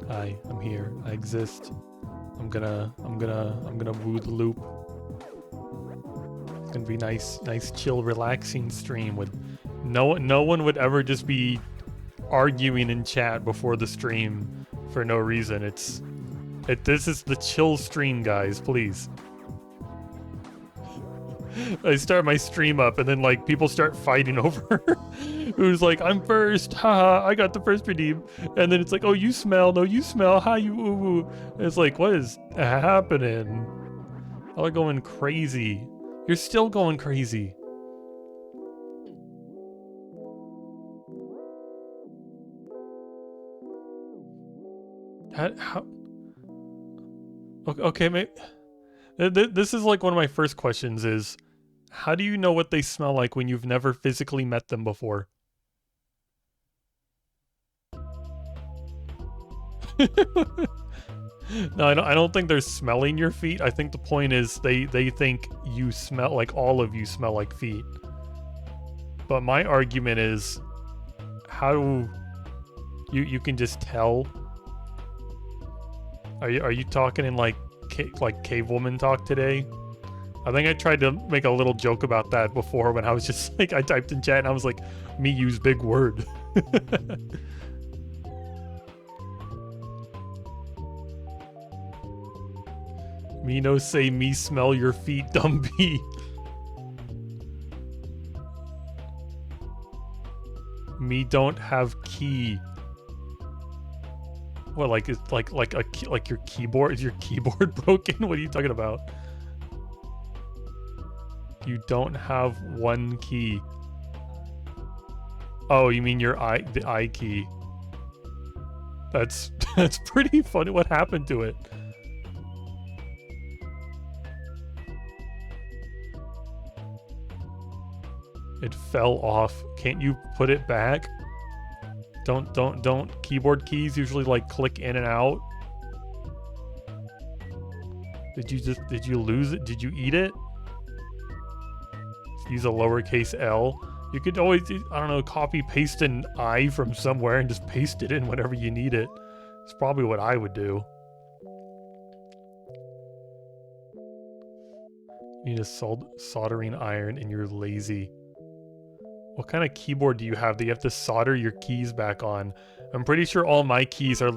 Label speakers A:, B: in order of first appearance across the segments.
A: Hi, I'm here. I exist. I'm gonna woo the loop. It's gonna be nice, chill, relaxing stream with no one would ever just be arguing in chat before the stream for no reason. This is the chill stream, guys, please. I start my stream up and then like people start fighting over who's like, I'm first, haha, I got the first redeem, and then it's like, oh, you smell, no, you smell, ha, you woo woo. It's like, what is happening? Y'all are going crazy. You're still going crazy. How? Okay, mate. This is like one of my first questions is, how do you know what they smell like when you've never physically met them before? No, I don't think they're smelling your feet. I think the point is they think you smell like, all of you smell like feet. But my argument is, how you can just tell? Are you talking in like cave woman talk today? I think I tried to make a little joke about that before when I was just like, I typed in chat and I was like, me use big word. Me no say me smell your feet, dumb bee. Me don't have key. What, like it's like your keyboard? Is your keyboard broken? What are you talking about? You don't have one key. Oh, you mean the I key? That's pretty funny. What happened to it? It fell off. Can't you put it back? Don't keyboard keys usually like click in and out? Did you lose it? Did you eat it? Use a lowercase L. You could always, I don't know, copy paste an I from somewhere and just paste it in whenever you need it. It's probably what I would do. You need a soldering iron and you're lazy. What kind of keyboard do you have that you have to solder your keys back on? I'm pretty sure all my keys are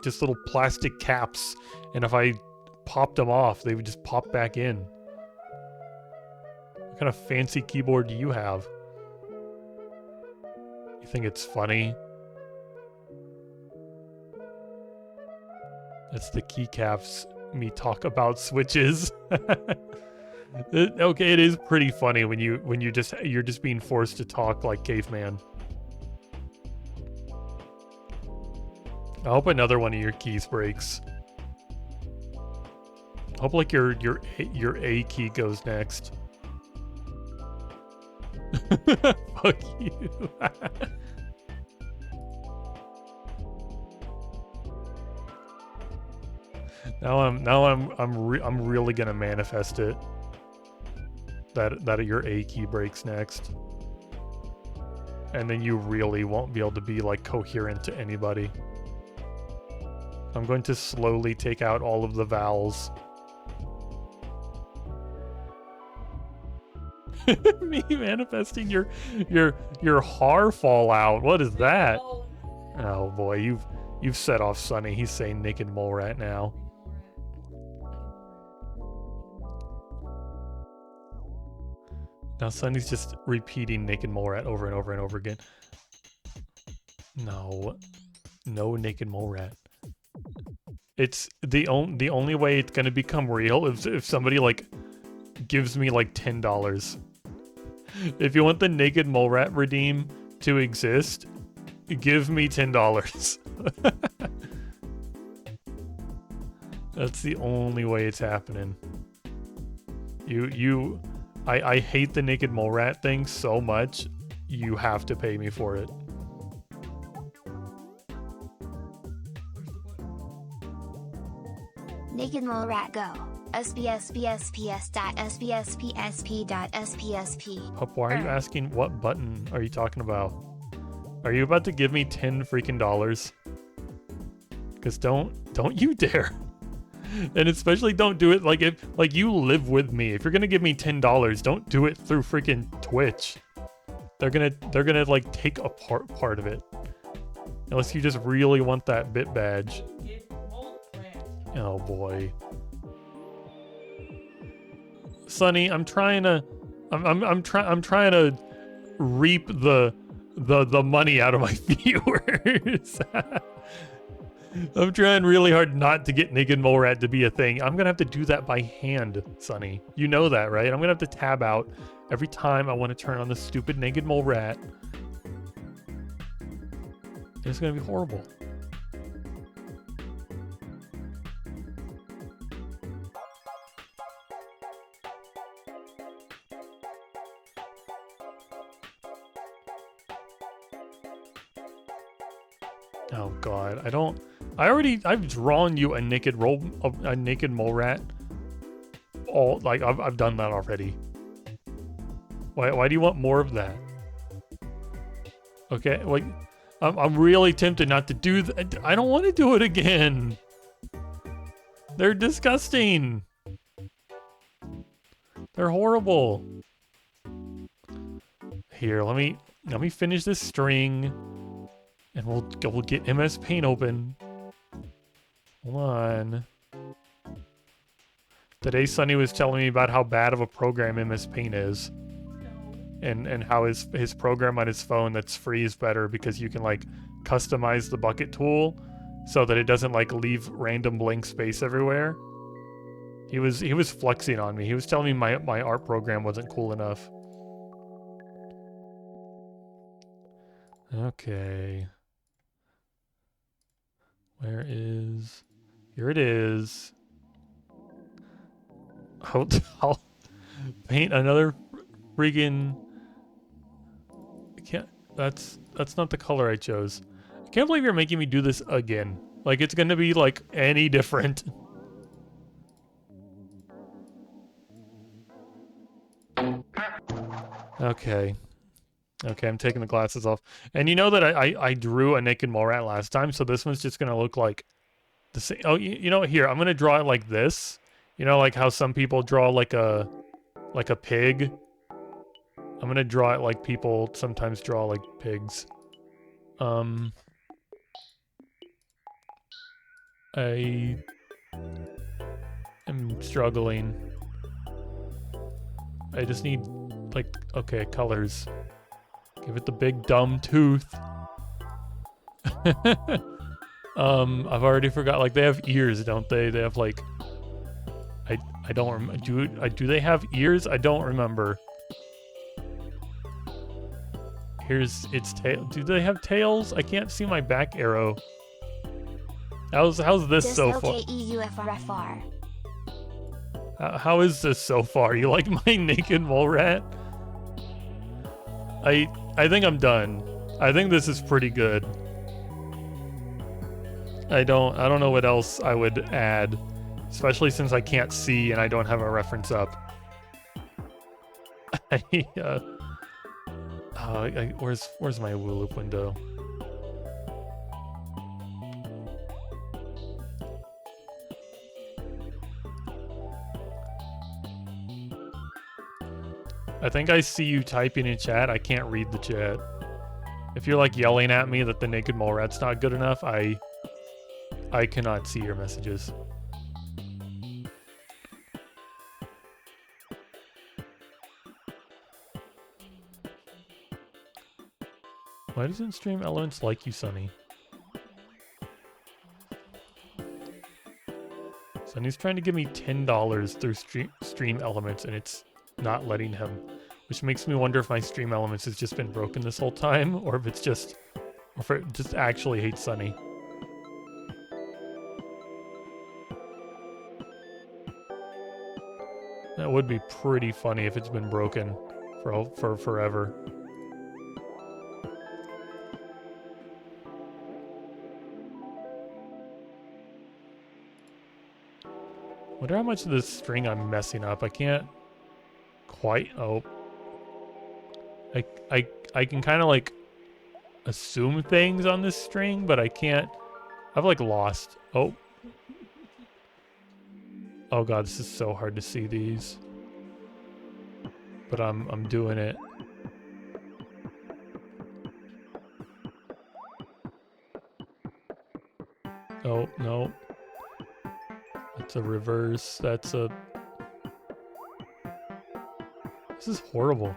A: just little plastic caps, and if I popped them off, they would just pop back in. What kind of fancy keyboard do you have? You think it's funny? That's the keycaps me talk about switches. Okay, it is pretty funny when you're just being forced to talk like caveman. I hope another one of your keys breaks. I hope like your A key goes next. Fuck you. Now I'm really gonna manifest it. That your A key breaks next. And then you really won't be able to be like coherent to anybody. I'm going to slowly take out all of the vowels. Me manifesting your har fall out. What is that? Oh boy, you've set off Sunny. He's saying naked mole rat now. Now Sunny's just repeating naked mole rat over and over and over again. No naked mole rat. It's the only way it's gonna become real if somebody like gives me like $10. If you want the naked mole rat redeem to exist, give me $10. That's the only way it's happening. I hate the naked mole rat thing so much, you have to pay me for it.
B: Naked mole rat go. SPSPSPS.SPSPSP.SPSP.
A: Pup, why are you asking what button are you talking about? Are you about to give me 10 freaking dollars? Because don't you dare. And especially don't do it like if like you live with me. If you're gonna give me $10, don't do it through freaking Twitch. They're gonna like take a part of it. Unless you just really want that bit badge. Oh boy. Sonny, I'm trying to reap the money out of my viewers. I'm trying really hard not to get Naked Mole Rat to be a thing. I'm gonna have to do that by hand, Sonny. You know that, right? I'm gonna have to tab out every time I want to turn on the stupid Naked Mole Rat. It's gonna be horrible. Oh god, I've drawn you a naked mole rat. I've done that already. Why do you want more of that? Okay, like I'm really tempted not to do that. I don't want to do it again. They're disgusting. They're horrible. Here, let me finish this string. And we'll get MS Paint open. Hold on. Today Sonny was telling me about how bad of a program MS Paint is. And how his program on his phone that's free is better because you can like customize the bucket tool so that it doesn't like leave random blank space everywhere. He was flexing on me. He was telling me my art program wasn't cool enough. Okay. Where is... Here it is. I'll paint another friggin... I can't... That's not the color I chose. I can't believe you're making me do this again. Like, it's gonna be, like, any different. Okay. Okay, I'm taking the glasses off. And you know that I drew a naked mole rat last time, so this one's just gonna look like the same. Oh, you know what? Here, I'm gonna draw it like this. You know, like how some people draw like a pig. I'm gonna draw it like people sometimes draw like pigs. I am struggling. I just need like, okay, colors. Give it the big dumb tooth. I've already forgot. Like they have ears, don't they? They have like, I don't remember. Do they have ears? I don't remember. Here's its tail. Do they have tails? I can't see my back arrow. How's this so far? How is this so far? You like my naked mole rat? I think I'm done. I think this is pretty good. I don't know what else I would add, especially since I can't see and I don't have a reference up. Where's my WooLoop window? I think I see you typing in chat. I can't read the chat. If you're like yelling at me that the naked mole rat's not good enough, I cannot see your messages. Why doesn't Stream Elements like you, Sonny? Sonny's trying to give me $10 through Stream Elements, and it's not letting him. Which makes me wonder if my Stream Elements has just been broken this whole time, or if it's just... or if it just actually hates Sonny. That would be pretty funny if it's been broken for forever. Wonder how much of this string I'm messing up. I can't quite... Oh. I can kind of like assume things on this string, but I can't I've like lost. Oh. Oh god, this is so hard to see these. But I'm doing it. Oh, no. That's a reverse. That's a... This is horrible.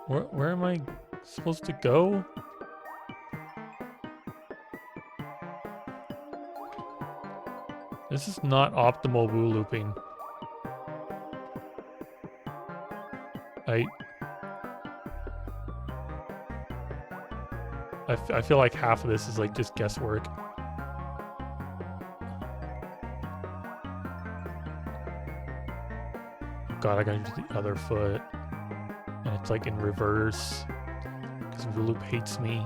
A: Where am I supposed to go? This is not optimal WooLooping. I feel like half of this is like just guesswork. God, I gotta use the other foot. And it's like in reverse. Because WooLoop hates me.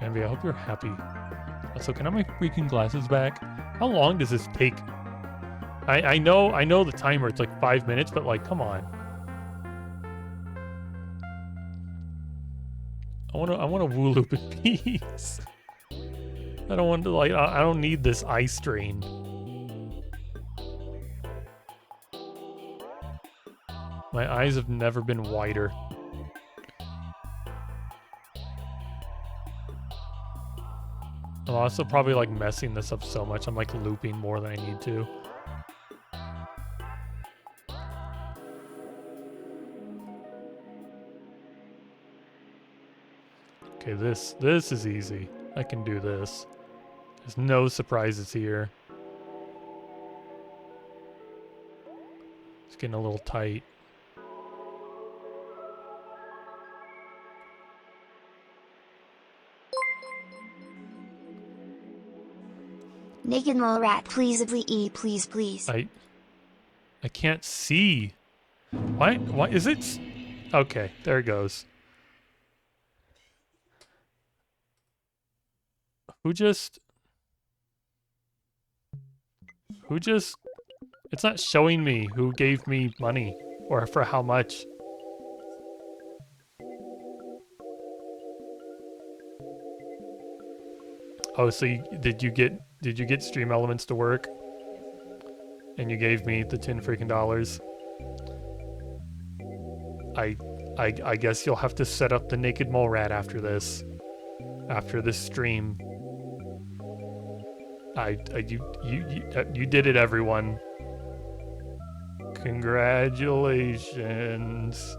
A: Envy, I hope you're happy. Also, can I have my freaking glasses back? How long does this take? I know the timer, it's like 5 minutes, but like, come on. I wanna WooLoop in peace. I don't want to like I don't need this eye strain. My eyes have never been wider. I'm also probably like messing this up so much. I'm like looping more than I need to. Okay, this is easy. I can do this. There's no surprises here. It's getting a little tight.
B: Naked mole rat, please, please.
A: I can't see. Why is it? Okay, there it goes. Who just? It's not showing me who gave me money or for how much. Oh, so did you get Stream Elements to work? And you gave me the $10 freaking dollars. I guess you'll have to set up the Naked Mole Rat after this. After this stream. You did it, everyone. Congratulations.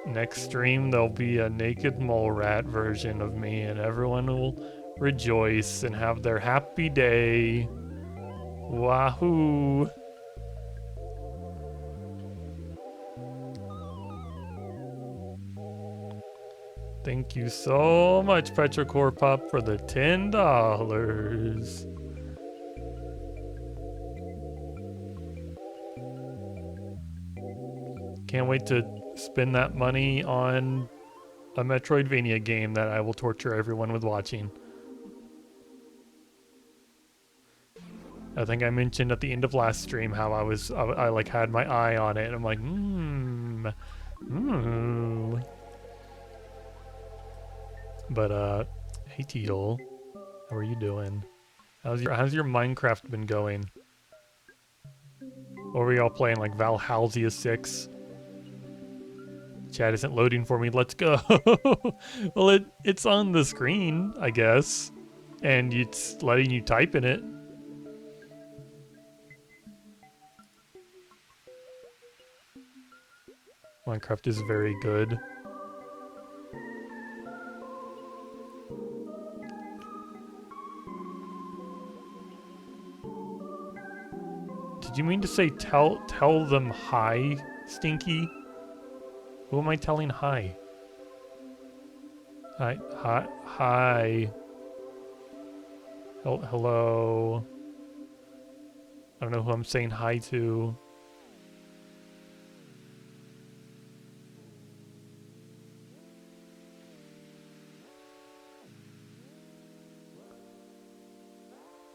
A: Next stream, there'll be a Naked Mole Rat version of me, and everyone will rejoice and have their happy day. Wahoo! Thank you so much, Petrocore Pop, for the $10. Can't wait to spend that money on a Metroidvania game that I will torture everyone with watching. I think I mentioned at the end of last stream how I like had my eye on it, and I'm like, But hey Teal, how are you doing? How's your Minecraft been going? Or were y'all playing like Valhalsia 6? Chat isn't loading for me. Let's go. Well, it's on the screen, I guess, and it's letting you type in it. Minecraft is very good. Did you mean to say tell them hi, Stinky? Who am I telling hi? Hi. Hello. I don't know who I'm saying hi to.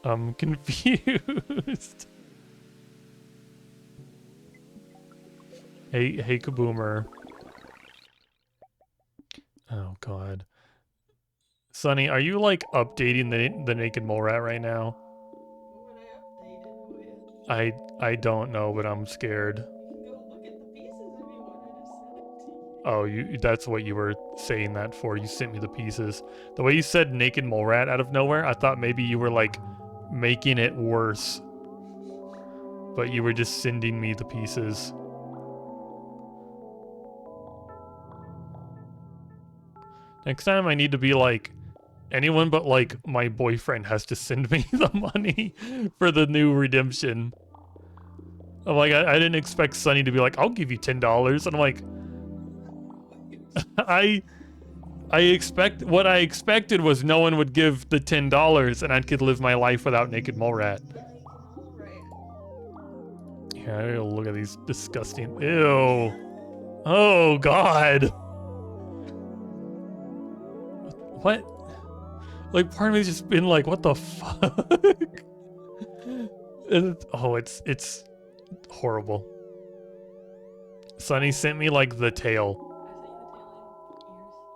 A: I'm confused. Hey, Kaboomer. Oh God. Sonny, are you like updating the naked mole rat right now?
C: What would I update it with?
A: I don't know, but I'm scared.
C: You can go look at the pieces if you want. I just sent it to you.
A: Oh, that's what you were saying that for. You sent me the pieces. The way you said naked mole rat out of nowhere, I thought maybe you were like making it worse. But you were just sending me the pieces. Next time I need to be like, anyone but like my boyfriend has to send me the money for the new redemption. I'm like, I didn't expect Sunny to be like, I'll give you $10. And I'm like, what I expected was no one would give the $10 and I could live my life without naked mole rat. Yeah, look at these disgusting. Ew. Oh God. What? Like, part of me's just been like, what the fuck? It's horrible. Sunny sent me like the tail.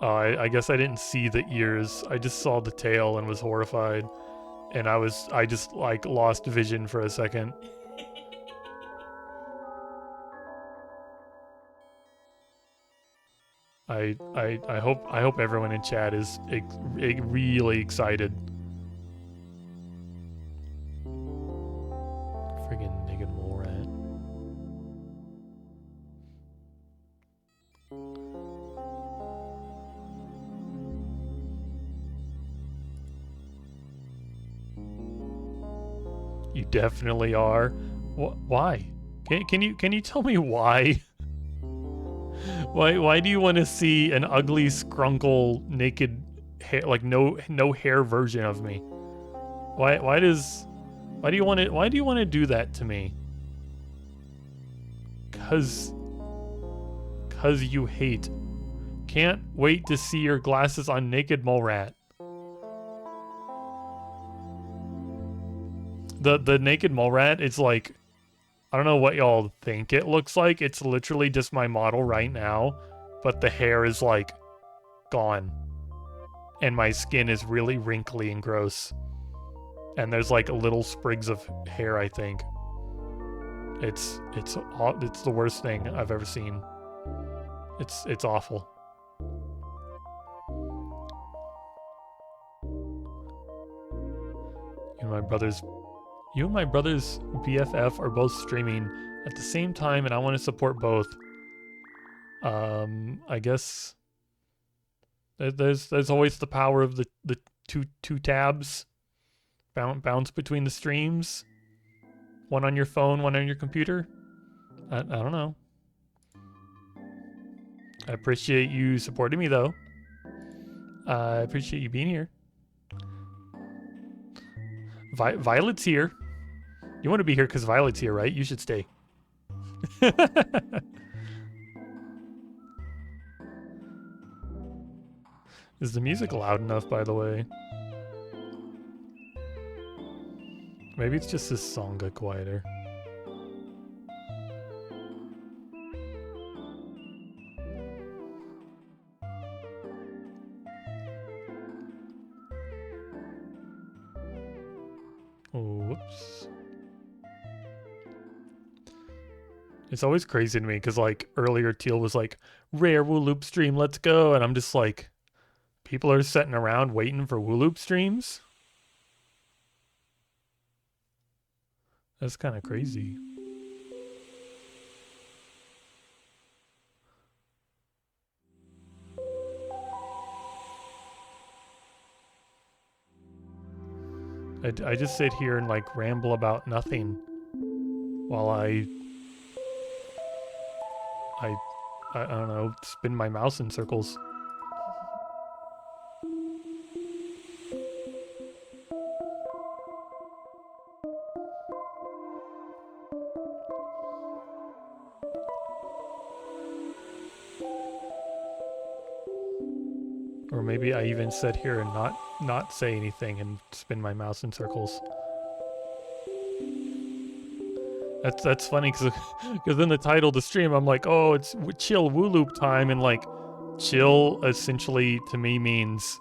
A: I guess I didn't see the ears. I just saw the tail and was horrified. And I just like lost vision for a second. I hope everyone in chat is really excited. Friggin' naked mole rat. You definitely are. Why? Can you tell me why? Why do you want to see an ugly, scrunkle, naked hair, like no hair version of me? Why do you want to do that to me? Cause you hate. Can't wait to see your glasses on naked mole rat. The naked mole rat is like, I don't know what y'all think it looks like. It's literally just my model right now, but the hair is like gone. And my skin is really wrinkly and gross. And there's like little sprigs of hair, I think. It's the worst thing I've ever seen. It's awful. You and my brother's BFF are both streaming at the same time, and I want to support both. I guess there's always the power of the two tabs, bounce between the streams, one on your phone, one on your computer. I don't know. I appreciate you supporting me though. I appreciate you being here. Violet's here. You want to be here because Violet's here, right? You should stay. Is the music loud enough, by the way? Maybe it's just this song got quieter. Oh, whoops. It's always crazy to me because like earlier Teal was like, rare WooLoop stream, let's go. And I'm just like, people are sitting around waiting for WooLoop streams? That's kind of crazy. I just sit here and like ramble about nothing while I don't know, spin my mouse in circles. Or maybe I even sit here and not say anything and spin my mouse in circles. That's funny because in the title of the stream I'm like, oh, it's chill WooLoop time, and like chill essentially to me means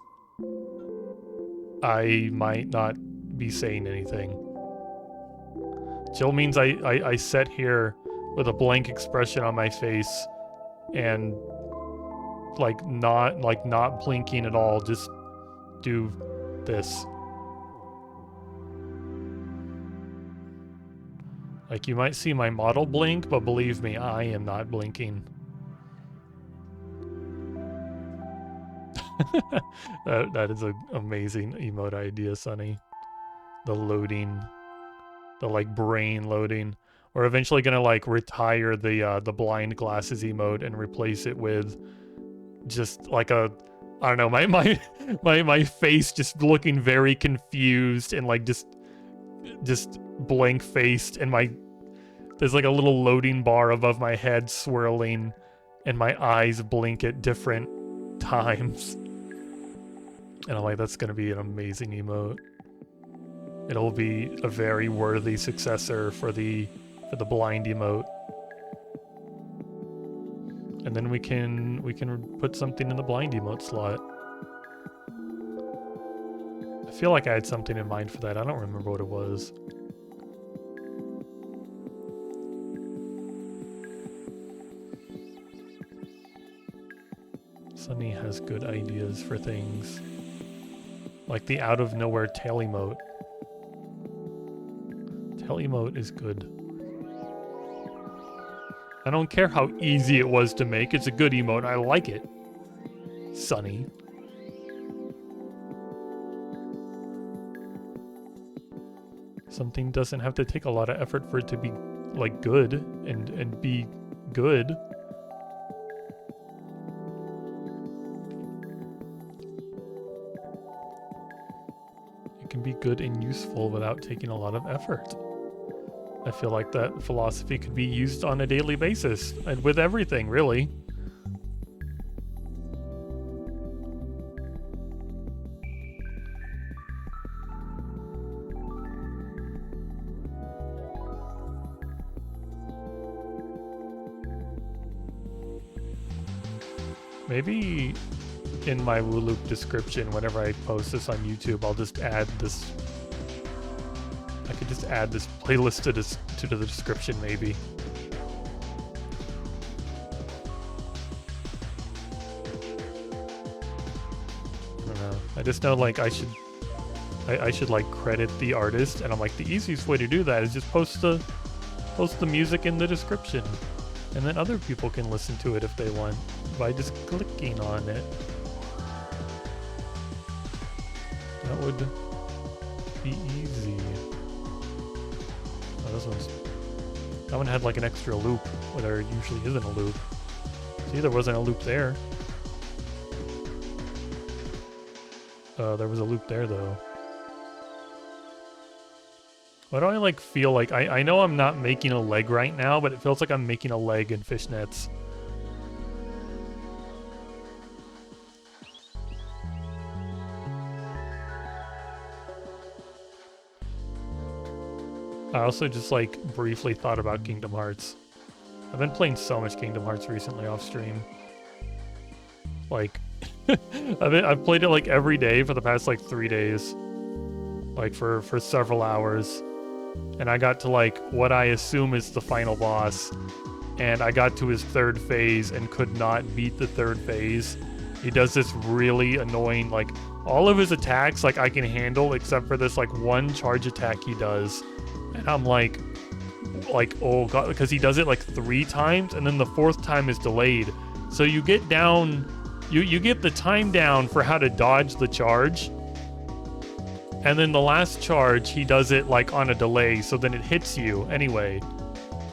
A: I might not be saying anything. Chill means I sit here with a blank expression on my face and not blinking at all, just do this. Like, you might see my model blink, but believe me, I am not blinking. That is an amazing emote idea, Sonny. The loading, the like brain loading. We're eventually gonna like retire the blind glasses emote and replace it with just like a, I don't know, my face just looking very confused and like just blank faced, and there's like a little loading bar above my head swirling, and my eyes blink at different times. And I'm like, that's gonna be an amazing emote. It'll be a very worthy successor for the blind emote. And then we can put something in the blind emote slot. I feel like I had something in mind for that. I don't remember what it was. Sunny has good ideas for things. Like the out of nowhere tail emote. Tail emote is good. I don't care how easy it was to make. It's a good emote. I like it. Sunny. Something doesn't have to take a lot of effort for it to be like good and be good. It can be good and useful without taking a lot of effort. I feel like that philosophy could be used on a daily basis, and with everything, really. Maybe in my WooLoop description, whenever I post this on YouTube, I'll just add this. I could just add this playlist to the description, maybe. I don't know. I just know, like, I should like credit the artist, and I'm like, the easiest way to do that is just post the music in the description, and then other people can listen to it if they want by just clicking on it. That would be easy. That one had like an extra loop where there usually isn't a loop. See, there wasn't a loop there. There was a loop there though. Why do I like feel like I know I'm not making a leg right now, but it feels like I'm making a leg in fishnets. I also just like briefly thought about Kingdom Hearts. I've been playing so much Kingdom Hearts recently off stream. Like, I've played it like every day for the past like 3 days, like for several hours, and I got to like what I assume is the final boss, and I got to his 3rd phase and could not beat the 3rd phase. He does this really annoying, like, all of his attacks like I can handle except for this like one charge attack he does. And I'm like, oh god, because he does it like 3 times, and then the 4th time is delayed. So you get down, you get the time down for how to dodge the charge. And then the last charge, he does it like on a delay, so then it hits you anyway.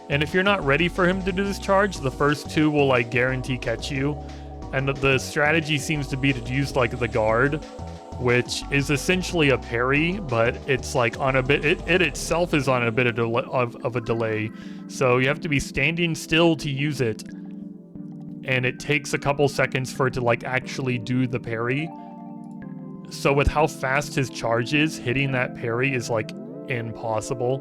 A: And if you're not ready for him to do this charge, the first 2 will like guarantee catch you. And the strategy seems to be to use like the guard, which is essentially a parry, but it's like on a bit, it itself is on a bit of a delay. So you have to be standing still to use it. And it takes a couple seconds for it to like actually do the parry. So with how fast his charge is, hitting that parry is like impossible.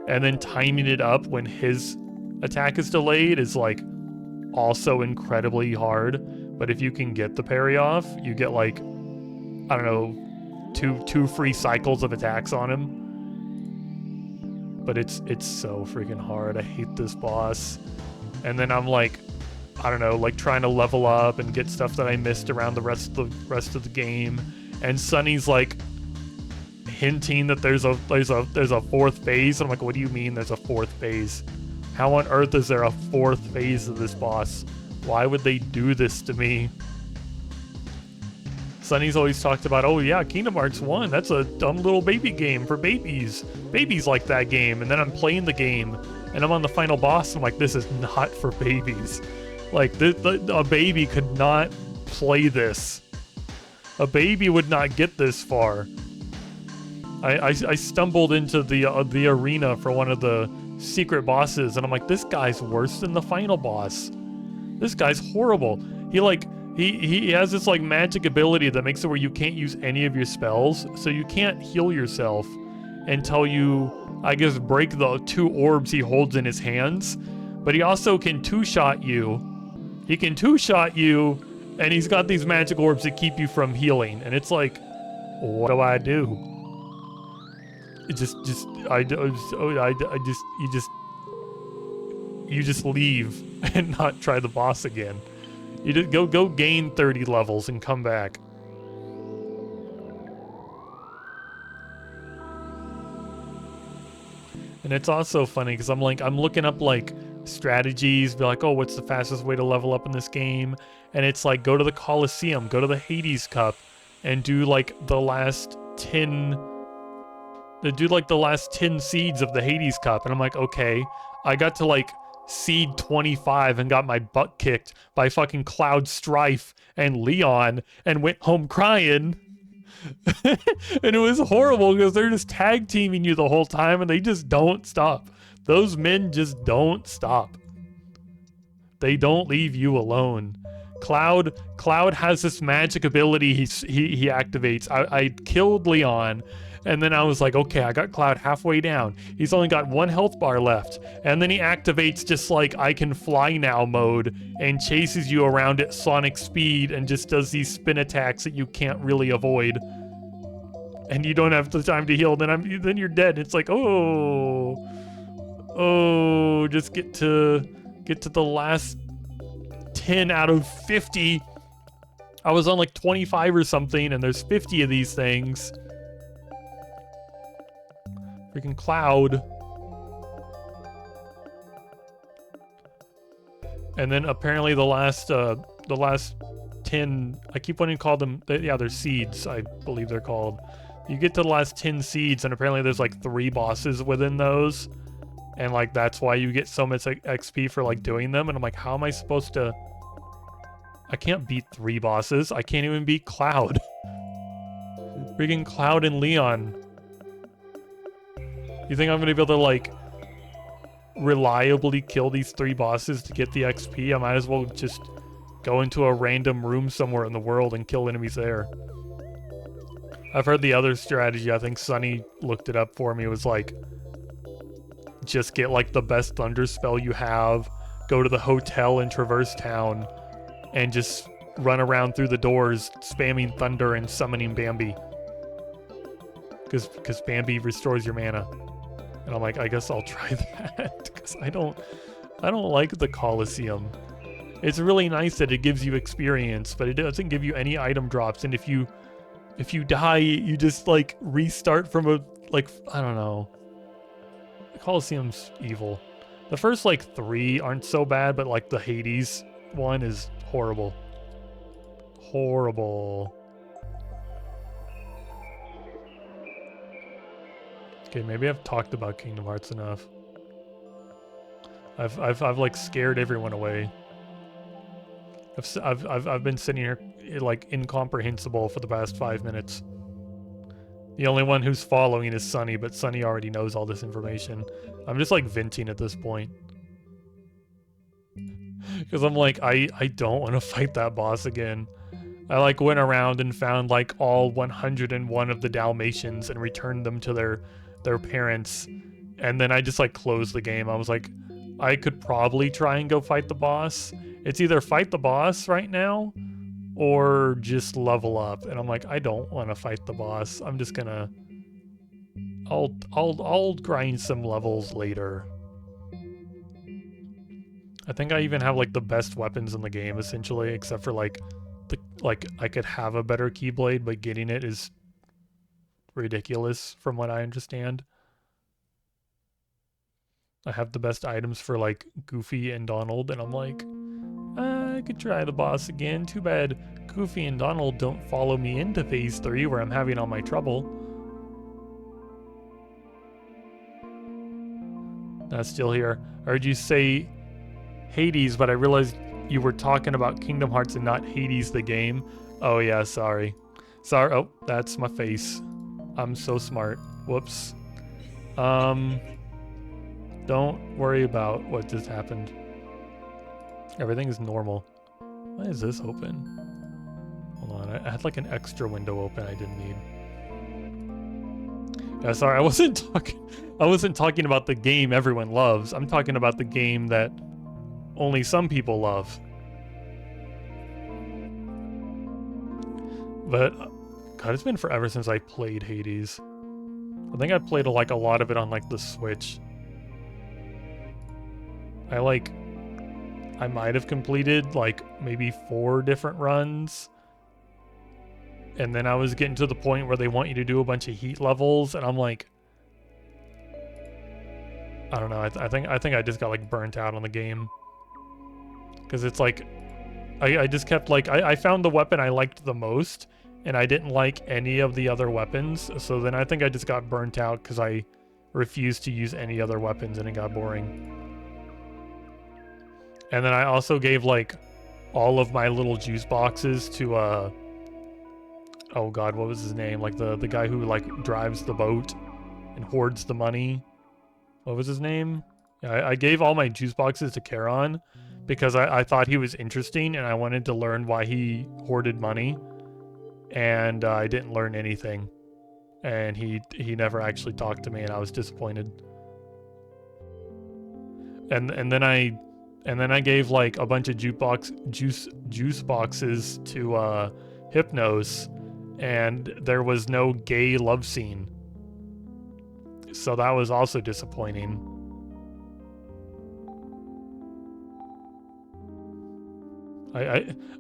A: and then timing it up when his attack is delayed is like also incredibly hard. But if you can get the parry off, you get like, I don't know, two free cycles of attacks on him. But it's so freaking hard. I hate this boss. And then I'm like, I don't know, like trying to level up and get stuff that I missed around the rest of the game. And Sunny's like hinting that there's a fourth phase. I'm like, what do you mean there's a fourth phase? How on earth is there a fourth phase of this boss? Why would they do this to me? Sunny's always talked about, oh yeah, Kingdom Hearts 1, that's a dumb little baby game for babies. Babies like that game. And then I'm playing the game and I'm on the final boss and I'm like, this is not for babies. Like, a baby could not play this. A baby would not get this far. I stumbled into the arena for one of the secret bosses and I'm like, this guy's worse than the final boss. This guy's horrible. He has this like magic ability that makes it where you can't use any of your spells, so you can't heal yourself until you, I guess, break the 2 orbs he holds in his hands. But he also can two-shot you. He can two-shot you, and he's got these magic orbs that keep you from healing. And it's like, what do I do? It you just leave and not try the boss again. You just go gain 30 levels and come back. And it's also funny because I'm looking up like strategies, be like, oh, what's the fastest way to level up in this game? And it's like, go to the Coliseum, go to the Hades Cup, and do like the last 10 seeds of the Hades Cup. And I'm like, okay, I got to like seed 25 and got my butt kicked by fucking Cloud, Strife, and Leon and went home crying. And it was horrible because they're just tag teaming you the whole time and they just don't stop. Those men just don't stop. They don't leave you alone. Cloud has this magic ability he activates. I killed Leon. And then I was like, okay, I got Cloud halfway down. He's only got 1 health bar left. And then he activates just like I can fly now mode and chases you around at sonic speed and just does these spin attacks that you can't really avoid. And you don't have the time to heal. Then you're dead. It's like, oh, just get to the last 10 out of 50. I was on like 25 or something, and there's 50 of these things. Freaking Cloud. And then apparently the last 10, I keep wanting to call them, they're seeds, I believe they're called. You get to the last 10 seeds and apparently there's like 3 bosses within those. And like that's why you get so much like XP for like doing them. And I'm like, how am I supposed to? I can't beat 3 bosses. I can't even beat Cloud. Freaking Cloud and Leon. You think I'm gonna be able to like reliably kill these 3 bosses to get the XP? I might as well just go into a random room somewhere in the world and kill enemies there. I've heard the other strategy, I think Sunny looked it up for me, was like, just get like the best thunder spell you have, go to the hotel in Traverse Town, and just run around through the doors spamming thunder and summoning Bambi. Because Bambi restores your mana. And I'm like, I guess I'll try that, because I don't like the Coliseum. It's really nice that it gives you experience, but it doesn't give you any item drops, and if you die, you just like restart from a, like, I don't know. The Coliseum's evil. The first like 3 aren't so bad, but like the Hades one is horrible. Horrible. Okay, maybe I've talked about Kingdom Hearts enough. I've like scared everyone away. I've been sitting here like incomprehensible for the past 5 minutes. The only one who's following is Sunny, but Sunny already knows all this information. I'm just like venting at this point. Because I'm like, I don't want to fight that boss again. I like went around and found like all 101 of the Dalmatians and returned them to their parents And then I just like closed the game. I was like, I could probably try and go fight the boss. It's either fight the boss right now or just level up. And I'm like, I don't want to fight the boss. I'm just gonna I'll grind some levels later. I think I even have like the best weapons in the game essentially, except for like I could have a better Keyblade, but getting it is ridiculous from what I understand. I have the best items for like Goofy and Donald, and I'm like, I could try the boss again. Too bad Goofy and Donald don't follow me into phase 3 where I'm having all my trouble. That's still here. I heard you say Hades, but I realized you were talking about Kingdom Hearts and not Hades the game. Oh yeah, sorry. Sorry. Oh, that's my face. I'm so smart. Whoops. Don't worry about what just happened. Everything is normal. Why is this open? Hold on, I had like an extra window open I didn't need. Yeah, sorry, I wasn't talking about the game everyone loves. I'm talking about the game that only some people love. But God, it's been forever since I played Hades. I think I played like a lot of it on like the Switch. I might have completed like maybe 4 different runs. And then I was getting to the point where they want you to do a bunch of heat levels, and I'm like, I don't know. I think I just got like burnt out on the game. Because it's like, I just kept like, I found the weapon I liked the most, and I didn't like any of the other weapons. So then I think I just got burnt out because I refused to use any other weapons, and it got boring. And then I also gave like all of my little juice boxes to oh god, what was his name? Like the guy who like drives the boat and hoards the money. What was his name? Yeah, I gave all my juice boxes to Charon because I thought he was interesting and I wanted to learn why he hoarded money. And I didn't learn anything. And he never actually talked to me, and I was disappointed. And then I gave like a bunch of juice boxes to Hypnos, and there was no gay love scene. So that was also disappointing.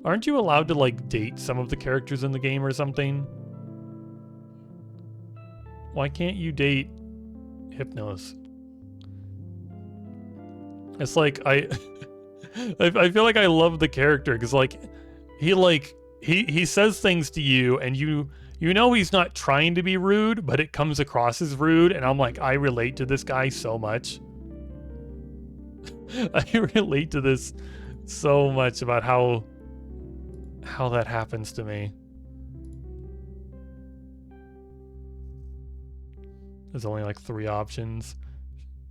A: Aren't you allowed to like date some of the characters in the game or something? Why can't you date Hypnos? It's like I feel like I love the character because like he says things to you and you know he's not trying to be rude, but it comes across as rude, and I'm like, I relate to this guy so much. I relate to this so much about how that happens to me. There's only like 3 options.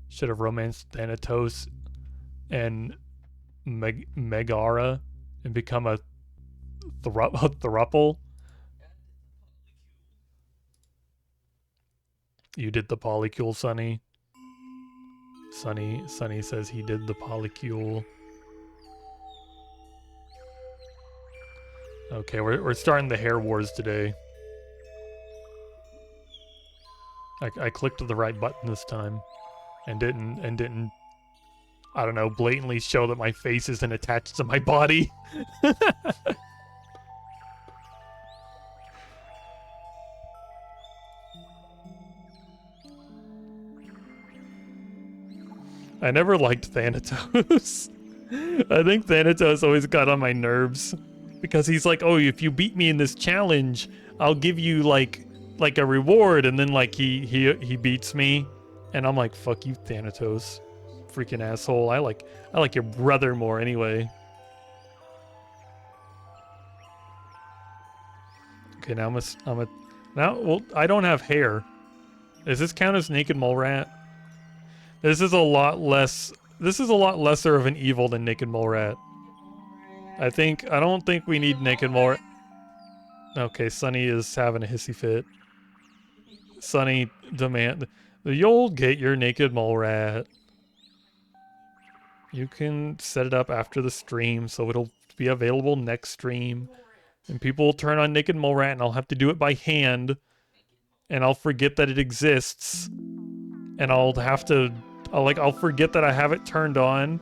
A: Should have romanced Thanatos and Megara and become a thruple. You did the polycule, Sunny. Sunny says he did the polycule. Okay, we're starting the hair wars today. I clicked the right button this time, and didn't I don't know, blatantly show that my face isn't attached to my body. I never liked Thanatos. I think Thanatos always got on my nerves because he's like, oh, if you beat me in this challenge, I'll give you like a reward, and then like he beats me, and I'm like, fuck you, Thanatos, freaking asshole. I like your brother more anyway. Okay, now well, I don't have hair. Does this count as naked mole rat? This is a lot lesser of an evil than naked mole rat. I don't think we need naked mole rat. Okay, Sunny is having a hissy fit. Sunny You'll get your naked mole rat. You can set it up after the stream, so it'll be available next stream. And people will turn on naked mole rat, and I'll have to do it by hand. And I'll forget that it exists. And I'll forget that I have it turned on.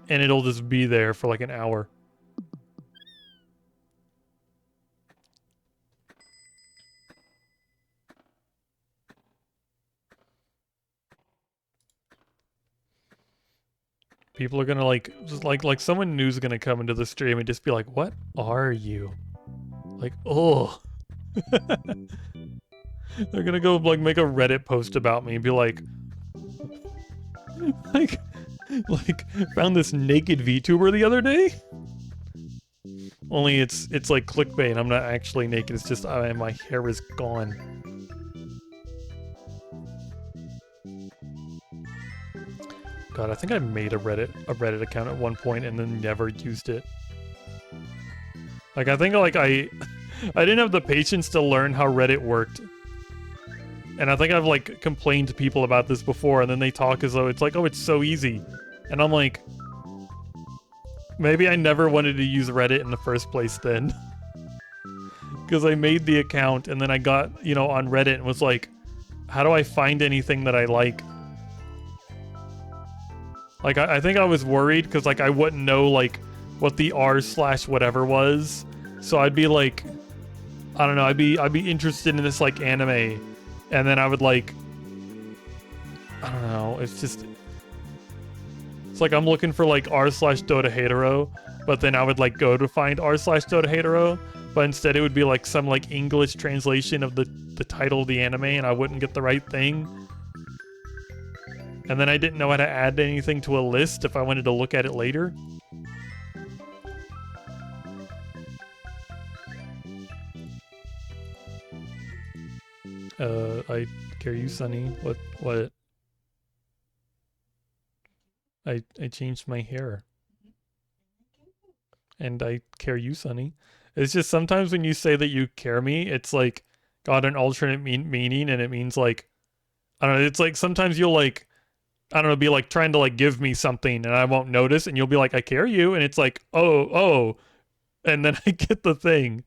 A: And it'll just be there for like an hour. People are gonna like someone new's gonna come into the stream and just be like, "What are you?" Like, oh. They're gonna go like make a Reddit post about me and be like, like found this naked VTuber the other day. Only it's like clickbait. I'm not actually naked. It's just my hair is gone. God, I think I made a Reddit account at one point and then never used it. Like I think like I didn't have the patience to learn how Reddit worked. And I think I've like complained to people about this before, and then they talk as though it's like, oh, it's so easy. And I'm like, maybe I never wanted to use Reddit in the first place then. Because I made the account and then I got, you know, on Reddit and was like, how do I find anything that I like? Like, I think I was worried because, like, I wouldn't know, like, what the r/whatever was. So I'd be like, I don't know, I'd be interested in this, like, anime. And then I would, like, I don't know, it's like I'm looking for, like, r/Dotahedero, but then I would, like, go to find r/Dotahedero, but instead it would be, like, some, like, English translation of the title of the anime, and I wouldn't get the right thing. And then I didn't know how to add anything to a list if I wanted to look at it later. I carry you, Sunny. What? I changed my hair. And I care you, Sunny. It's just sometimes when you say that you care me, it's like got an alternate meaning, and it means like, I don't know, it's like sometimes you'll like, I don't know, be like trying to like give me something and I won't notice, and you'll be like, I care you, and it's like, oh, and then I get the thing.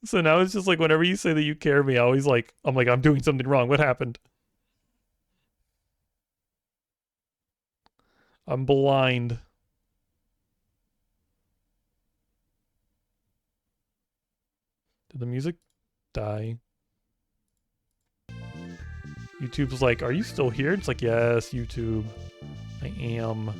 A: So now it's just like whenever you say that you care me, I'm like, I'm doing something wrong. What happened? I'm blind. Did the music die? YouTube's like, are you still here? It's like, yes, YouTube. I am.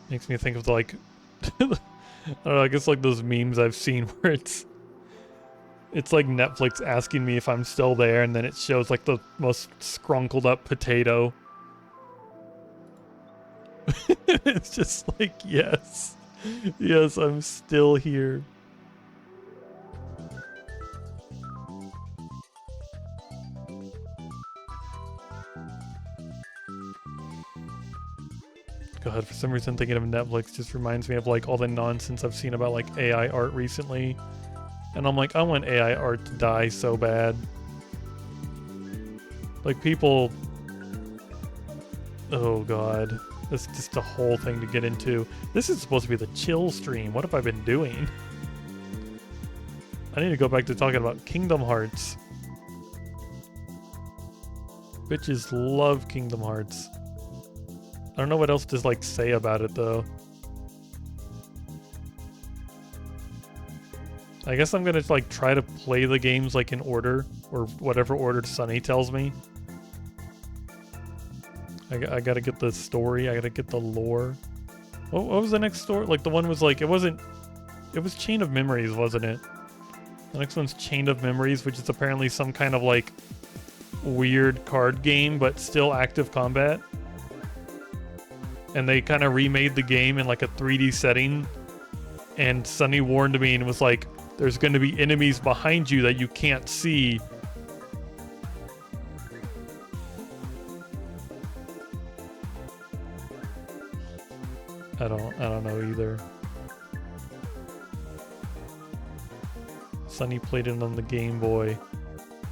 A: Makes me think of like, I don't know, I guess like those memes I've seen where it's like Netflix asking me if I'm still there, and then it shows like the most scrunkled up potato. It's just like, yes, I'm still here. God, for some reason thinking of Netflix just reminds me of like all the nonsense I've seen about like AI art recently. And I'm like, I want AI art to die so bad. Like people, oh God, this is just a whole thing to get into. This is supposed to be the chill stream. What have I been doing? I need to go back to talking about Kingdom Hearts. Bitches love Kingdom Hearts. I don't know what else to like say about it though. I guess I'm gonna like try to play the games like in order, or whatever order Sunny tells me. I gotta get the story, I gotta get the lore. What was the next story? Like the one was like, it was Chain of Memories, wasn't it? The next one's Chain of Memories, which is apparently some kind of like weird card game, but still active combat. And they kind of remade the game in like a 3D setting. And Sunny warned me and was like, there's going to be enemies behind you that you can't see. I don't know either. Sonny played it on the Game Boy,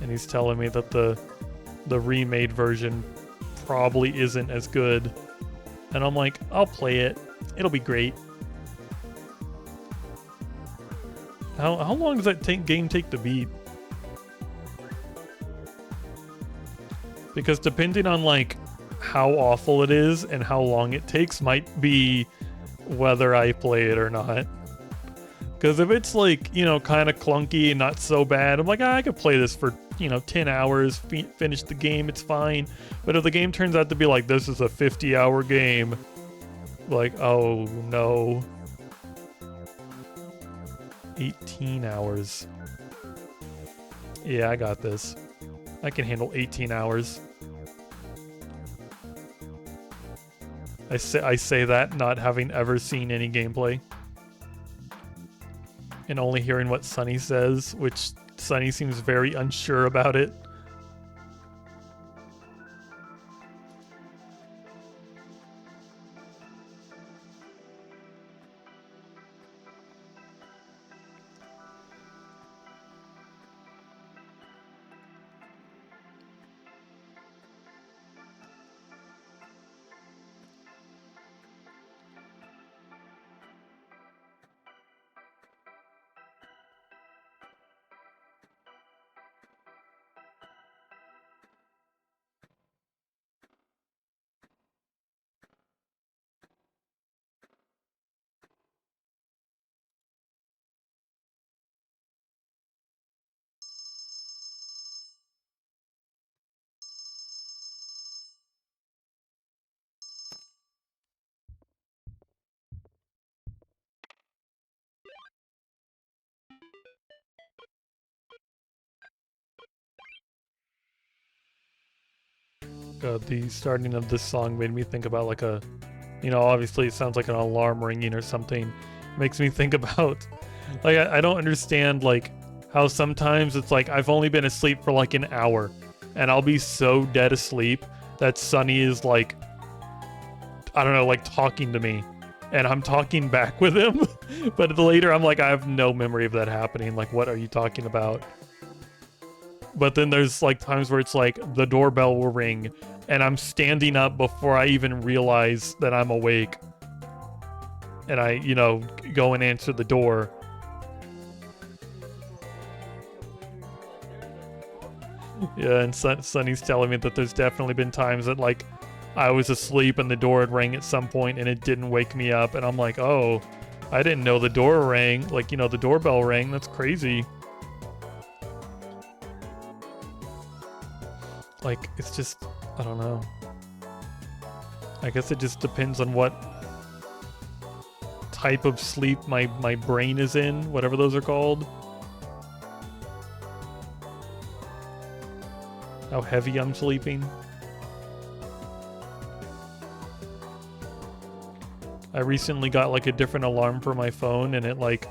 A: and he's telling me that the remade version probably isn't as good. And I'm like, I'll play it. It'll be great. How long does that game take to beat? Because depending on like how awful it is and how long it takes might be whether I play it or not. Because if it's like, you know, kind of clunky and not so bad, I'm like, I could play this for, you know, 10 hours, finish the game, it's fine. But if the game turns out to be like, this is a 50-hour game, like, oh no. 18 hours. Yeah, I got this. I can handle 18 hours. I say that not having ever seen any gameplay. And only hearing what Sonny says, which Sonny seems very unsure about it. The starting of this song made me think about like a, you know, obviously it sounds like an alarm ringing or something. Makes me think about, like, I don't understand like how sometimes it's like I've only been asleep for like an hour and I'll be so dead asleep that Sonny is like, I don't know, like talking to me and I'm talking back with him. But later I'm like, I have no memory of that happening. Like, what are you talking about? But then there's like times where it's like the doorbell will ring and I'm standing up before I even realize that I'm awake. And I, you know, go and answer the door. Yeah, and Sonny's telling me that there's definitely been times that like I was asleep and the door had rang at some point and it didn't wake me up. And I'm like, oh, I didn't know the door rang. Like, you know, the doorbell rang. That's crazy. Like, it's just, I don't know. I guess it just depends on what type of sleep my brain is in, whatever those are called. How heavy I'm sleeping. I recently got like a different alarm for my phone and it like,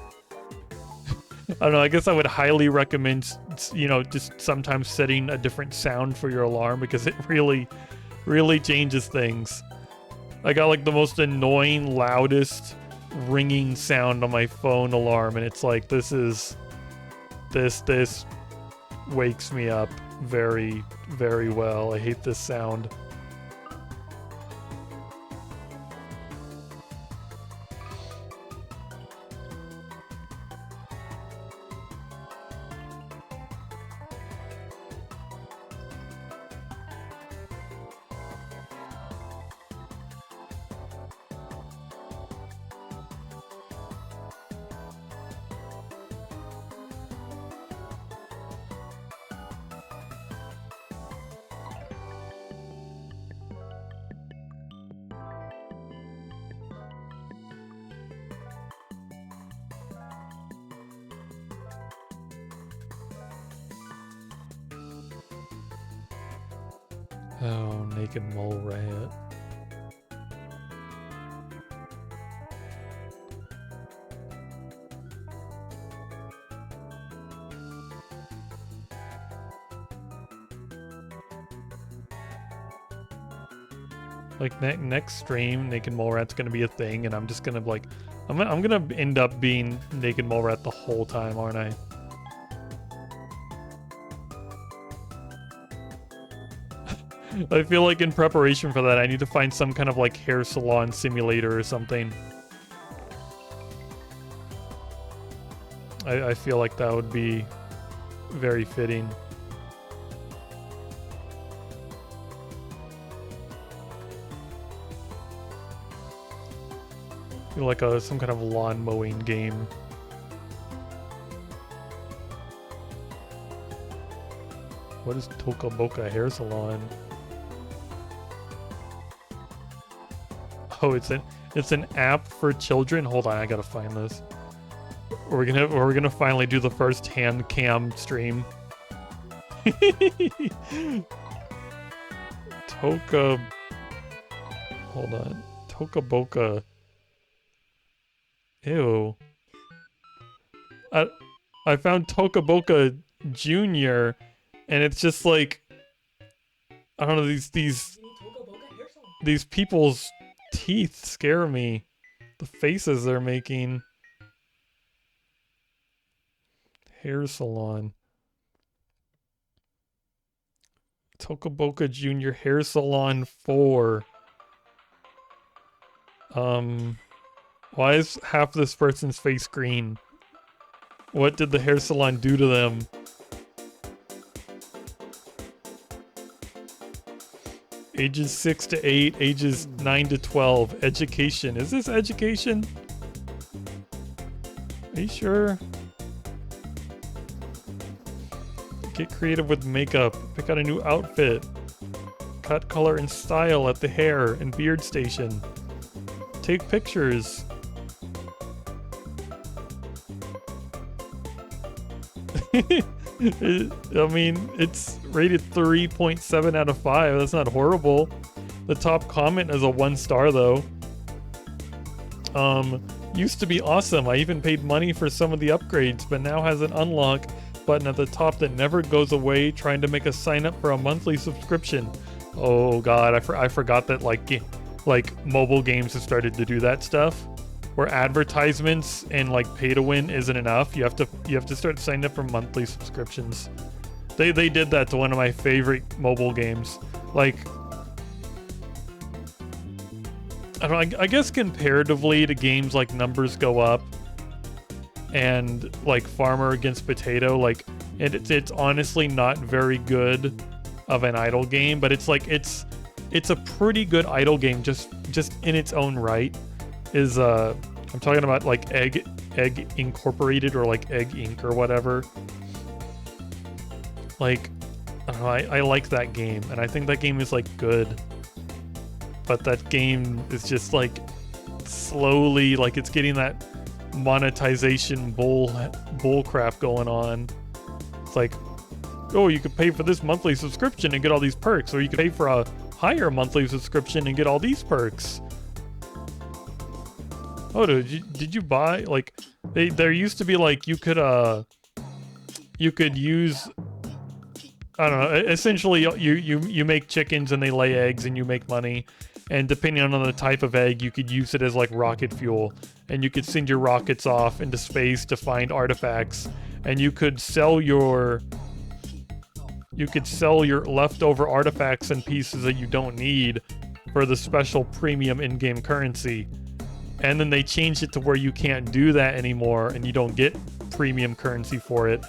A: I don't know, I guess I would highly recommend, you know, just sometimes setting a different sound for your alarm because it really, really changes things. I got like the most annoying, loudest ringing sound on my phone alarm and it's like, this wakes me up very, very well. I hate this sound. Oh, naked mole rat. Like next stream, Naked Mole Rat's gonna be a thing, and I'm just gonna like, I'm gonna end up being Naked Mole Rat the whole time, aren't I? I feel like in preparation for that, I need to find some kind of like hair salon simulator or something. I feel like that would be very fitting. Feel like some kind of lawn mowing game. What is Toca Boca Hair Salon? Oh, it's an app for children. Hold on, I gotta find this. We're gonna finally do the first hand cam stream. Toca. Hold on. Toca Boca. Ew. I found Toca Boca Junior, and it's just like, I don't know, these people's teeth scare me. The faces they're making. Hair salon. Toca Boca Junior Hair Salon 4. Why is half this person's face green? What did the hair salon do to them? Ages 6 to 8, ages 9 to 12. Education. Is this education? Are you sure? Get creative with makeup. Pick out a new outfit. Cut, color, and style at the hair and beard station. Take pictures. I mean, it's rated 3.7 out of 5. That's not horrible. The top comment is a 1 star though. Used to be awesome. I even paid money for some of the upgrades, but now has an unlock button at the top that never goes away, trying to make a sign up for a monthly subscription. Oh god, I forgot that like mobile games have started to do that stuff, where advertisements and like pay to win isn't enough. You have to start signing up for monthly subscriptions. They did that to one of my favorite mobile games. Like, I don't know, I guess comparatively to games like Numbers Go Up and like Farmer Against Potato, like it's honestly not very good of an idle game, but it's like it's a pretty good idle game just in its own right. Is I'm talking about like Egg Incorporated or like Egg Inc. or whatever. Like, I don't know, I like that game, and I think that game is like good, but that game is just like slowly, like it's getting that monetization bull crap going on. It's like, oh, you could pay for this monthly subscription and get all these perks, or you could pay for a higher monthly subscription and get all these perks. Oh, did you buy, like, there used to be like you could use, I don't know, essentially you make chickens and they lay eggs and you make money, and depending on the type of egg, you could use it as like rocket fuel, and you could send your rockets off into space to find artifacts, and you could sell your leftover artifacts and pieces that you don't need for the special premium in-game currency. And then they changed it to where you can't do that anymore and you don't get premium currency for it.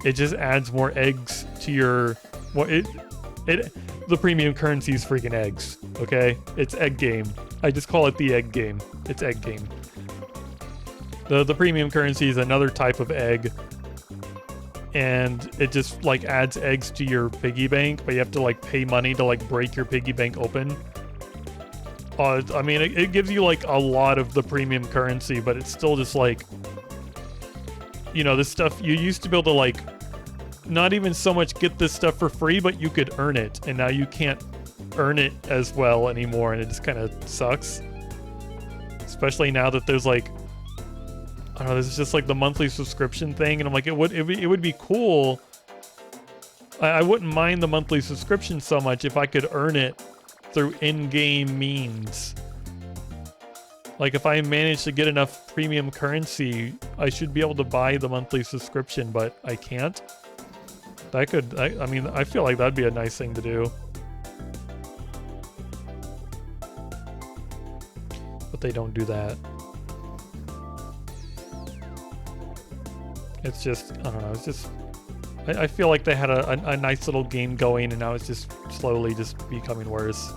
A: It just adds more eggs to your, well, the premium currency is freaking eggs, okay? It's egg game. I just call it the egg game. It's egg game. The premium currency is another type of egg, and it just like adds eggs to your piggy bank, but you have to like pay money to like break your piggy bank open. I mean, it gives you like a lot of the premium currency, but it's still just like, you know, this stuff you used to be able to like not even so much get this stuff for free, but you could earn it, and now you can't earn it as well anymore, and it just kind of sucks. Especially now that there's like, I don't know, this is just like the monthly subscription thing, and I'm like, it would be cool. I wouldn't mind the monthly subscription so much if I could earn it through in-game means. Like, if I manage to get enough premium currency, I should be able to buy the monthly subscription, but I can't. That could, I mean, I feel like that'd be a nice thing to do. But they don't do that. It's just, I don't know, it's just, I feel like they had a nice little game going, and now it's just slowly just becoming worse.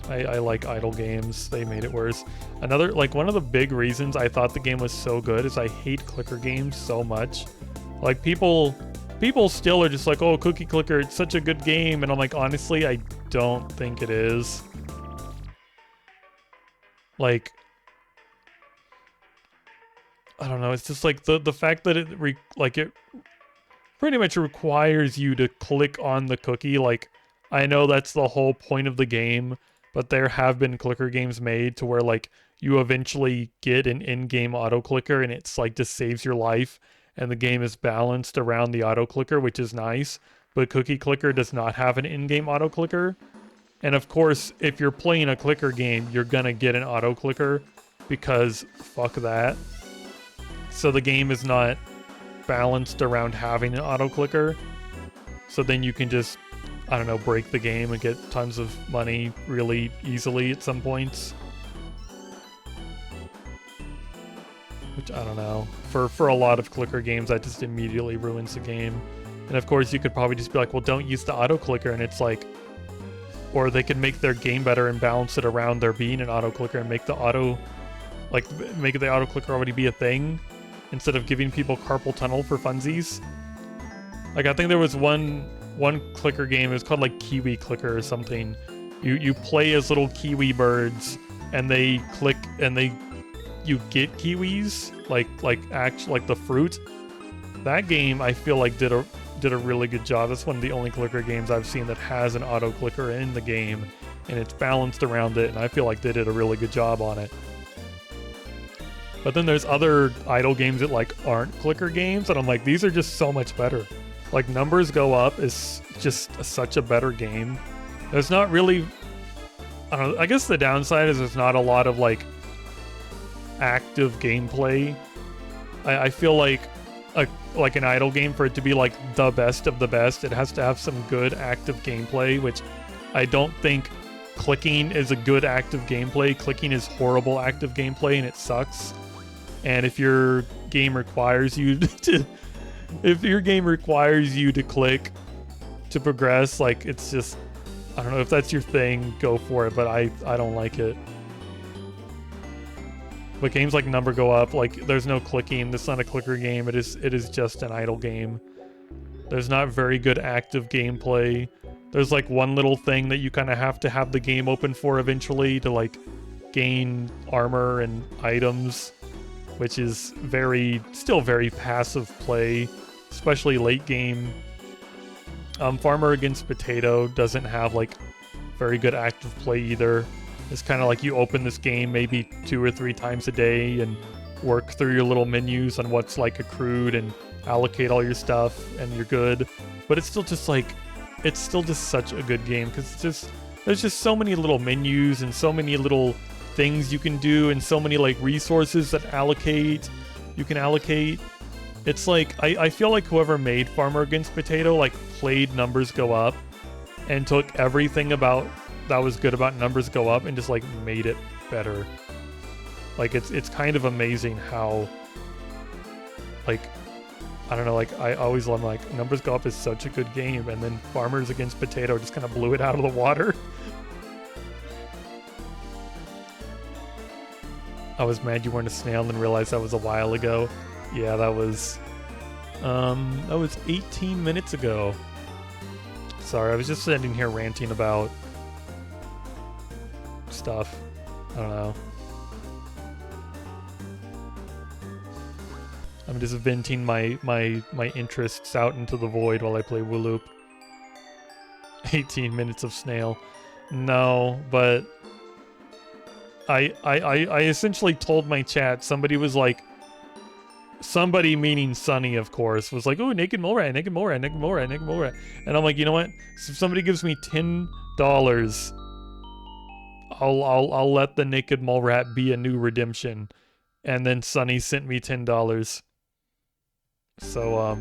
A: I like idle games. They made it worse. Another, like, one of the big reasons I thought the game was so good is I hate clicker games so much. Like, people still are just like, oh, Cookie Clicker, it's such a good game. And I'm like, honestly, I don't think it is. Like, I don't know. It's just like the fact that it pretty much requires you to click on the cookie. Like, I know that's the whole point of the game, but there have been clicker games made to where, like, you eventually get an in-game auto clicker and it's like just saves your life, and the game is balanced around the auto clicker, which is nice. But Cookie Clicker does not have an in-game auto clicker. And of course, if you're playing a clicker game, you're gonna get an auto clicker because fuck that. So the game is not balanced around having an auto clicker. So then you can just, I don't know, break the game and get tons of money really easily at some points. Which, I don't know. For a lot of clicker games, that just immediately ruins the game. And of course, you could probably just be like, well, don't use the auto clicker. And it's like, or they could make their game better and balance it around there being an auto clicker and make the auto, like, make the auto clicker already be a thing instead of giving people carpal tunnel for funsies. Like, I think there was one clicker game, it was called like Kiwi Clicker or something. You play as little kiwi birds and they click and you get kiwis, like the fruit. That game I feel like did a really good job. That's one of the only clicker games I've seen that has an auto clicker in the game and it's balanced around it, and I feel like they did a really good job on it. But then there's other idle games that like aren't clicker games, and I'm like, these are just so much better. Like, Numbers Go Up is just such a better game. There's not really, I don't know, I guess the downside is there's not a lot of like active gameplay. I feel like an idle game, for it to be like the best of the best, it has to have some good active gameplay, which I don't think clicking is a good active gameplay. Clicking is horrible active gameplay and it sucks. And if your game requires you to click to progress, like, it's just, I don't know, if that's your thing, go for it, but I don't like it. But games like Number Go Up, like, there's no clicking. It's not a clicker game. It is just an idle game. There's not very good active gameplay. There's like one little thing that you kind of have to have the game open for eventually to like gain armor and items, which is still very passive play, especially late game. Farmer Against Potato doesn't have like very good active play either. It's kind of like you open this game maybe 2 or 3 times a day and work through your little menus on what's like accrued and allocate all your stuff and you're good. But it's still just like, it's still just such a good game because there's just so many little menus and so many little things you can do and so many like resources that you can allocate. It's like, I feel like whoever made Farmer Against Potato like played Numbers Go Up and took everything about that was good about Numbers Go Up and just like made it better. Like, it's kind of amazing how, like, I don't know, like, I always love, like, Numbers Go Up is such a good game, and then Farmers Against Potato just kind of blew it out of the water. I was mad you weren't a snail and then realized that was a while ago. Yeah, that was 18 minutes ago. Sorry, I was just sitting here ranting about stuff. I don't know. I'm just venting my interests out into the void while I play WooLoop. 18 minutes of snail. No, but I essentially told my chat, somebody was like, somebody, meaning Sunny, of course, was like, "Oh, naked mole rat, naked mole rat, naked mole rat, naked mole rat," and I'm like, you know what? So if somebody gives me $10, I'll let the naked mole rat be a new redemption. And then Sunny sent me $10. So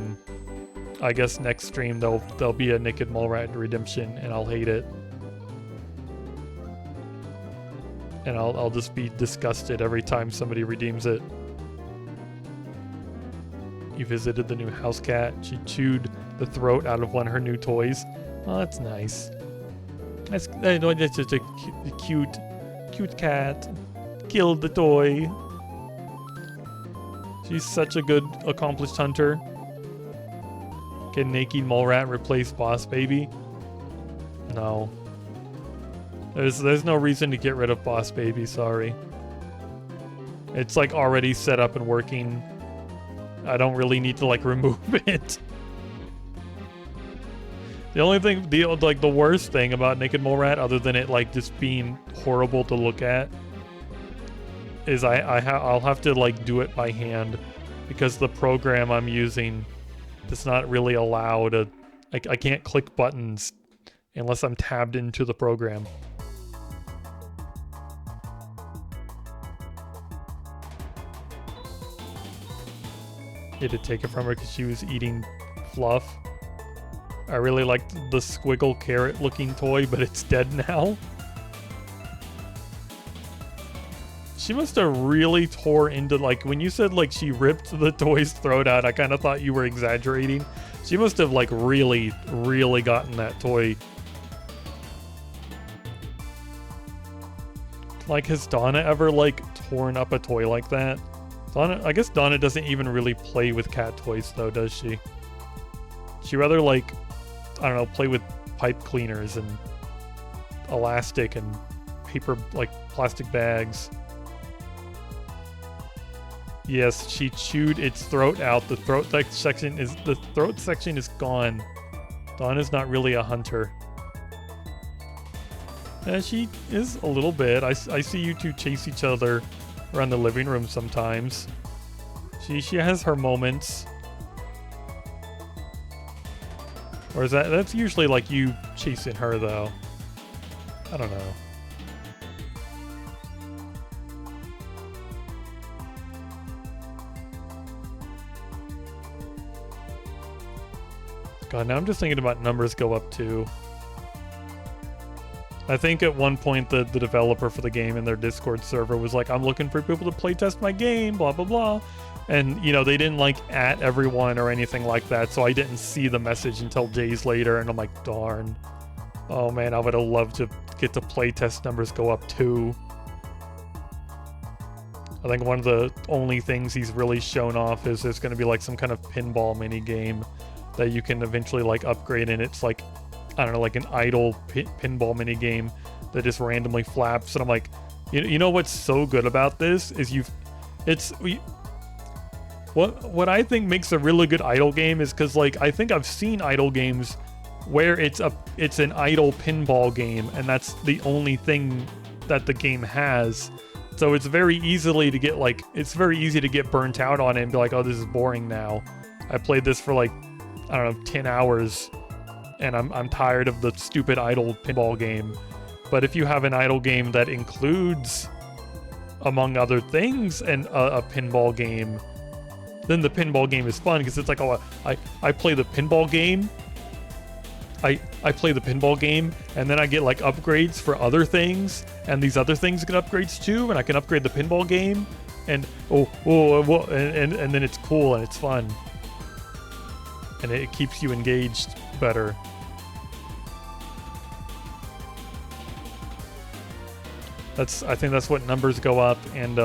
A: I guess next stream there'll be a naked mole rat redemption, and I'll hate it. And I'll just be disgusted every time somebody redeems it. You visited the new house cat. She chewed the throat out of one of her new toys. Oh, that's nice. That's just a cute cat. Killed the toy. She's such a good, accomplished hunter. Can naked mole rat replace Boss Baby? No. There's no reason to get rid of Boss Baby, sorry. It's like already set up and working. I don't really need to like remove it. The only thing, the worst thing about naked mole rat, other than it like just being horrible to look at, is I'll have to like do it by hand, because the program I'm using does not really allow to. I can't click buttons unless I'm tabbed into the program. You had to take it from her because she was eating fluff. I really liked the squiggle carrot looking toy, but it's dead now. She must have really tore into, like, when you said like she ripped the toy's throat out, I kind of thought you were exaggerating. She must have like really gotten that toy. Like, has Donna ever like torn up a toy like that? Donna, I guess Donna doesn't even really play with cat toys though, does she? She rather like, I don't know, play with pipe cleaners and elastic and paper, like plastic bags. Yes, she chewed its throat out. The throat section is gone. Donna's not really a hunter. Yeah, she is a little bit. I see you two chase each other around the living room sometimes. She has her moments. Or is that's usually like you chasing her though? I don't know. God, now I'm just thinking about numbers go up too. I think at one point the developer for the game in their Discord server was like, I'm looking for people to playtest my game, blah, blah, blah. And, you know, they didn't like at everyone or anything like that, so I didn't see the message until days later, and I'm like, darn. Oh man, I would have loved to get the playtest numbers go up too. I think one of the only things he's really shown off is there's going to be like some kind of pinball mini game that you can eventually like upgrade, and it's like, I don't know, like an idle pinball mini game that just randomly flaps. And I'm like, you know what's so good about this is what I think makes a really good idle game is because like I think I've seen idle games where it's an idle pinball game, and that's the only thing that the game has. So it's very easy to get burnt out on it and be like, oh, this is boring now. I played this for like, I don't know, 10 hours, and I'm tired of the stupid idle pinball game. But if you have an idle game that includes, among other things, a pinball game, then the pinball game is fun, because it's like, oh, I play the pinball game. I play the pinball game, and then I get like upgrades for other things, and these other things get upgrades too, and I can upgrade the pinball game, and and then it's cool and it's fun. And it keeps you engaged better. I think that's what numbers go up, and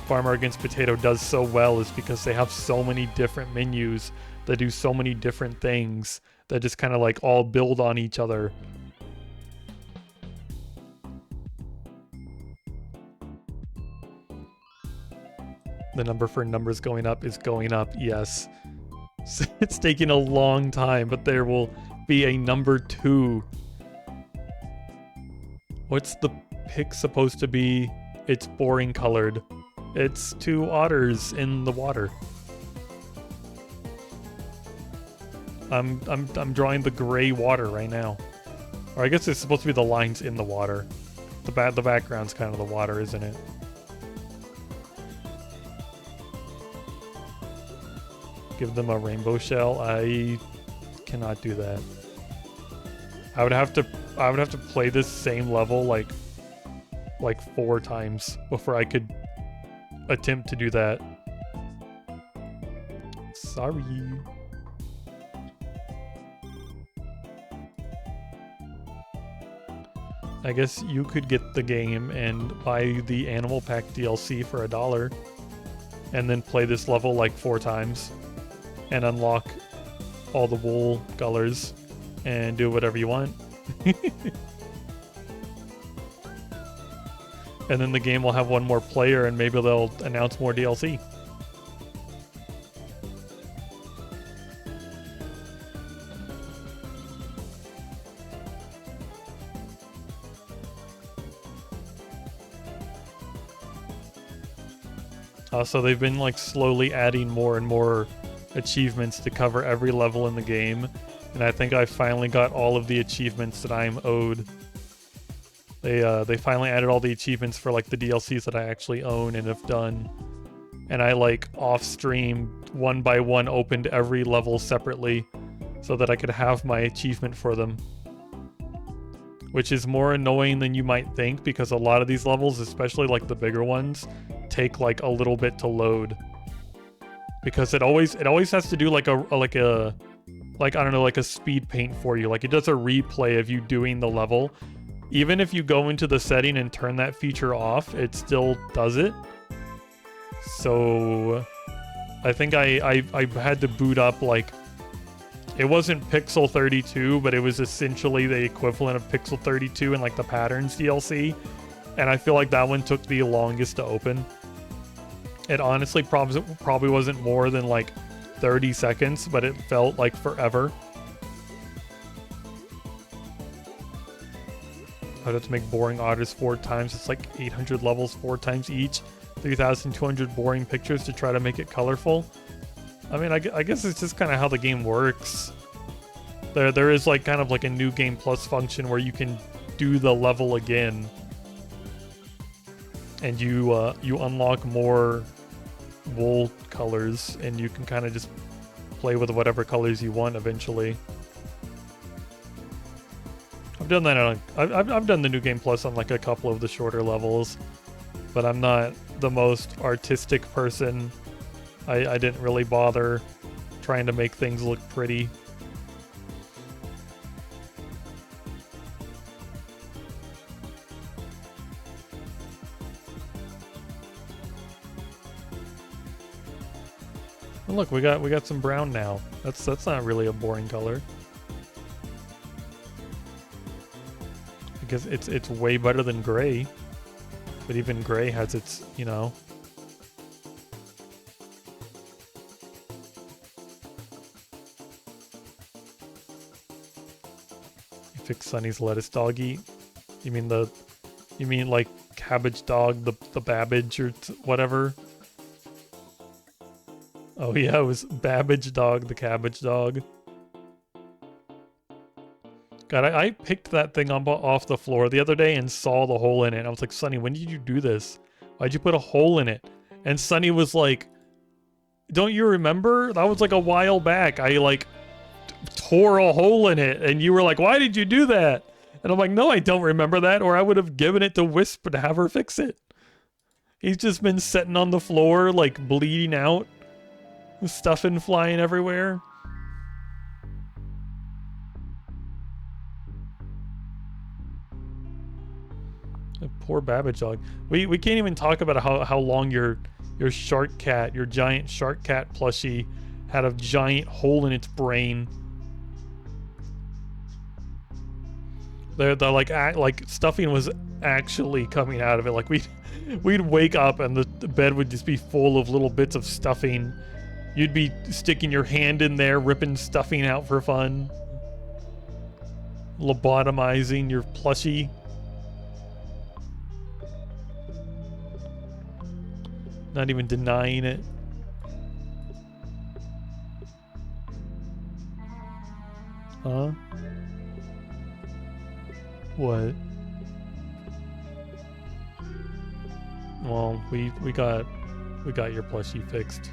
A: Farmer Against Potato does so well is because they have so many different menus that do so many different things that just kind of like all build on each other. The number for numbers going up is going up, yes. It's taking a long time, but there will be a number 2. What's the pic supposed to be? It's boring colored. It's two otters in the water. I'm drawing the gray water right now. Or I guess it's supposed to be the lines in the water. The background's kind of the water, isn't it? Give them a rainbow shell. I cannot do that. I would have to play this same level like 4 times before I could attempt to do that. Sorry. I guess you could get the game and buy the Animal Pack DLC for $1 and then play this level like 4 times and unlock all the wool colors and do whatever you want. And then the game will have one more player and maybe they'll announce more DLC. So they've been like slowly adding more and more achievements to cover every level in the game, and I think I finally got all of the achievements that I'm owed. They finally added all the achievements for like the DLCs that I actually own and have done, and I like off stream one by one opened every level separately so that I could have my achievement for them, which is more annoying than you might think because a lot of these levels, especially like the bigger ones, take like a little bit to load because it always has to do like a I don't know, like a speed paint for you. Like it does a replay of you doing the level. Even if you go into the setting and turn that feature off, it still does it. So I think I had to boot up like, it wasn't Pixel 32, but it was essentially the equivalent of Pixel 32 in like the Patterns DLC. And I feel like that one took the longest to open. It honestly probably wasn't more than like 30 seconds, but it felt like forever. I'd have to make boring otters 4 times. It's like 800 levels 4 times each. 3,200 boring pictures to try to make it colorful. I mean, I guess it's just kind of how the game works. There is like kind of like a new game plus function where you can do the level again. And you unlock more wool colors, and you can kind of just play with whatever colors you want eventually. I've done that on I've done the new game plus on like a couple of the shorter levels, but I'm not the most artistic person. I didn't really bother trying to make things look pretty. And look, we got some brown now. That's not really a boring color. I guess it's way better than gray. But even gray has its, you know. You fix Sunny's lettuce dog eat? You mean like cabbage dog, the Babbage or whatever? Oh yeah, it was Babbage dog, the cabbage dog. God, I picked that thing off the floor the other day and saw the hole in it. I was like, Sunny, when did you do this? Why'd you put a hole in it? And Sunny was like, don't you remember? That was like a while back. I like tore a hole in it. And you were like, why did you do that? And I'm like, no, I don't remember that. Or I would have given it to Wisp to have her fix it. He's just been sitting on the floor, like bleeding out. Stuffing flying everywhere. Poor Babbage dog. We can't even talk about how long your shark cat, your giant shark cat plushie had a giant hole in its brain. The like stuffing was actually coming out of it. Like we'd wake up and the bed would just be full of little bits of stuffing. You'd be sticking your hand in there, ripping stuffing out for fun. Lobotomizing your plushie. Not even denying it. Huh? What? Well, we got your plushie fixed.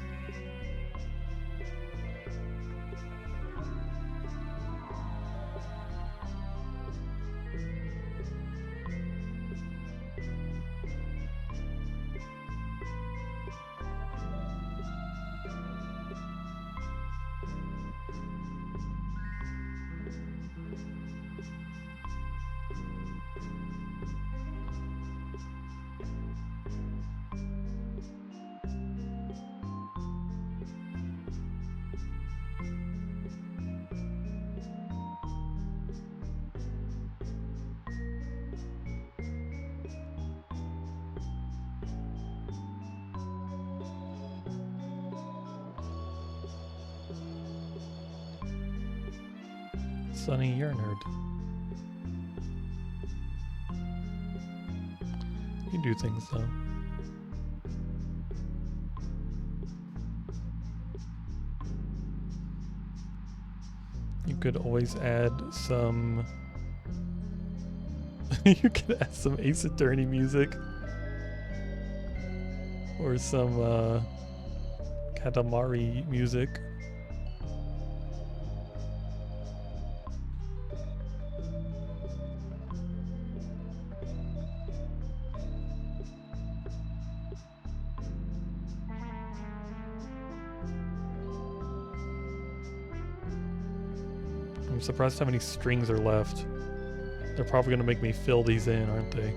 A: Sonny, you're a nerd. You do things though. You could always add some. You could add some Ace Attorney music. Or some Katamari music. I'm surprised how many strings are left. They're probably gonna make me fill these in, aren't they?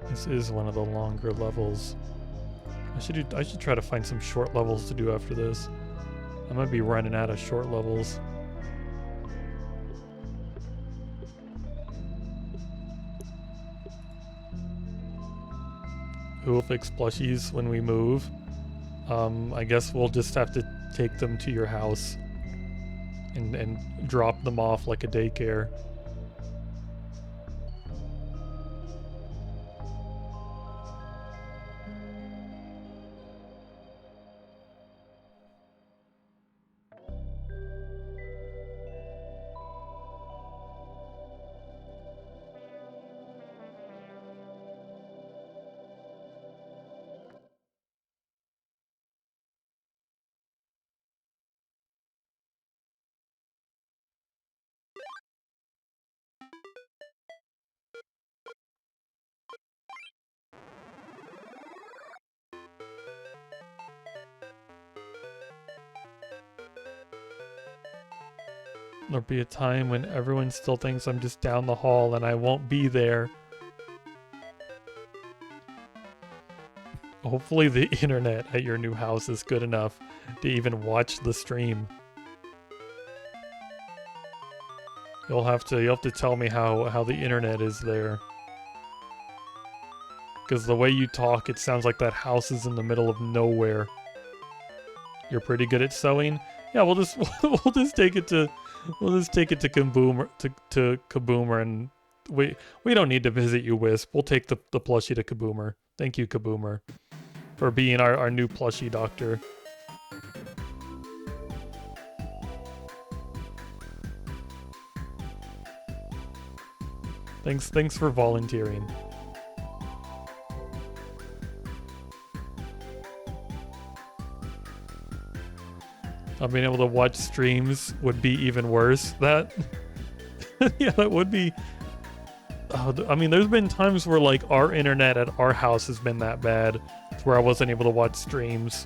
A: This is one of the longer levels. I should try to find some short levels to do after this. I might be running out of short levels. Who will fix plushies when we move? I guess we'll just have to take them to your house and drop them off like a daycare. There'll be a time when everyone still thinks I'm just down the hall and I won't be there. Hopefully the internet at your new house is good enough to even watch the stream. You'll have to tell me how the internet is there. Because the way you talk, it sounds like that house is in the middle of nowhere. You're pretty good at sewing? Yeah, we'll just take it to Kaboomer and we don't need to visit you, Wisp. We'll take the plushie to Kaboomer. Thank you, Kaboomer, for being our new plushie doctor. Thanks for volunteering. Not being able to watch streams would be even worse. That, yeah, that would be. I mean, there's been times where like our internet at our house has been that bad, to where I wasn't able to watch streams.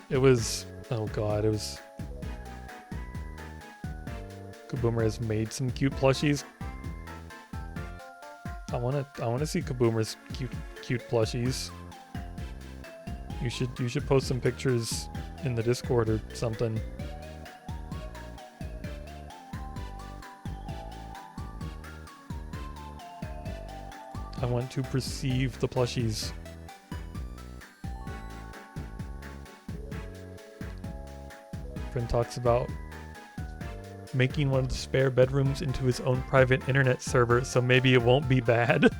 A: It was, oh god, it was. Kaboomer has made some cute plushies. I wanna see Kaboomer's cute plushies. You should post some pictures in the Discord or something. I want to perceive the plushies. Friend talks about making one of the spare bedrooms into his own private internet server, so maybe it won't be bad.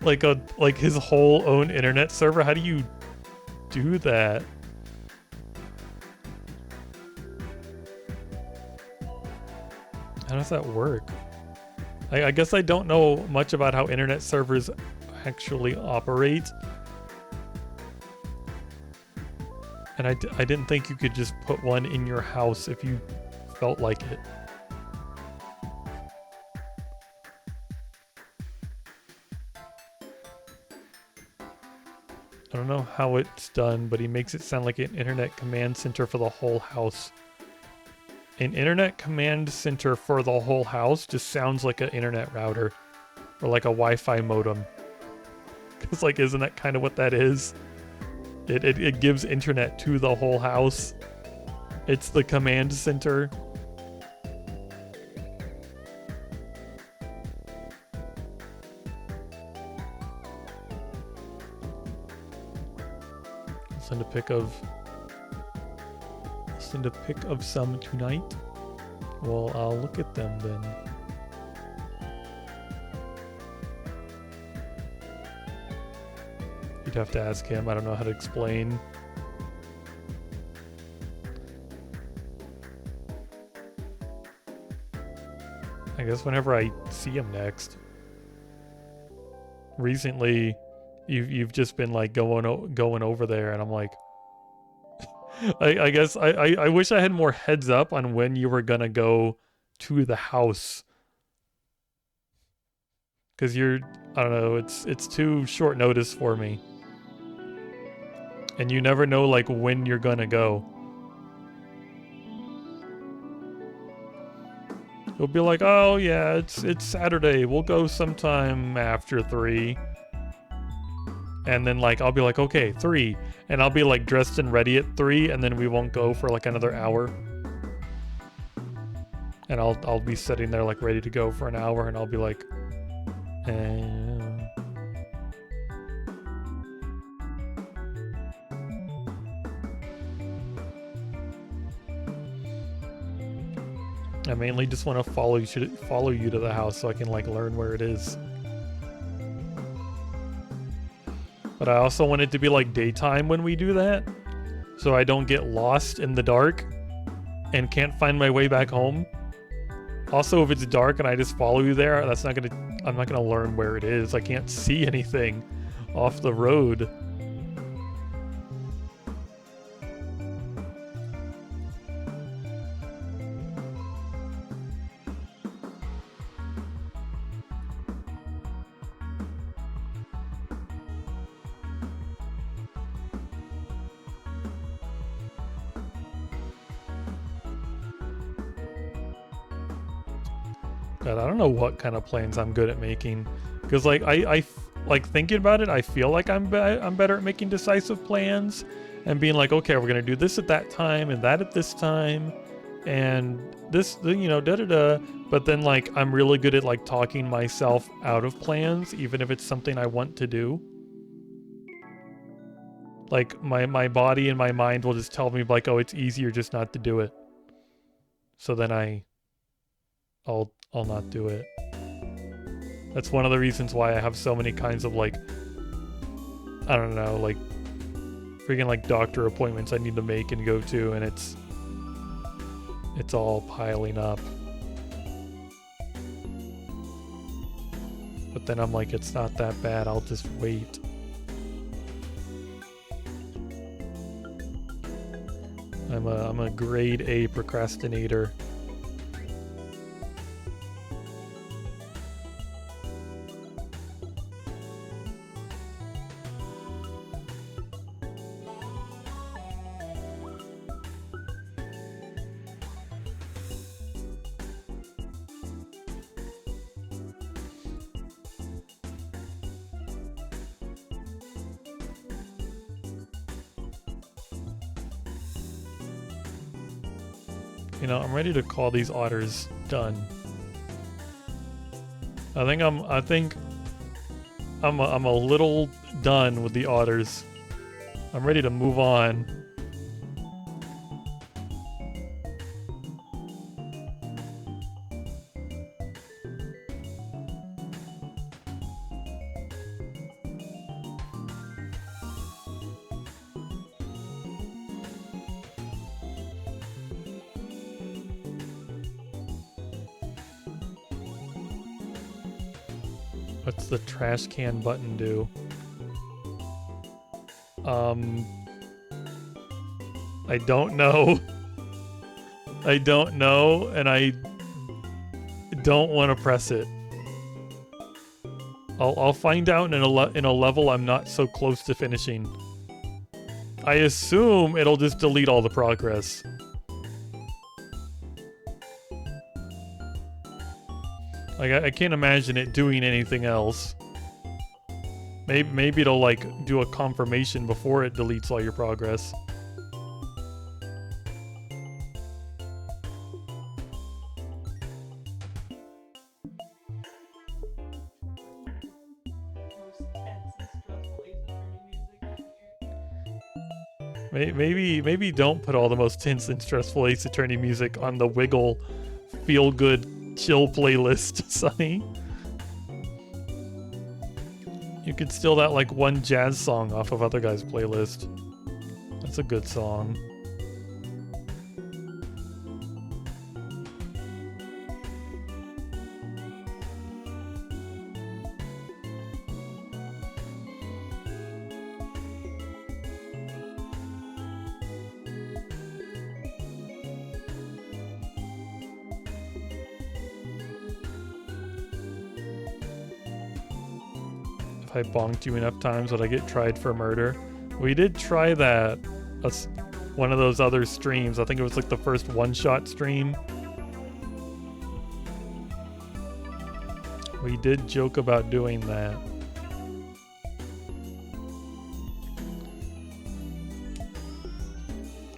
A: like his whole own internet server. How do you do that? How does that work? I guess I don't know much about how internet servers actually operate. And I didn't think you could just put one in your house if you felt like it. I don't know how it's done, but he makes it sound like an internet command center for the whole house. An internet command center for the whole house just sounds like an internet router or like a Wi-Fi modem. Because like, isn't that kind of what that is? It gives internet to the whole house. It's the command center. Send a pic of some tonight. Well, I'll look at them then. You'd have to ask him. I don't know how to explain. I guess whenever I see him next. Recently, you've just been like going over there, and I'm like, I guess I wish I had more heads up on when you were gonna go to the house. Cause I don't know, it's too short notice for me. And you never know like when you're gonna go. You'll be like, oh yeah, it's Saturday, we'll go sometime after 3. And then like I'll be like, okay, 3. And I'll be like dressed and ready at 3, and then we won't go for like another hour. And I'll be sitting there like ready to go for an hour, and I'll be like, I mainly just want to follow you to the house so I can like learn where it is. But I also want it to be like daytime when we do that, so I don't get lost in the dark and can't find my way back home. Also, if it's dark and I just follow you there, I'm not gonna learn where it is. I can't see anything off the road. God, I don't know what kind of plans I'm good at making, because like I like thinking about it, I feel like I'm better at making decisive plans and being like, okay, we're gonna do this at that time and that at this time, and this, you know, da da da. But then like I'm really good at like talking myself out of plans, even if it's something I want to do. Like my body and my mind will just tell me like, oh, it's easier just not to do it. So then I'll not do it. That's one of the reasons why I have so many kinds of like, I don't know, like freaking like doctor appointments I need to make and go to, and it's all piling up. But then I'm like, it's not that bad, I'll just wait. I'm a grade A procrastinator. You know, I'm ready to call these otters done. I think I'm a little done with the otters. I'm ready to move on. What's the trash can button do? I don't know. I don't know, and I don't want to press it. I'll find out in a level I'm not so close to finishing. I assume it'll just delete all the progress. Like I can't imagine it doing anything else. Maybe it'll like do a confirmation before it deletes all your progress. Maybe don't put all the most tense and stressful Ace Attorney music on the Wiggle feel good chill playlist, Sonny. You could steal that like one jazz song off of other guys' playlist. That's a good song. I bonked you enough times would I get tried for murder? We did try that one of those other streams. I think it was like the first one-shot stream. We did joke about doing that.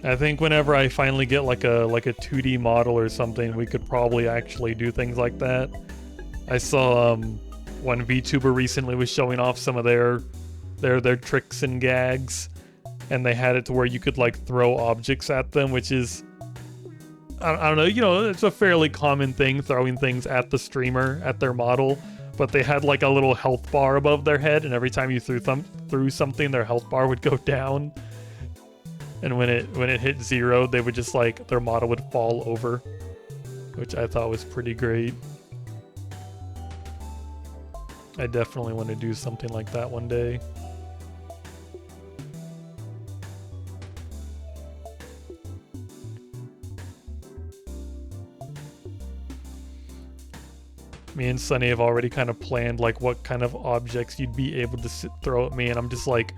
A: I think whenever I finally get like a 2D model or something, we could probably actually do things like that. I saw one VTuber recently was showing off some of their tricks and gags, and they had it to where you could like throw objects at them, which is I don't know, you know, it's a fairly common thing, throwing things at the streamer, at their model, but they had like a little health bar above their head, and every time you threw something, their health bar would go down. And when it hit 0, they would just like, their model would fall over, which I thought was pretty great. I definitely want to do something like that one day. Me and Sunny have already kind of planned like what kind of objects you'd be able to throw at me, and I'm just like,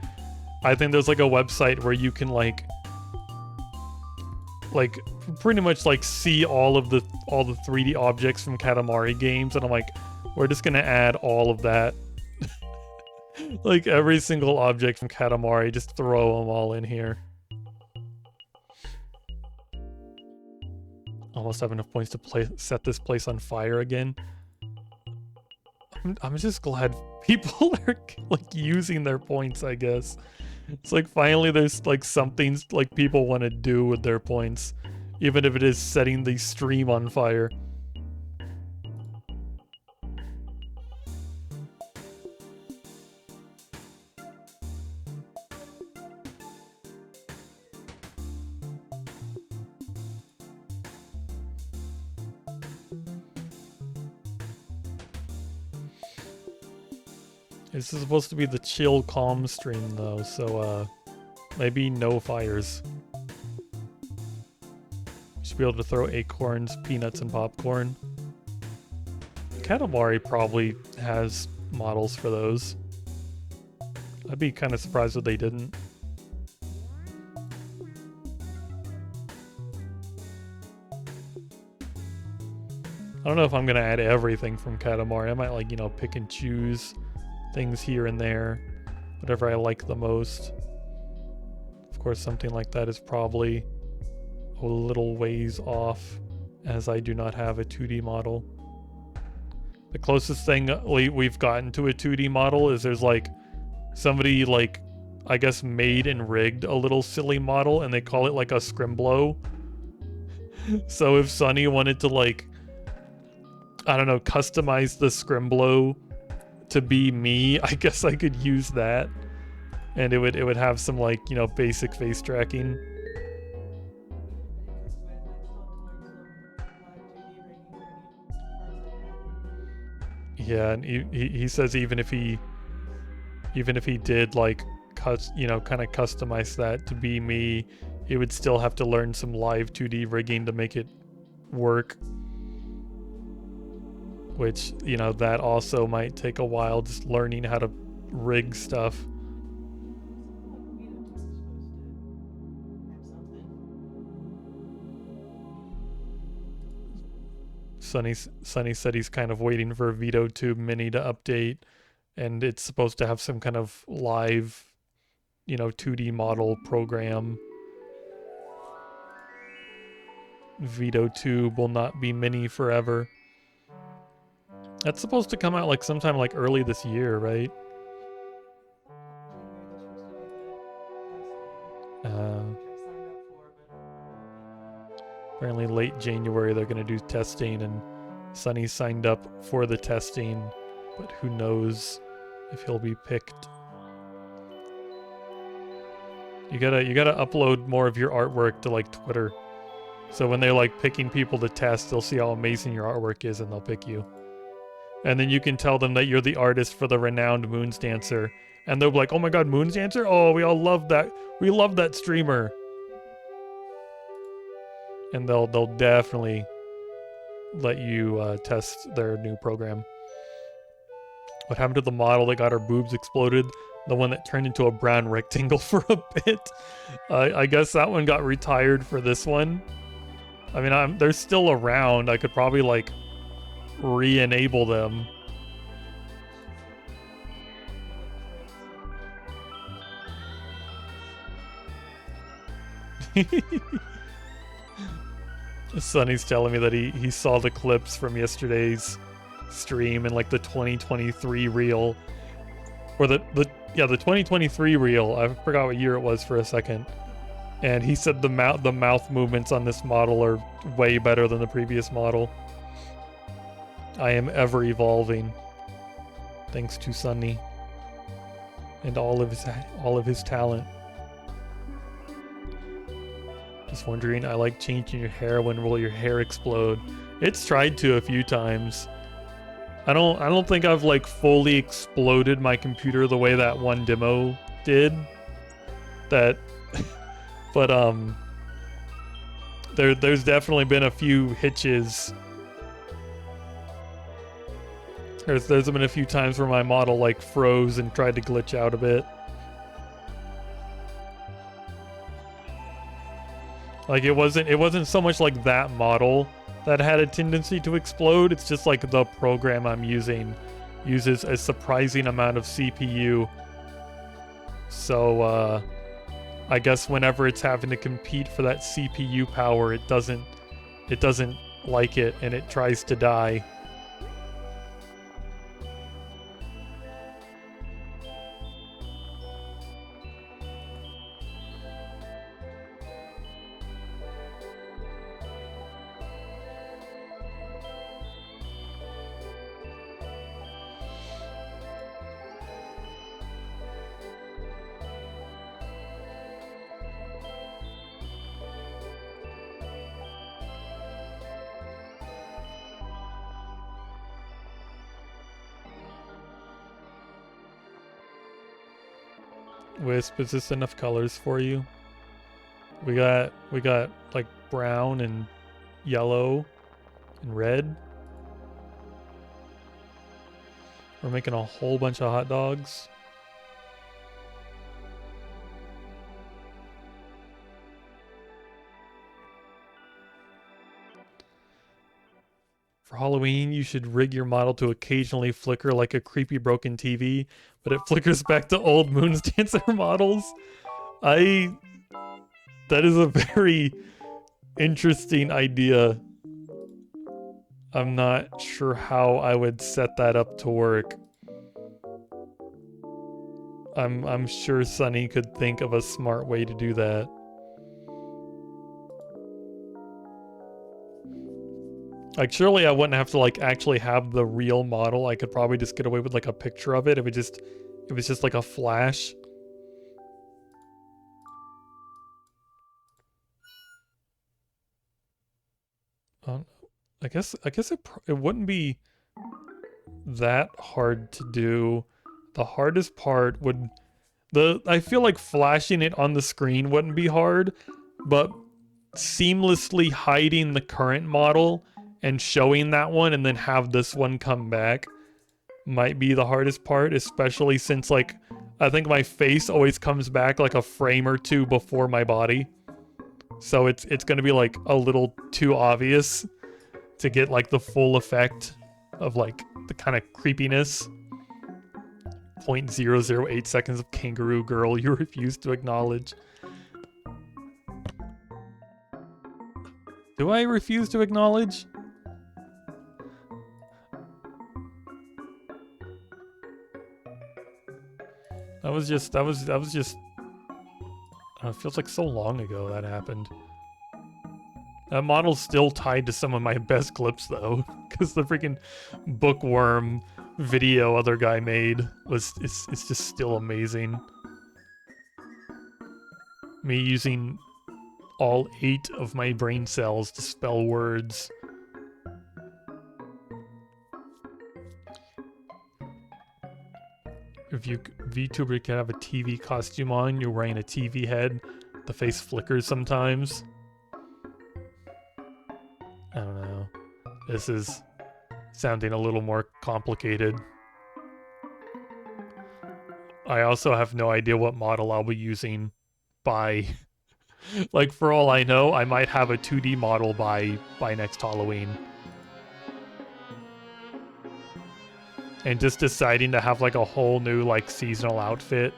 A: I think there's like a website where you can like pretty much like see all the 3D objects from Katamari games, and I'm like, we're just gonna add all of that. Like every single object from Katamari, just throw them all in here. Almost have enough points to set this place on fire again. I'm just glad people are like using their points, I guess. It's like finally there's like something like people want to do with their points, even if it is setting the stream on fire. This is supposed to be the chill, calm stream, though, so, maybe no fires. You should be able to throw acorns, peanuts, and popcorn. Katamari probably has models for those. I'd be kind of surprised if they didn't. I don't know if I'm gonna add everything from Katamari. I might, like, you know, pick and choose things here and there, whatever I like the most. Of course, something like that is probably a little ways off, as I do not have a 2D model. The closest thing we've gotten to a 2D model is there's like somebody like, I guess, made and rigged a little silly model, and they call it like a scrimblow. So if Sunny wanted to, like, I don't know, customize the scrimblow to be me, I guess I could use that, and it would have some, like, you know, basic face tracking. Yeah, and he says even if he did like kind of customize that to be me, he would still have to learn some live 2D rigging to make it work. Which, that also might take a while, just learning how to rig stuff. Sunny said he's kind of waiting for VideoTube Mini to update, and it's supposed to have some kind of live, 2D model program. VideoTube will not be Mini forever. That's supposed to come out like sometime like early this year, right? Apparently late January they're going to do testing, and Sunny signed up for the testing, but who knows if he'll be picked. You gotta upload more of your artwork to like Twitter, so when they're like picking people to test, they'll see how amazing your artwork is and they'll pick you. And then you can tell them that you're the artist for the renowned Moonsdancer, and they'll be like, "Oh my God, Moonsdancer! Oh, we all love that. We love that streamer." And they'll definitely let you test their new program. What happened to the model that got her boobs exploded? The one that turned into a brown rectangle for a bit? I guess that one got retired for this one. I mean, they're still around. I could probably like re-enable them. Sunny's telling me that he saw the clips from yesterday's stream and like the 2023 reel, or the 2023 reel. I forgot what year it was for a second, and he said the mouth movements on this model are way better than the previous model. I am ever evolving, thanks to Sunny and all of his talent. Just wondering, I like changing your hair. When will your hair explode? It's tried to a few times. I don't think I've like fully exploded my computer the way that one demo did. But there's definitely been a few hitches. There's been a few times where my model like froze and tried to glitch out a bit. Like it wasn't so much like that model that had a tendency to explode. It's just like the program I'm using uses a surprising amount of CPU. So I guess whenever it's having to compete for that CPU power, it doesn't like it, and it tries to die. Wisp, is this enough colors for you? We got like brown and yellow and red. We're making a whole bunch of hot dogs. For Halloween, you should rig your model to occasionally flicker like a creepy broken TV, but it flickers back to old Moonsdancer models. That is a very interesting idea. I'm not sure how I would set that up to work. I'm sure Sunny could think of a smart way to do that. Like, surely I wouldn't have to like actually have the real model. I could probably just get away with like a picture of it if it was just like a flash. I guess it wouldn't be that hard to do. The hardest part would I feel like flashing it on the screen wouldn't be hard, but seamlessly hiding the current model and showing that one and then have this one come back might be the hardest part, especially since like I think my face always comes back like a frame or two before my body. So it's gonna be like a little too obvious to get like the full effect of like the kind of creepiness. 0.008 seconds of kangaroo girl you refuse to acknowledge. Do I refuse to acknowledge? That was just it feels like so long ago that happened. That model's still tied to some of my best clips though, because the freaking bookworm video other guy made it's just still amazing. Me using all 8 of my brain cells to spell words. If VTuber can have a TV costume on, you're wearing a TV head. The face flickers sometimes. I don't know. This is sounding a little more complicated. I also have no idea what model I'll be using by... like, for all I know, I might have a 2D model by next Halloween. And just deciding to have like a whole new like seasonal outfit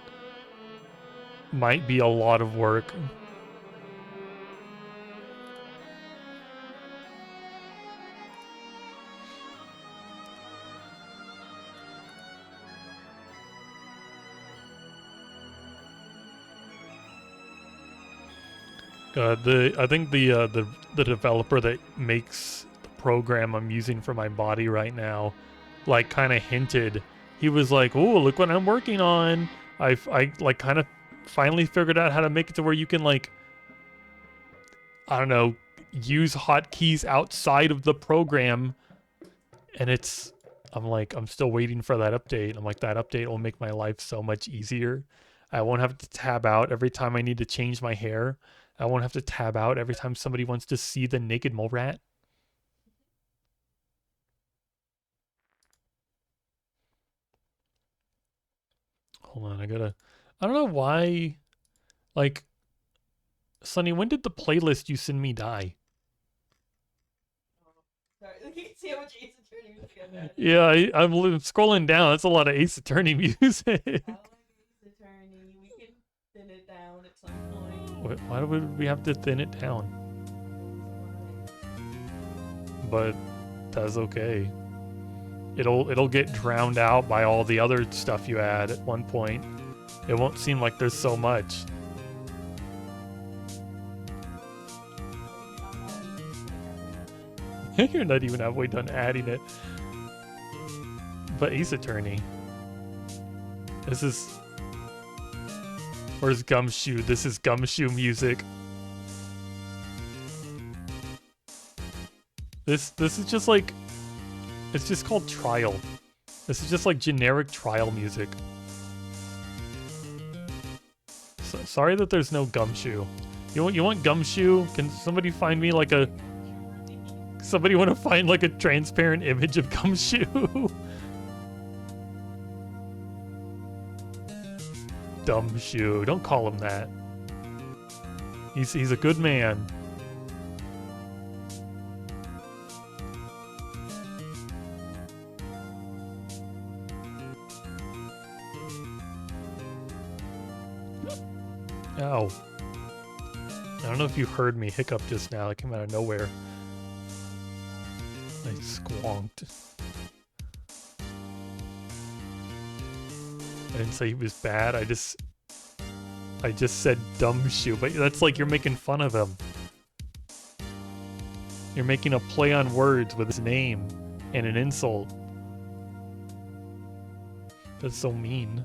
A: might be a lot of work. I think the developer that makes the program I'm using for my body right now, like kind of hinted. He was like, "Oh, look what I'm working on. I like kind of finally figured out how to make it to where you can like, I don't know, use hotkeys outside of the program." And I'm like, I'm still waiting for that update. I'm like, that update will make my life so much easier. I won't have to tab out every time I need to change my hair. I won't have to tab out every time somebody wants to see the naked mole rat. Hold on, I don't know why, like, Sonny, when did the playlist you send me die?
C: Sorry, you can see how much Ace Attorney music I had.
A: Yeah, I'm scrolling down. That's a lot of Ace Attorney music.
C: I like Ace Attorney. We can thin it down at some point.
A: Why would we have to thin it down? But that's okay. It'll get drowned out by all the other stuff you add at one point. It won't seem like there's so much. You're not even halfway done adding it. But Ace Attorney. This is... Where's Gumshoe? This is Gumshoe music. This is just like... It's just called Trial. This is just like generic Trial music. Sorry that there's no Gumshoe. You want Gumshoe? Can somebody find me like a... Somebody want to find like a transparent image of Gumshoe? Dumb shoe. Don't call him that. He's a good man. Ow. I don't know if you heard me hiccup just now. It came out of nowhere. I squonked. I didn't say he was bad. I just said dumb shoe, but that's like you're making fun of him. You're making a play on words with his name and an insult. That's so mean.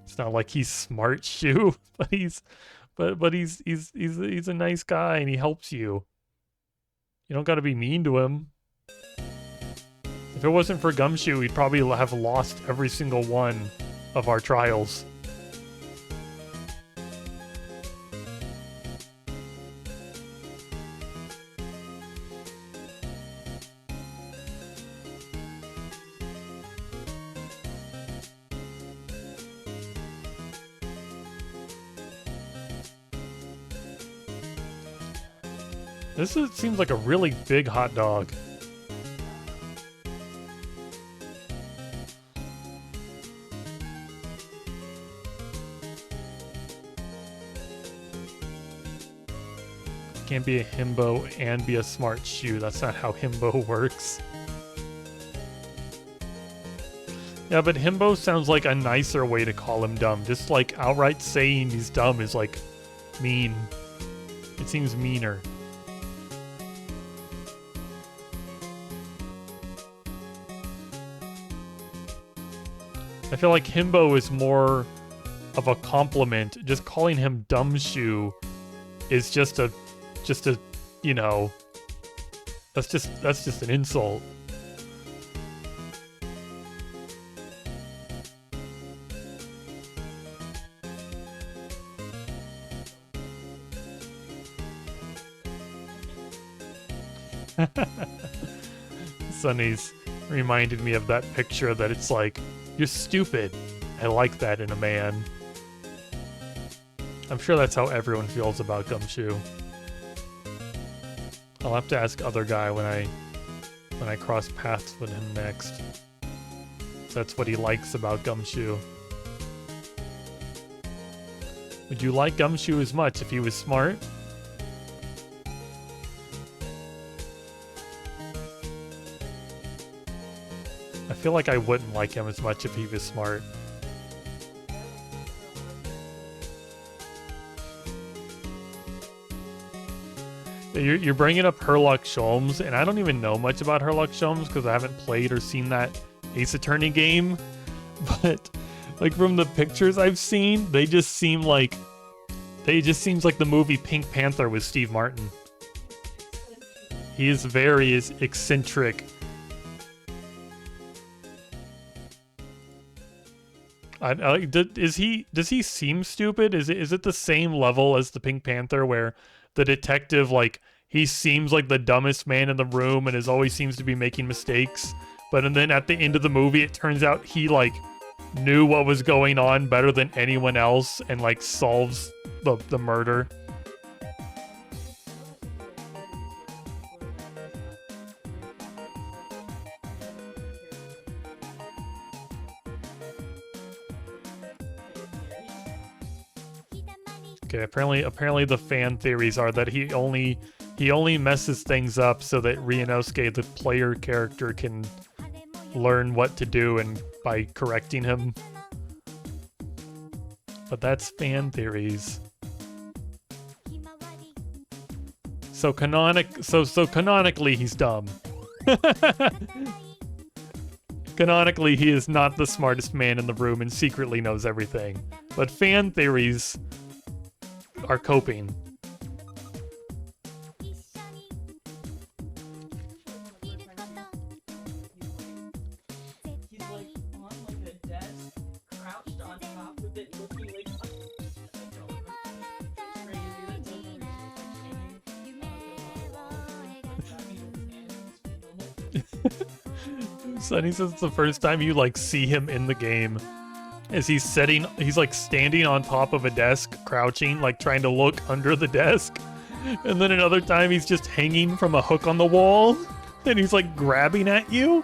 A: It's not like he's smart shoe, but he's a nice guy and he helps you. You don't got to be mean to him. If it wasn't for Gumshoe, we'd probably have lost every single one of our trials. Seems like a really big hot dog. Can't be a himbo and be a smart shoe. That's not how himbo works. Yeah, but himbo sounds like a nicer way to call him dumb. Just like outright saying he's dumb is like mean. It seems meaner. I feel like himbo is more of a compliment. Just calling him dumb shoe is just a, you know, that's just an insult. Sunny's reminded me of that picture that it's like, you're stupid. I like that in a man. I'm sure that's how everyone feels about Gumshoe. I'll have to ask other guy when I cross paths with him next. So that's what he likes about Gumshoe. Would you like Gumshoe as much if he was smart? I feel like I wouldn't like him as much if he was smart. You're bringing up Herlock Sholmes, and I don't even know much about Herlock Sholmes because I haven't played or seen that Ace Attorney game. But like from the pictures I've seen, they just seem like the movie Pink Panther with Steve Martin. He is very eccentric. Does he seem stupid? Is it the same level as the Pink Panther where the detective, like, he seems like the dumbest man in the room and always seems to be making mistakes, but then at the end of the movie it turns out he like knew what was going on better than anyone else and like solves the murder? Okay, apparently the fan theories are that he only messes things up so that Ryunosuke, the player character, can learn what to do and by correcting him. But that's fan theories. So canonically he's dumb. Canonically he is not the smartest man in the room and secretly knows everything. But fan theories are coping.
C: He's like on like a desk, crouched on top of it, looking like
A: Sunny says it's the first time you like see him in the game. Is he's like standing on top of a desk, crouching, like trying to look under the desk. And then another time he's just hanging from a hook on the wall and he's like grabbing at you.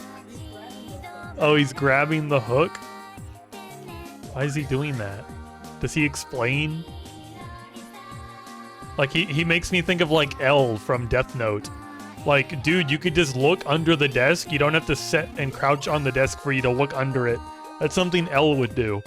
A: Oh, he's grabbing the hook? Why is he doing that? Does he explain? Like he makes me think of like L from Death Note. Like, dude, you could just look under the desk. You don't have to sit and crouch on the desk for you to look under it. That's something L would do.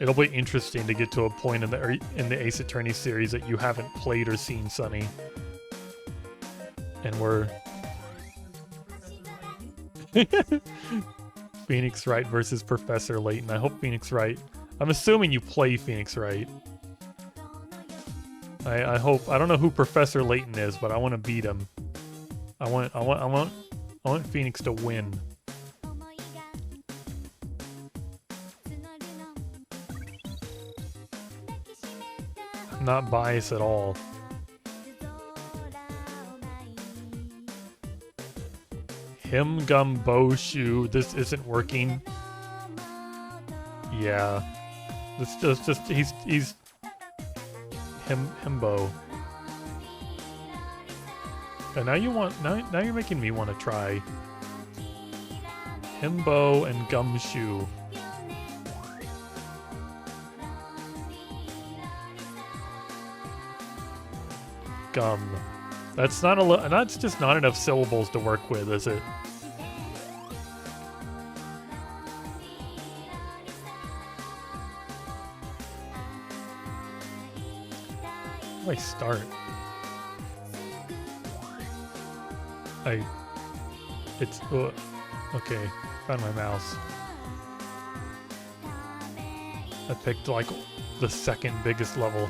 A: It'll be interesting to get to a point in the Ace Attorney series that you haven't played or seen, Sunny. And we're Phoenix Wright versus Professor Layton. I hope Phoenix Wright I'm assuming you play Phoenix, right? I hope. I don't know who Professor Layton is, but I want to beat him. I want Phoenix to win. I'm not biased at all. Him Gum Bow Shoe. This isn't working. Yeah. This just he's Himbo. And now you're making me want to try Himbo and Gumshoe. Gum. That's that's just not enough syllables to work with, is it? How do I start? It's okay. Found my mouse. I picked like the second biggest level.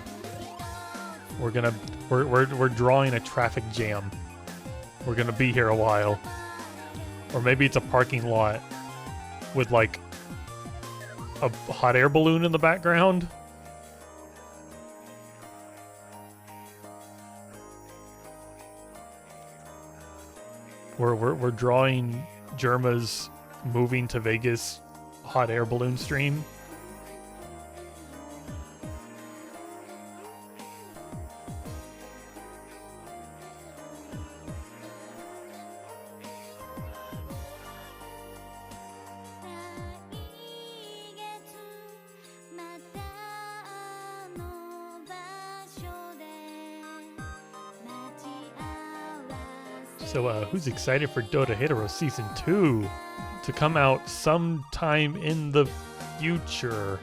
A: We're drawing a traffic jam. We're gonna be here a while. Or maybe it's a parking lot with like a hot air balloon in the background. We're drawing Germa's moving to Vegas hot air balloon stream. So, who's excited for Dota Hero Season 2 to come out sometime in the future?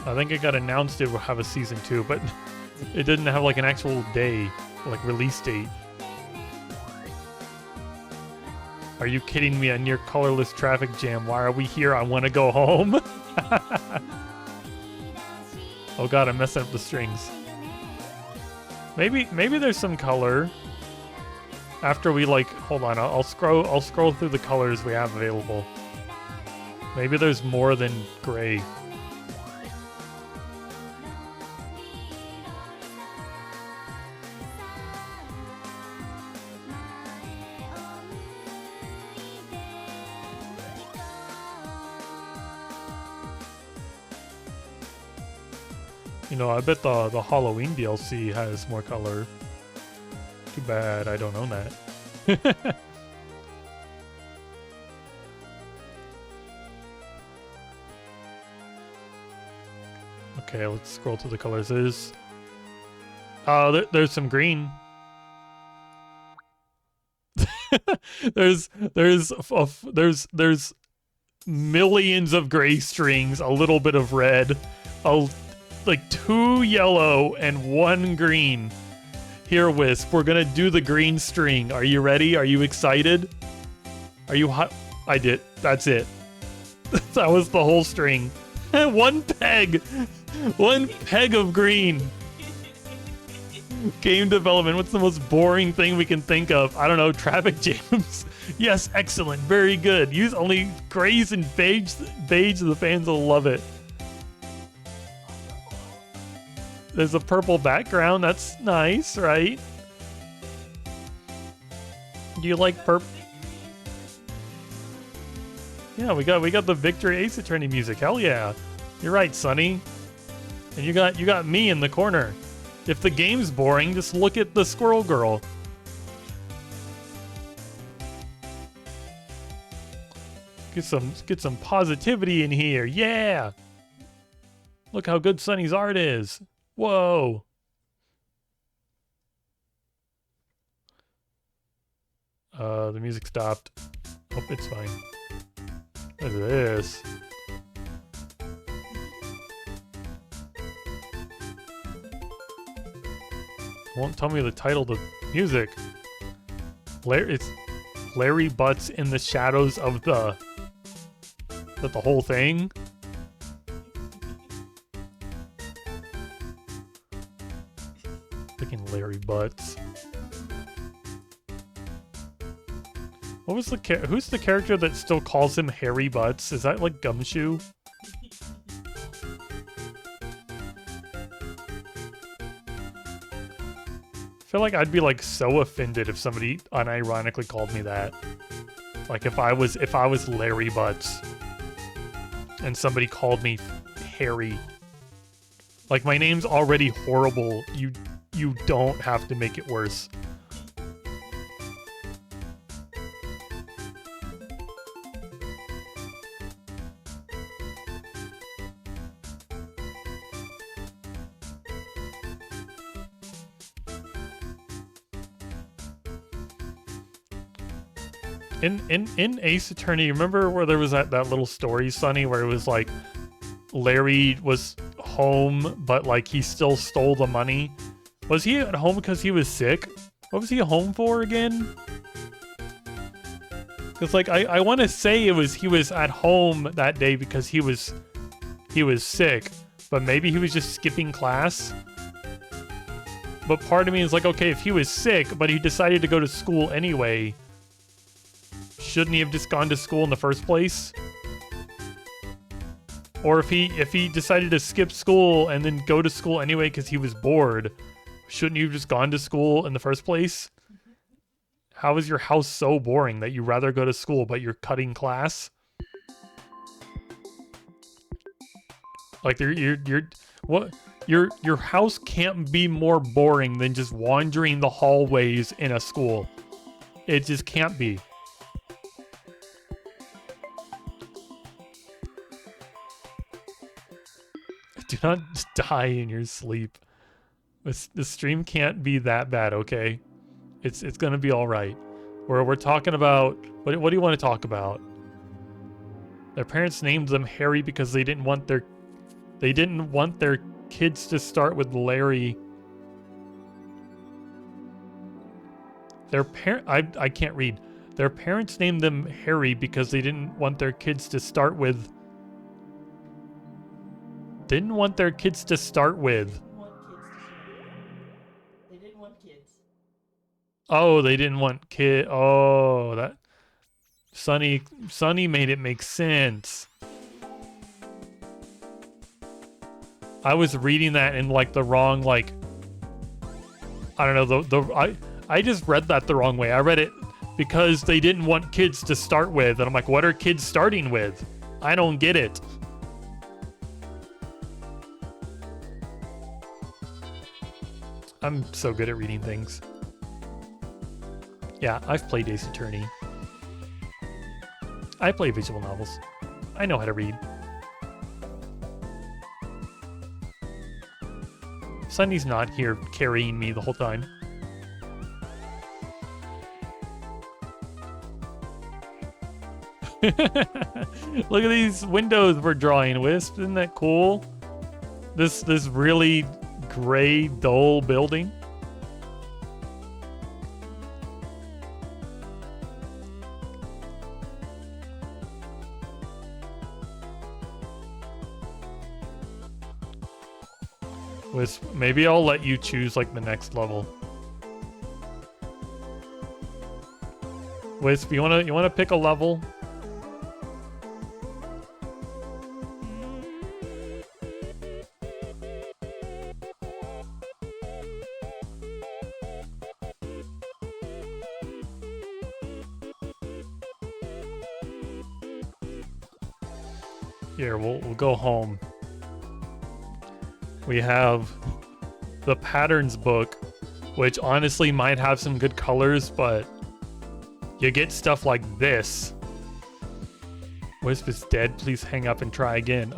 A: I think it got announced it will have a Season 2, but it didn't have like an actual day, like release date. Are you kidding me? A near colorless traffic jam. Why are we here? I want to go home. Oh god, I'm messing up the strings. Maybe there's some color after we like. Hold on, I'll scroll through the colors we have available. Maybe there's more than gray. You know, I bet the Halloween DLC has more color. Too bad I don't own that. Okay, let's scroll through the colors. There's some green. there's millions of gray strings, a little bit of red, like 2 yellow and 1 green. Here, Wisp, we're gonna do the green string. Are you ready? Are you excited? Are you hot? I did. That's it. That was the whole string. 1 peg. 1 peg of green. Game development. What's the most boring thing we can think of? I don't know. Traffic jams. Yes, excellent. Very good. Use only grays and beige. The fans will love it. There's a purple background. That's nice, right? Do you like purple? Yeah, we got the Victory Ace Attorney music. Hell yeah. You're right, Sonny. And you got me in the corner. If the game's boring, just look at the squirrel girl. Get some positivity in here. Yeah. Look how good Sonny's art is. Whoa. The music stopped. Oh, it's fine. Look at this. Won't tell me the title of the music. It's Larry Butts in the Shadows of the... Is that the whole thing? Freaking Larry Butts. What was the who's the character that still calls him Harry Butts? Is that like Gumshoe? I feel like I'd be like so offended if somebody unironically called me that. Like if I was Larry Butts and somebody called me Harry. Like my name's already horrible. You don't have to make it worse. In Ace Attorney, remember where there was that little story, Sonny, where it was like Larry was home, but like he still stole the money? Was he at home because he was sick? What was he home for again? Because like I want to say he was at home that day because he was sick, but maybe he was just skipping class. But part of me is like, okay, if he was sick, but he decided to go to school anyway, shouldn't he have just gone to school in the first place? Or if he decided to skip school and then go to school anyway because he was bored, shouldn't you have just gone to school in the first place? How is your house so boring that you rather go to school but you're cutting class? Like your house can't be more boring than just wandering the hallways in a school. It just can't be. Do not die in your sleep. The stream can't be that bad, okay? It's gonna be all right. We're talking about what do you want to talk about? Their parents named them Harry because they didn't want their kids to start with Larry. I can't read. Their parents named them Harry because they didn't want their kids to start with. Didn't want their kids to start with.
C: They didn't want kids.
A: Oh, they didn't want kid. Oh, that Sonny made it make sense. I was reading that in like the wrong, like, I don't know, I just read that the wrong way. I read it because they didn't want kids to start with, and I'm like, what are kids starting with? I don't get it. I'm so good at reading things. Yeah, I've played Ace Attorney. I play visual novels. I know how to read. Sunny's not here carrying me the whole time. Look at these windows we're drawing, Wisp. Isn't that cool? This really gray, dull building. Wisp, maybe I'll let you choose like the next level. Wisp, you wanna pick a level? Here, we'll go home. We have the patterns book, which honestly might have some good colors, but you get stuff like this. Wisp is dead. Please hang up and try again.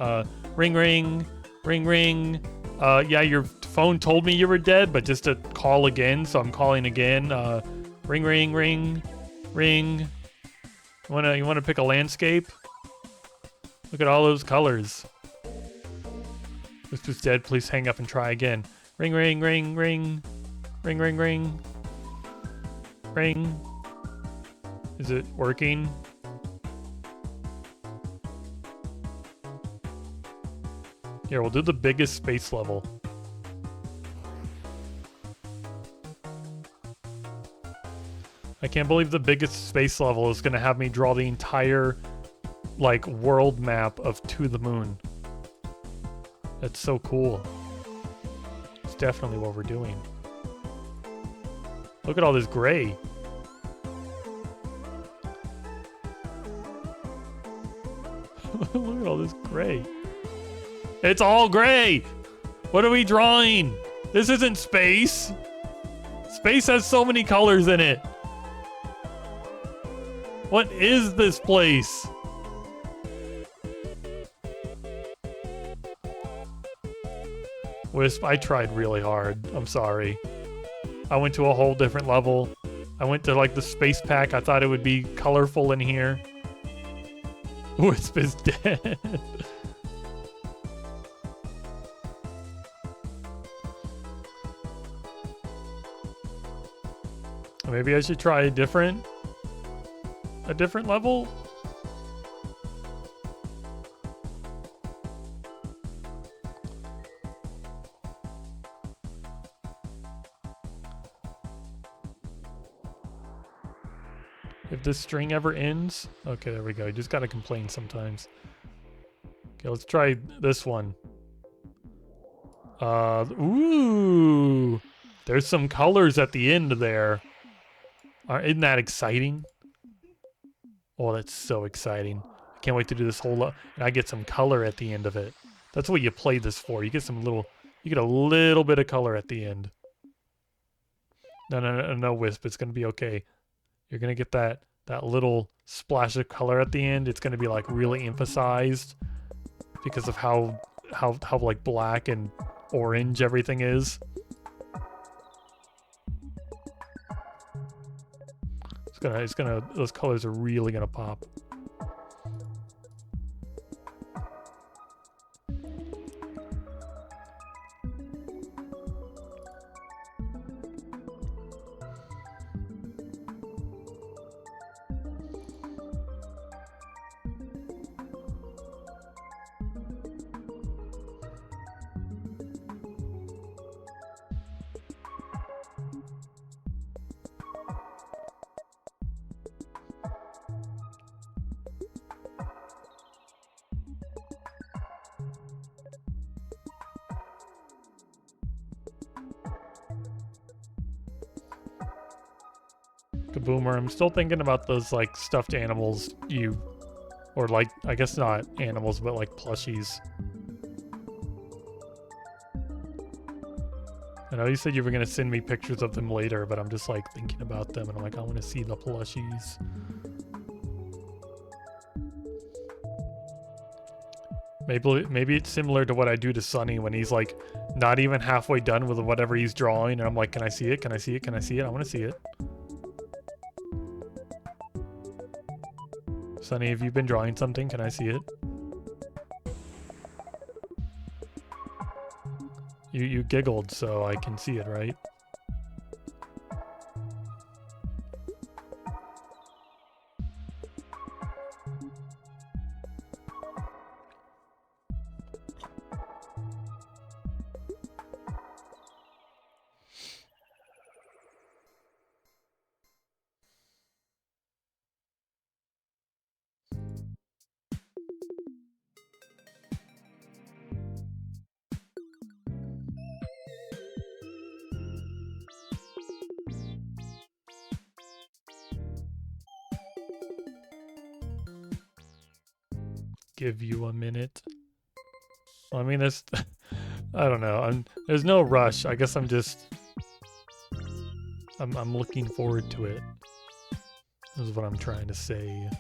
A: Ring, ring, ring, ring. Yeah, your phone told me you were dead, but just to call again, so I'm calling again. Ring, ring, ring, ring. You wanna pick a landscape? Look at all those colors. Wisp is dead. Please hang up and try again. Ring, ring, ring, ring. Ring, ring, ring. Ring. Is it working? Here, we'll do the biggest space level. I can't believe the biggest space level is going to have me draw the entire, like, world map of To the Moon. That's so cool. It's definitely what we're doing. Look at all this gray. Look at all this gray. It's all gray! What are we drawing? This isn't space. Space has so many colors in it. What is this place? Wisp, I tried really hard. I'm sorry. I went to a whole different level. I went to like the space pack. I thought it would be colorful in here. Wisp is dead. Maybe I should try a different level? If this string ever ends... Okay, there we go. You just gotta complain sometimes. Okay, let's try this one. Ooh! There's some colors at the end there. Isn't that exciting? Oh, that's so exciting. I can't wait to do this whole and I get some color at the end of it. That's what you play this for. You get you get a little bit of color at the end. No, Wisp. It's gonna be okay. You're gonna get that little splash of color at the end. It's gonna be like really emphasized because of how like black and orange everything is. Those colors are really gonna pop. Kaboomer, I'm still thinking about those like stuffed animals or like, I guess not animals, but like plushies. I know you said you were going to send me pictures of them later, but I'm just like thinking about them and I'm like, I want to see the plushies. Maybe it's similar to what I do to Sunny when he's like not even halfway done with whatever he's drawing and I'm like, can I see it? Can I see it? Can I see it? I want to see it. Sunny, have you been drawing something? Can I see it? You giggled, so I can see it, right? Give you a minute. Well, I mean, there's, I don't know. There's no rush. I guess I'm looking forward to it. This is what I'm trying to say.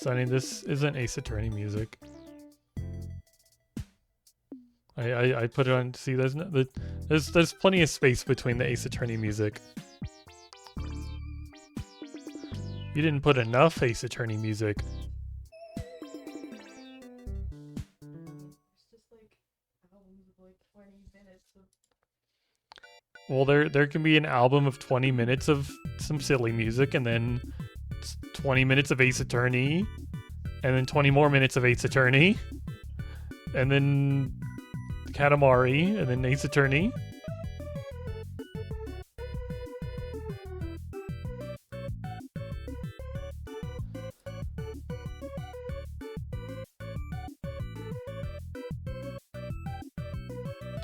A: Sonny, this isn't Ace Attorney music. I put it on. See, there's plenty of space between the Ace Attorney music. You didn't put enough Ace Attorney music.
C: It's just like albums of like 20 minutes of.
A: Well, there can be an album of 20 minutes of some silly music, and then 20 minutes of Ace Attorney, and then 20 more minutes of Ace Attorney, and then Katamari, and then Ace Attorney.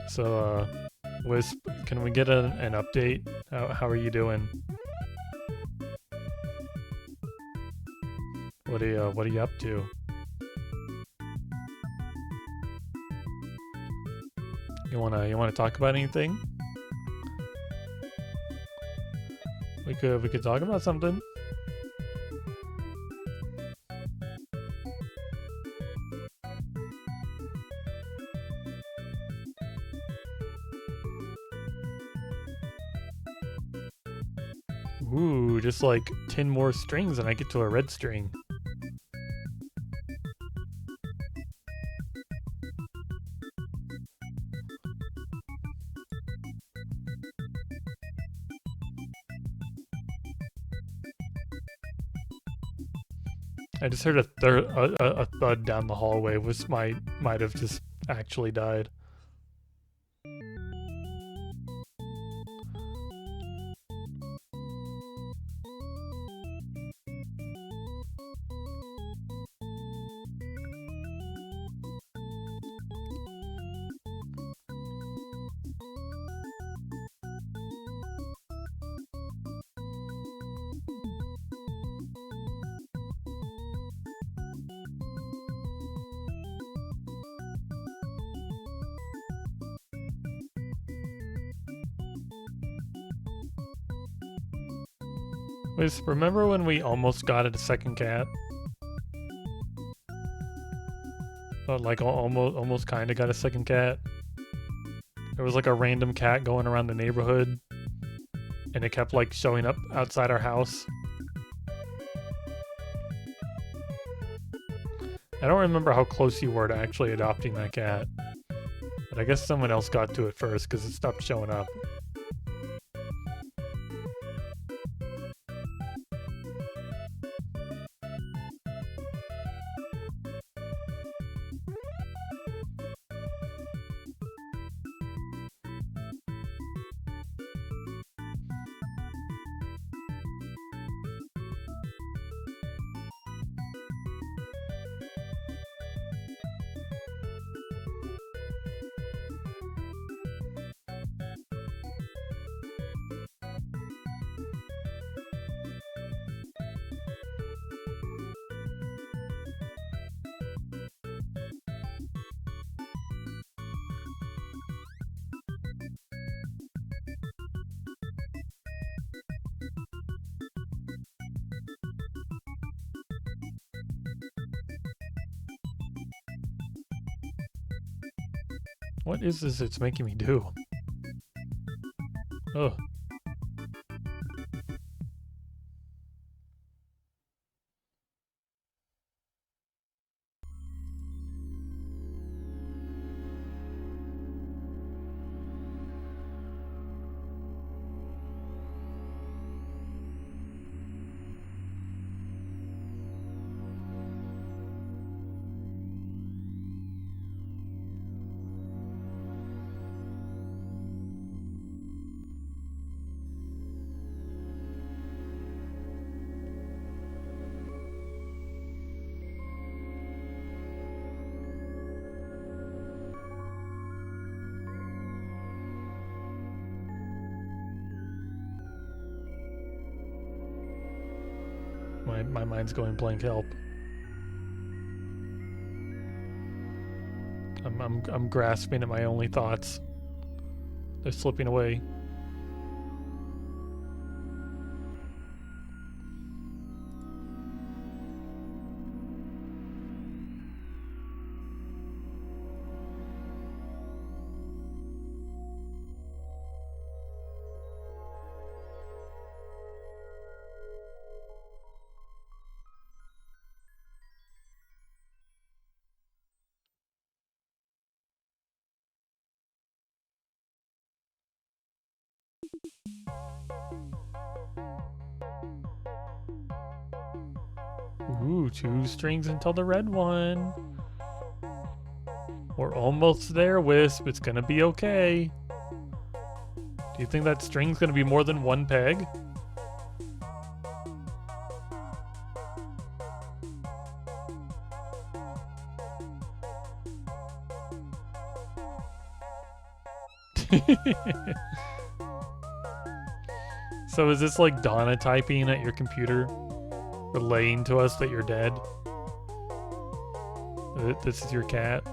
A: So, Wisp, can we get an update? How are you doing? What are you up to? You wanna talk about anything? We could talk about something. Ooh, just like 10 more strings and I get to a red string. I just heard a thud down the hallway. Might have just actually died. Wisp, remember when we almost got a second cat? Like almost kind of got a second cat. There was like a random cat going around the neighborhood, and it kept like showing up outside our house. I don't remember how close you were to actually adopting that cat, but I guess someone else got to it first because it stopped showing up. What is this it's making me do? Ugh. My mind's going blank. Help. I'm grasping at my only thoughts. They're slipping away. Ooh, 2 strings until the red one. We're almost there, Wisp. It's gonna be okay. Do you think that string's gonna be more than 1 peg? So is this like Donna typing at your computer? Relaying to us that you're dead? This is your cat?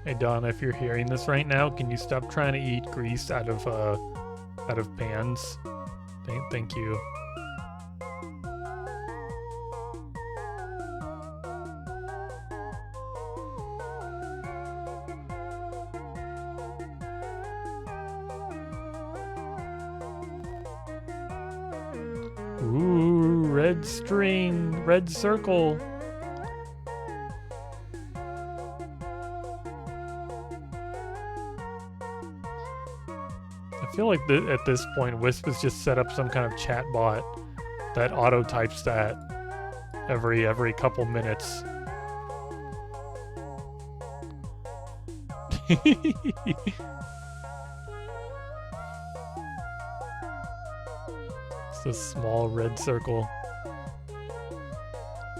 A: Hey Donna, if you're hearing this right now, can you stop trying to eat grease out of pans? Thank you. Ooh, red string, red circle. I feel like at this point, Wisp has just set up some kind of chat bot that auto types that every couple minutes. It's a small red circle.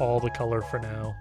A: All the color for now.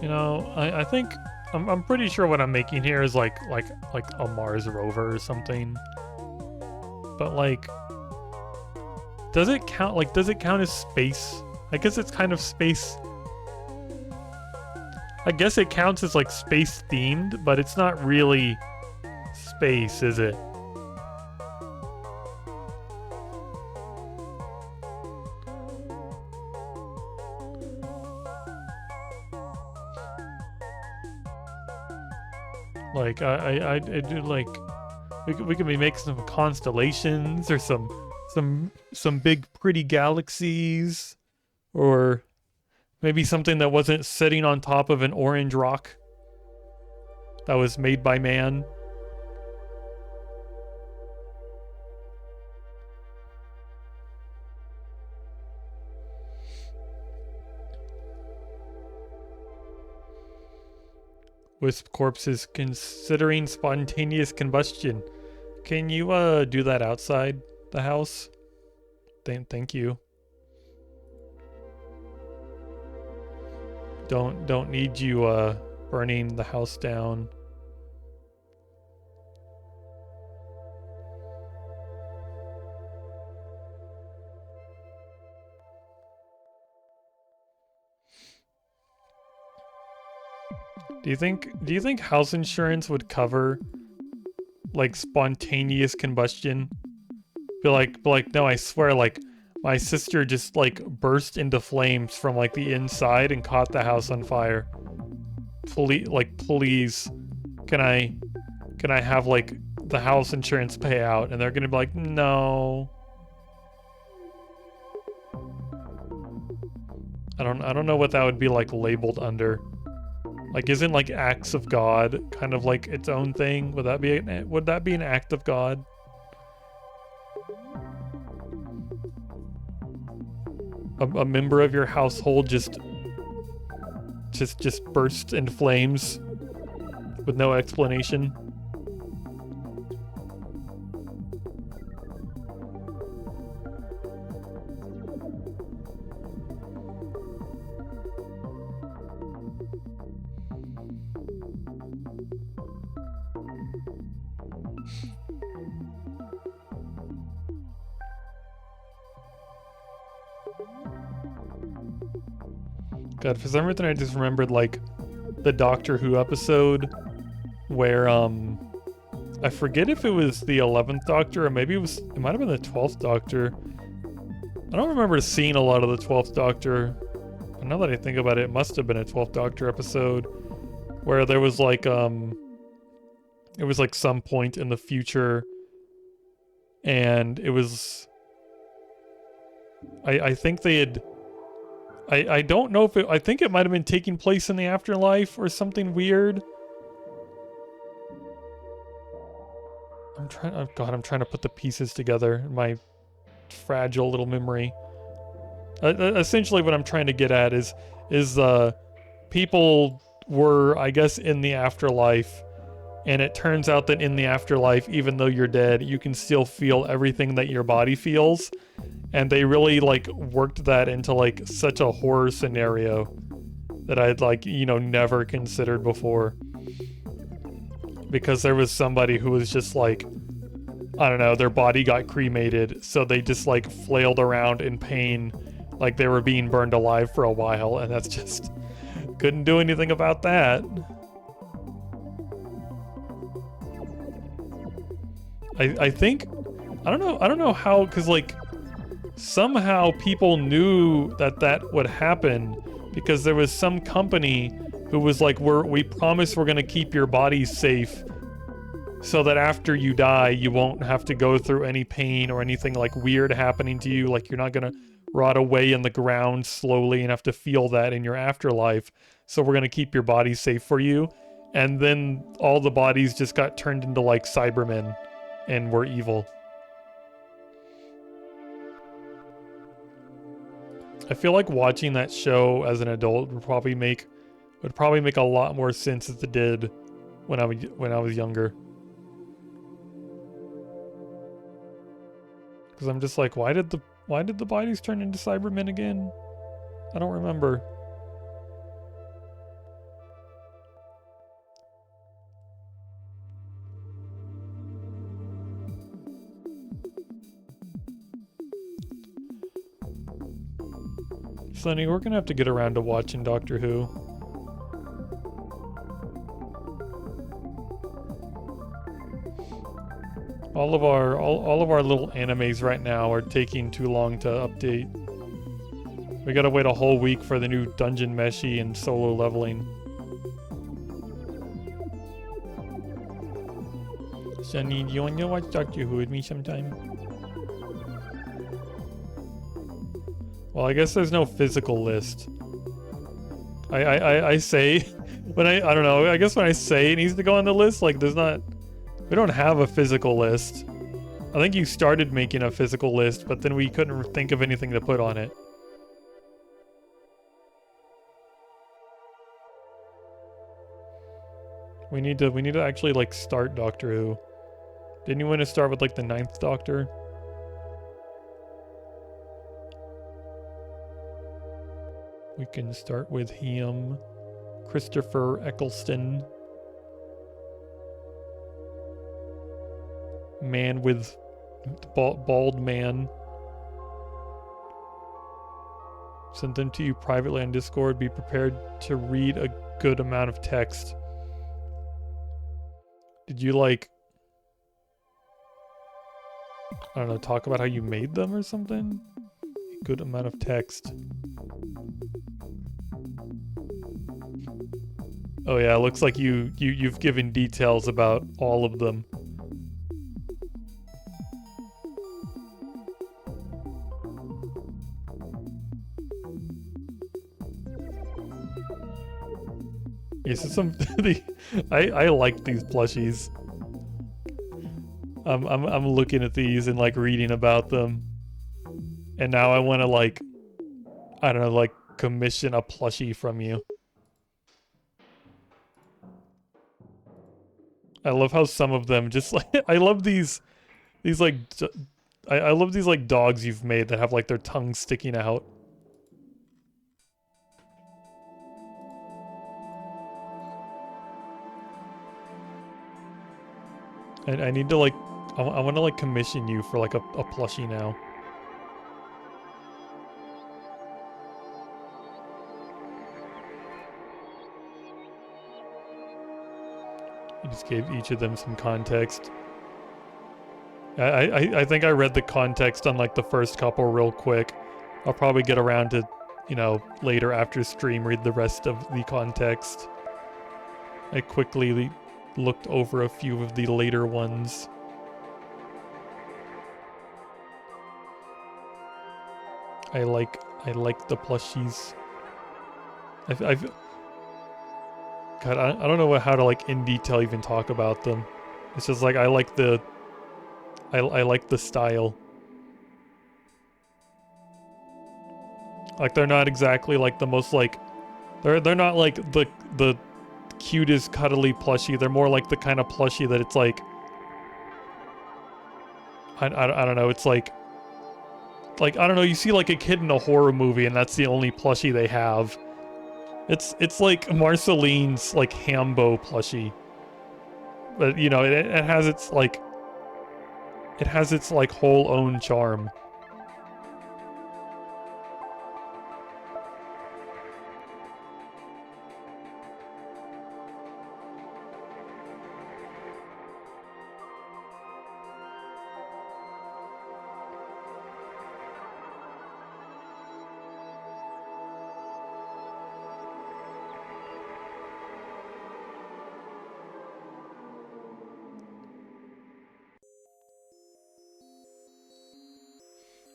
A: You know, I think I'm pretty sure what I'm making here is like a Mars rover or something. But like, does it count? Like, does it count as space? I guess it's kind of space. I guess it counts as like space themed, but it's not really space, is it? Like I do like we could be making some constellations or some big pretty galaxies, or maybe something that wasn't sitting on top of an orange rock that was made by man. Wisp Corpse is considering spontaneous combustion. Can you do that outside the house? Thank you. Don't need you burning the house down. Do you think house insurance would cover like spontaneous combustion? Be like, no, I swear, like my sister just like burst into flames from like the inside and caught the house on fire. Please, can I have like the house insurance payout? And they're gonna be like, no. I don't know what that would be like labeled under. Like, isn't like acts of God kind of like its own thing? Would that be an act of God? a member of your household just bursts into flames with no explanation. God, for some reason I just remembered like the Doctor Who episode where I forget if it was the 11th Doctor or maybe it might have been the 12th Doctor. I don't remember seeing a lot of the 12th Doctor. But now that I think about it, it must have been a 12th Doctor episode where there was like it was like some point in the future and it was I think they had I don't know if I think it might have been taking place in the afterlife or something weird. I'm trying to put the pieces together in my fragile little memory. Essentially what I'm trying to get at is people were, I guess, in the afterlife, and it turns out that in the afterlife, even though you're dead, you can still feel everything that your body feels. And they really like worked that into like such a horror scenario that I'd like, you know, never considered before. Because there was somebody who was just like, I don't know, their body got cremated, so they just like flailed around in pain like they were being burned alive for a while, and that's just couldn't do anything about that. I think I don't know how, because like somehow people knew that would happen because there was some company who was like, we promise we're gonna keep your body safe so that after you die you won't have to go through any pain or anything like weird happening to you, like you're not gonna rot away in the ground slowly and have to feel that in your afterlife, so we're gonna keep your body safe for you. And then all the bodies just got turned into like Cybermen and were evil. I feel like watching that show as an adult would probably make a lot more sense as it did when I was younger. Because I'm just like, why did the bodies turn into Cybermen again? I don't remember. Sonny, we're gonna have to get around to watching Doctor Who. All of our little animes right now are taking too long to update. We gotta wait a whole week for the new Dungeon Meshi and Solo Leveling. Sonny, do you wanna watch Doctor Who with me sometime? Well, I guess there's no physical list. I say when I don't know, I guess when I say it needs to go on the list, like we don't have a physical list. I think you started making a physical list, but then we couldn't think of anything to put on it. We need to actually like start Doctor Who. Didn't you want to start with like the 9th Doctor? We can start with him, Christopher Eccleston. Man with bald man. Sent them to you privately on Discord. Be prepared to read a good amount of text. Did you like, I don't know, talk about how you made them or something? A good amount of text. Oh yeah, it looks like you've given details about all of them. Yes, I like these plushies. I'm looking at these and like reading about them, and now I want to like I don't know, like commission a plushie from you. I love how some of them just like I love these like I love these like dogs you've made that have like their tongues sticking out. I need to like I want to like commission you for like a plushie now. I just gave each of them some context. I think I read the context on like the first couple real quick. I'll probably get around to, you know, later after stream read the rest of the context. I quickly looked over a few of the later ones. I like the plushies. I've God, I don't know how to like in detail even talk about them. It's just like I like the style. Like they're not exactly like the most like they're not like the cutest cuddly plushie. They're more like the kind of plushie that it's like I don't know, it's like I don't know, you see like a kid in a horror movie and that's the only plushie they have. It's like Marceline's like Hambo plushie. But you know, it has its like whole own charm.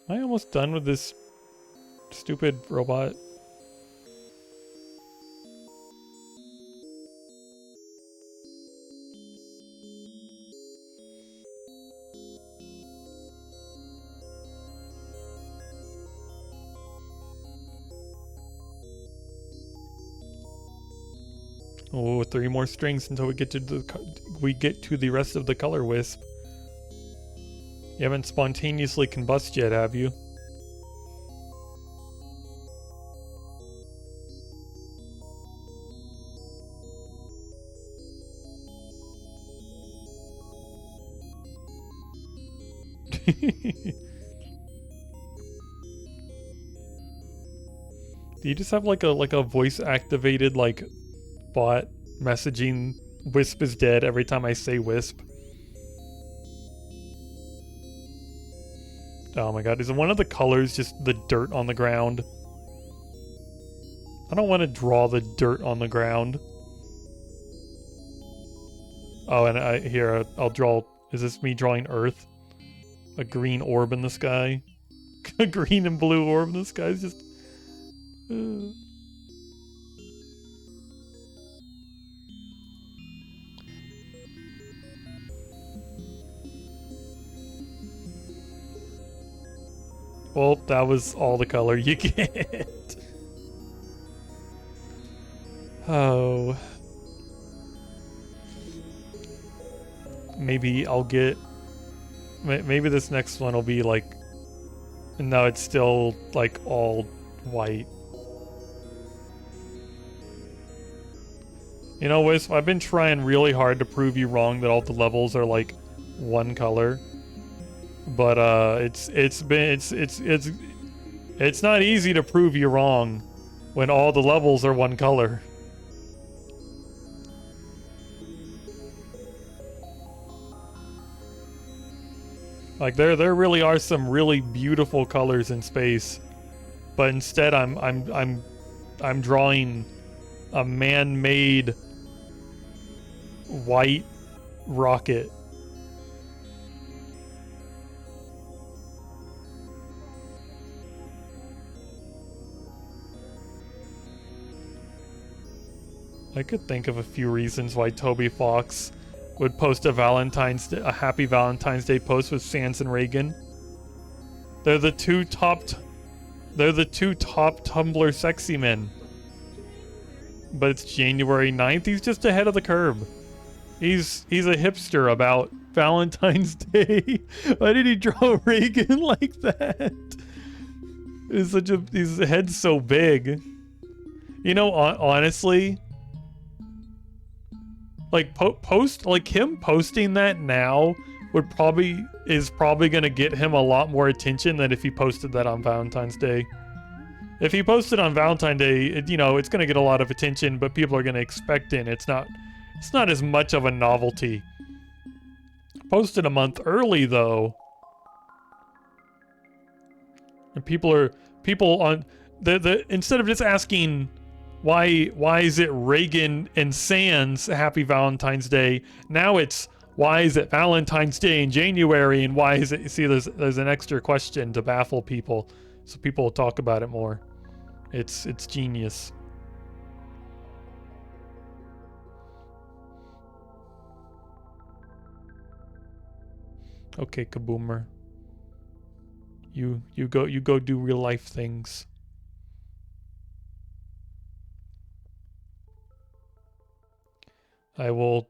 A: Am I almost done with this stupid robot? Oh, 3 more strings until we get to the rest of the color wisp. You haven't spontaneously combust yet, have you? Do you just have like a voice activated like bot messaging Wisp is dead every time I say Wisp? Oh my god, is one of the colors just the dirt on the ground? I don't want to draw the dirt on the ground. Oh, and I'll draw, is this me drawing Earth? A green orb in the sky? A green and blue orb in the sky is just... Well, that was all the color you get. Oh. Maybe I'll get... Maybe this next one will be like... No, it's still like all white. You know, Wisp, I've been trying really hard to prove you wrong that all the levels are like one color. But it's not easy to prove you wrong when all the levels are one color. Like there really are some really beautiful colors in space, but instead I'm drawing a man-made white rocket. I could think of a few reasons why Toby Fox would post a Happy Valentine's Day post with Sans and Reagan. They're the two top They're the two top Tumblr sexy men. But it's January 9th. He's just ahead of the curve. He's a hipster about Valentine's Day. Why did he draw Reagan like that? It's such a, his head's so big. You know, honestly, like him posting that now is probably gonna get him a lot more attention than if he posted that on Valentine's Day. If he posted on Valentine's Day, it's gonna get a lot of attention, but people are gonna expect it. It's not as much of a novelty. Posted a month early though, and people on the instead of just asking why is it Reagan and Sans Happy Valentine's Day, now it's why is it Valentine's Day in January, and why is it? See, there's an extra question to baffle people, so people will talk about it more. It's genius. Okay, Kaboomer. You go do real life things. I will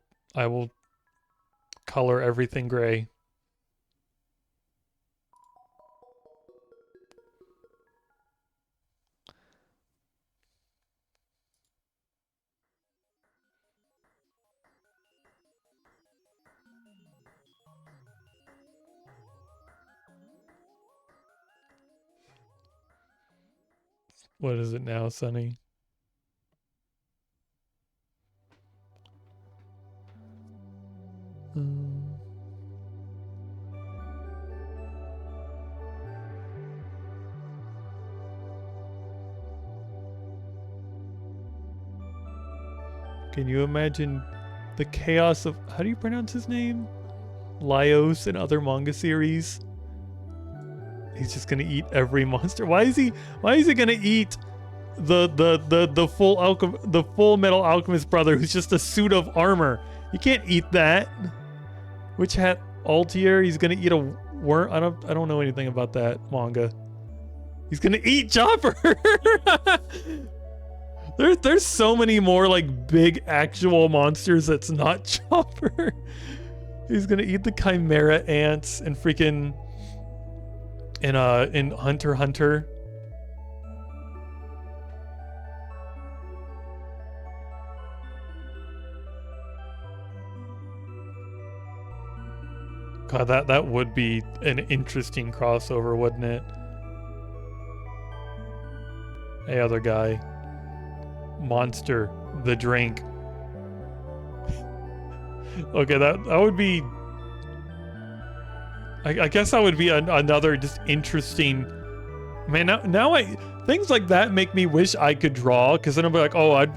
A: color everything gray. What is it now, Sonny? Can you imagine the chaos of, how do you pronounce his name? Laios and other manga series. He's just gonna eat every monster. Why is he gonna eat the full metal alchemist brother who's just a suit of armor? You can't eat that. Witch Hat Altier, he's gonna eat a worm. I don't know anything about that manga. He's gonna eat Chopper. There's so many more like big actual monsters that's not Chopper. He's gonna eat the Chimera ants and freaking in Hunter x Hunter. God, that would be an interesting crossover, wouldn't it? Hey, other guy. Monster, the drink. Okay, that would be... I guess that would be another just interesting... Man, now things like that make me wish I could draw, because then I'll be like, oh, I'd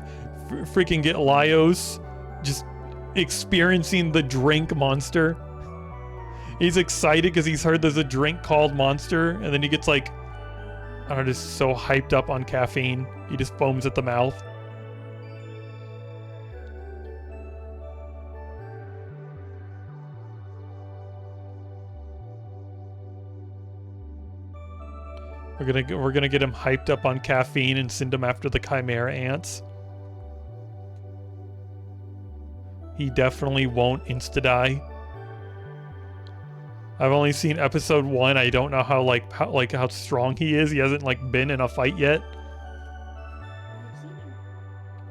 A: freaking get Laios just experiencing the drink monster. He's excited because he's heard there's a drink called Monster, and then he gets like, I don't know, just so hyped up on caffeine. He just foams at the mouth. We're gonna get him hyped up on caffeine and send him after the Chimera ants. He definitely won't insta-die. I've only seen episode 1. I don't know how strong he is. He hasn't like been in a fight yet.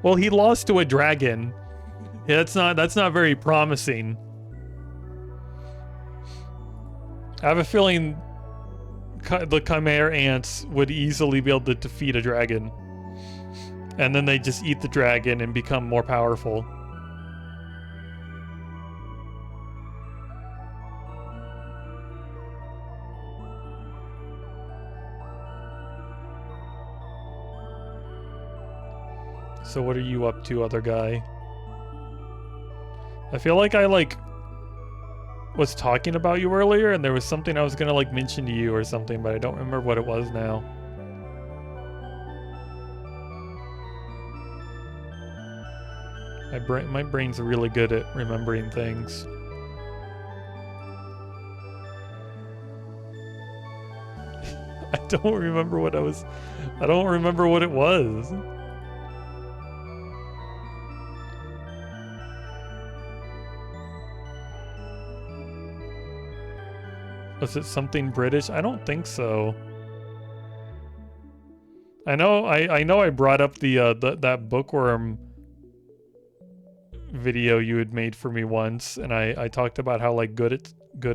A: Well, he lost to a dragon. Yeah, that's not very promising. I have a feeling the Chimera ants would easily be able to defeat a dragon. And then they just eat the dragon and become more powerful. So what are you up to, other guy? I feel like I was talking about you earlier, and there was something I was gonna mention to you or something, but I don't remember what it was now. My brain's really good at remembering things. don't remember what I don't remember what it was. Was it something British? I don't think so. I know I brought up that bookworm video you had made for me once, and I talked about how like good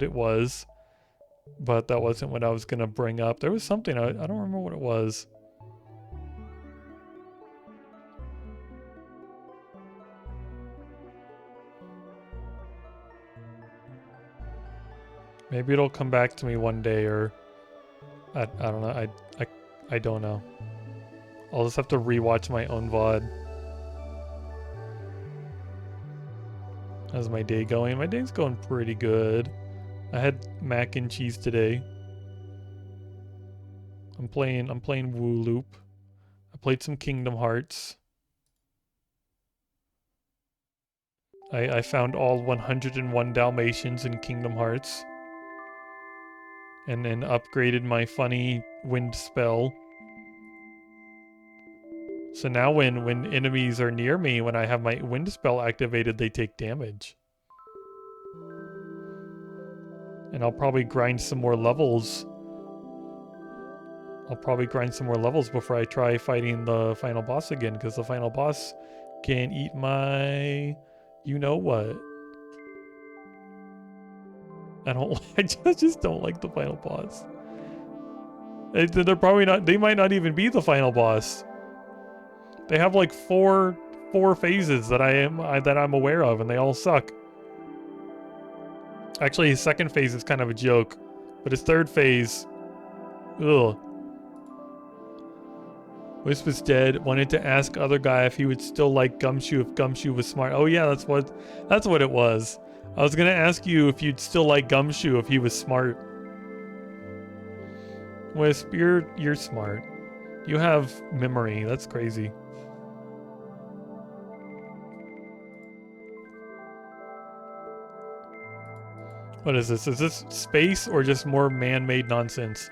A: it was, but that wasn't what I was gonna bring up. There was something I don't remember what it was. Maybe it'll come back to me one day, or I don't know. I don't know. I'll just have to rewatch my own VOD. How's my day going? My day's going pretty good. I had mac and cheese today. I'm playing WooLoop. I played some Kingdom Hearts. I found all 101 Dalmatians in Kingdom Hearts. And then upgraded my funny wind spell. So now when enemies are near me, when I have my wind spell activated, they take damage. And I'll probably grind some more levels. Before I try fighting the final boss again, because the final boss can eat my you-know-what. I just don't like the final boss. They're probably not, they might not even be the final boss. They have like four phases that I'm aware of, and they all suck. Actually, his second phase is kind of a joke, but his third phase, ugh. Wisp was dead. Wanted to ask other guy if he would still like Gumshoe if Gumshoe was smart. Oh yeah, that's what it was. I was gonna ask you if you'd still like Gumshoe if he was smart. Wisp, you're smart. You have memory. That's crazy. What is this? Is this space or just more man-made nonsense?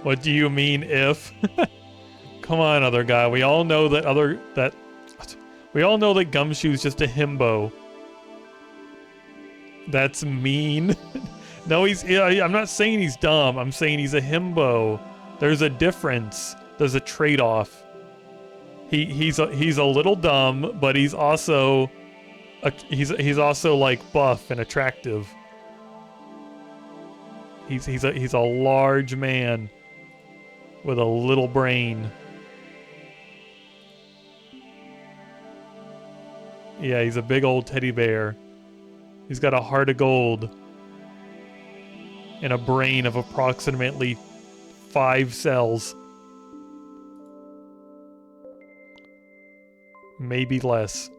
A: What do you mean if? Come on, other guy. We all know that Gumshoe's just a himbo. That's mean. No, I'm not saying he's dumb. I'm saying he's a himbo. There's a difference. There's a trade-off. He's a little dumb, but he's also like buff and attractive. He's a large man with a little brain. Yeah, he's a big old teddy bear. He's got a heart of gold and a brain of approximately 5 cells. Maybe less.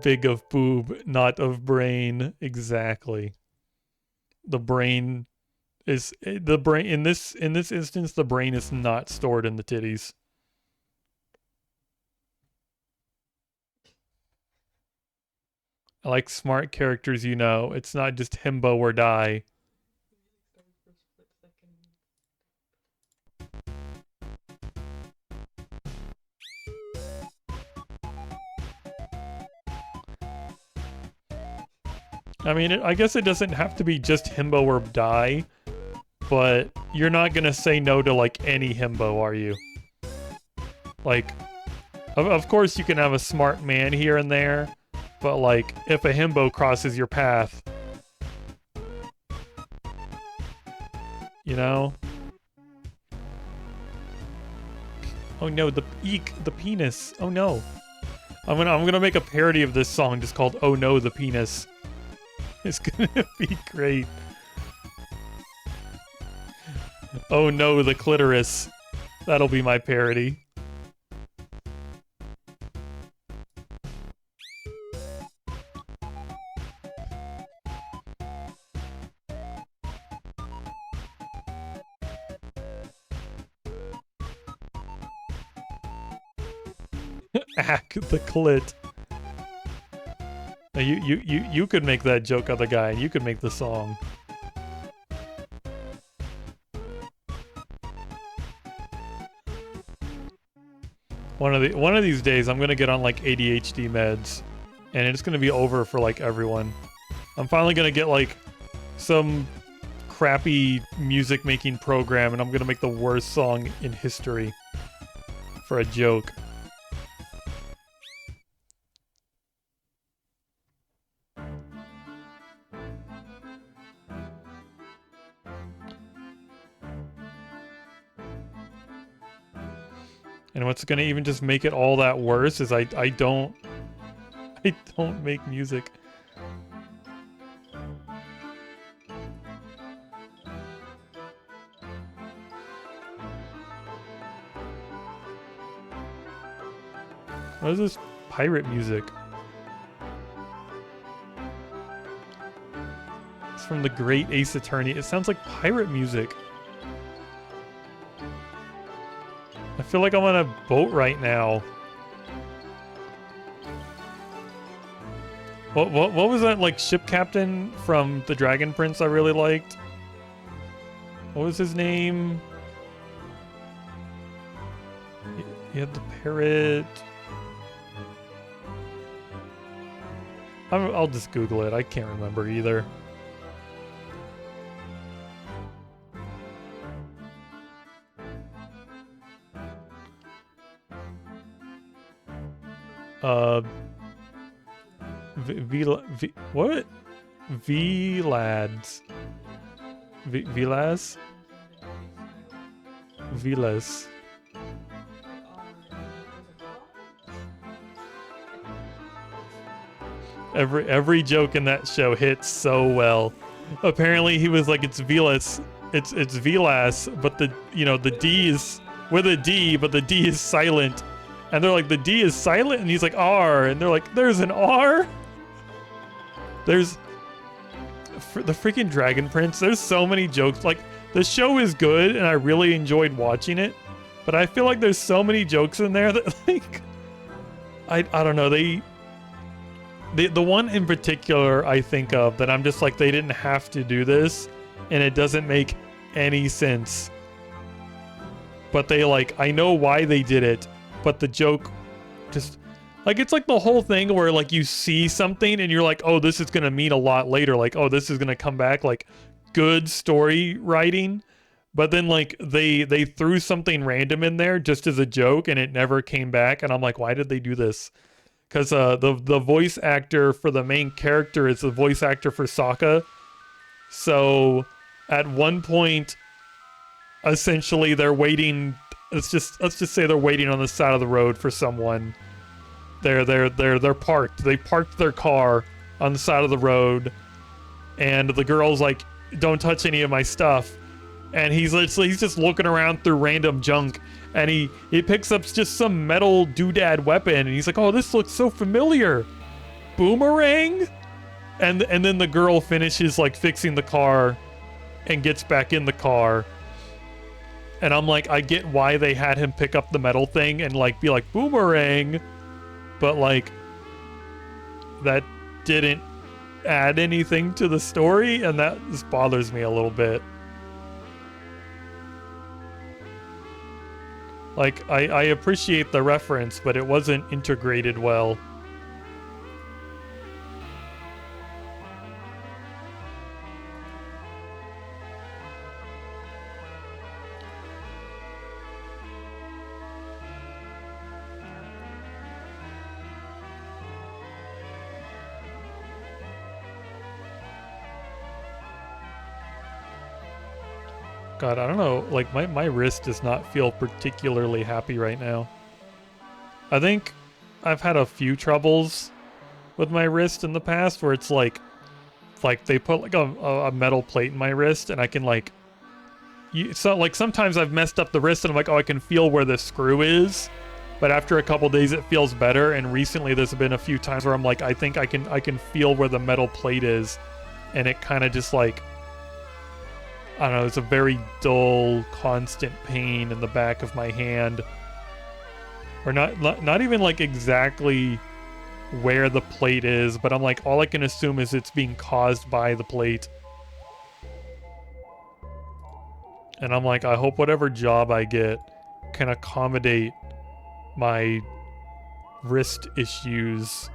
A: Big of boob, not of brain. Exactly. The brain is in this instance, the brain is not stored in the titties. I like smart characters, you know. It's not just himbo or die. I mean, I guess it doesn't have to be just himbo or die, but you're not gonna say no to, like, any himbo, are you? Like, of course you can have a smart man here and there, but, like, if a himbo crosses your path, you know? Oh no, the penis. Oh no. I'm gonna make a parody of this song just called "Oh No, the Penis." It's gonna be great. Oh no, the clitoris. That'll be my parody. Ack the clit. Now you could make that joke, other guy, and you could make the song. One of these days, I'm gonna get on like ADHD meds, and it's gonna be over for like everyone. I'm finally gonna get like some crappy music making program, and I'm gonna make the worst song in history for a joke. And what's gonna even just make it all that worse is I don't make music. What is this pirate music? It's from the Great Ace Attorney. It sounds like pirate music. I feel like I'm on a boat right now. What was that like ship captain from the Dragon Prince I really liked? What was his name? He had the parrot. I'll just Google it. I can't remember either. What? V-lads. Vilas? Vilas. Every joke in that show hits so well. Apparently he was like, it's Vilas, it's Vilas, but the D is with a D, but the D is silent. And they're like, the D is silent, and he's like, R, and they're like, there's an R? There's the freaking Dragon Prince. There's so many jokes. Like, the show is good, and I really enjoyed watching it, but I feel like there's so many jokes in there that, like, I don't know, the one in particular I think of that I'm just like, they didn't have to do this, and it doesn't make any sense. But they, like, I know why they did it, but the joke just, like, it's like the whole thing where, like, you see something and you're like, oh, this is gonna mean a lot later, like, oh, this is gonna come back, like, good story writing. But then, like, they threw something random in there just as a joke, and it never came back, and I'm like, why did they do this? Because the voice actor for the main character is the voice actor for Sokka. So at one point, essentially, they're waiting. Let's just say they're waiting on the side of the road for someone. They're parked. They parked their car on the side of the road, and the girl's like, "Don't touch any of my stuff." And he's just looking around through random junk, and he picks up just some metal doodad weapon, and he's like, "Oh, this looks so familiar, boomerang." And then the girl finishes like fixing the car, and gets back in the car. And I'm like, I get why they had him pick up the metal thing and like be like boomerang, but like that didn't add anything to the story, and that just bothers me a little bit. Like, I appreciate the reference, but it wasn't integrated well. God, I don't know, like, my wrist does not feel particularly happy right now. I think I've had a few troubles with my wrist in the past where it's like they put like a metal plate in my wrist, and I can like, so like sometimes I've messed up the wrist and I'm like, oh, I can feel where the screw is, but after a couple days it feels better. And recently there's been a few times where I'm like, I think I can feel where the metal plate is, and it kind of just like, I don't know, it's a very dull, constant pain in the back of my hand. Or not even like exactly where the plate is, but I'm like, all I can assume is it's being caused by the plate. And I'm like, I hope whatever job I get can accommodate my wrist issues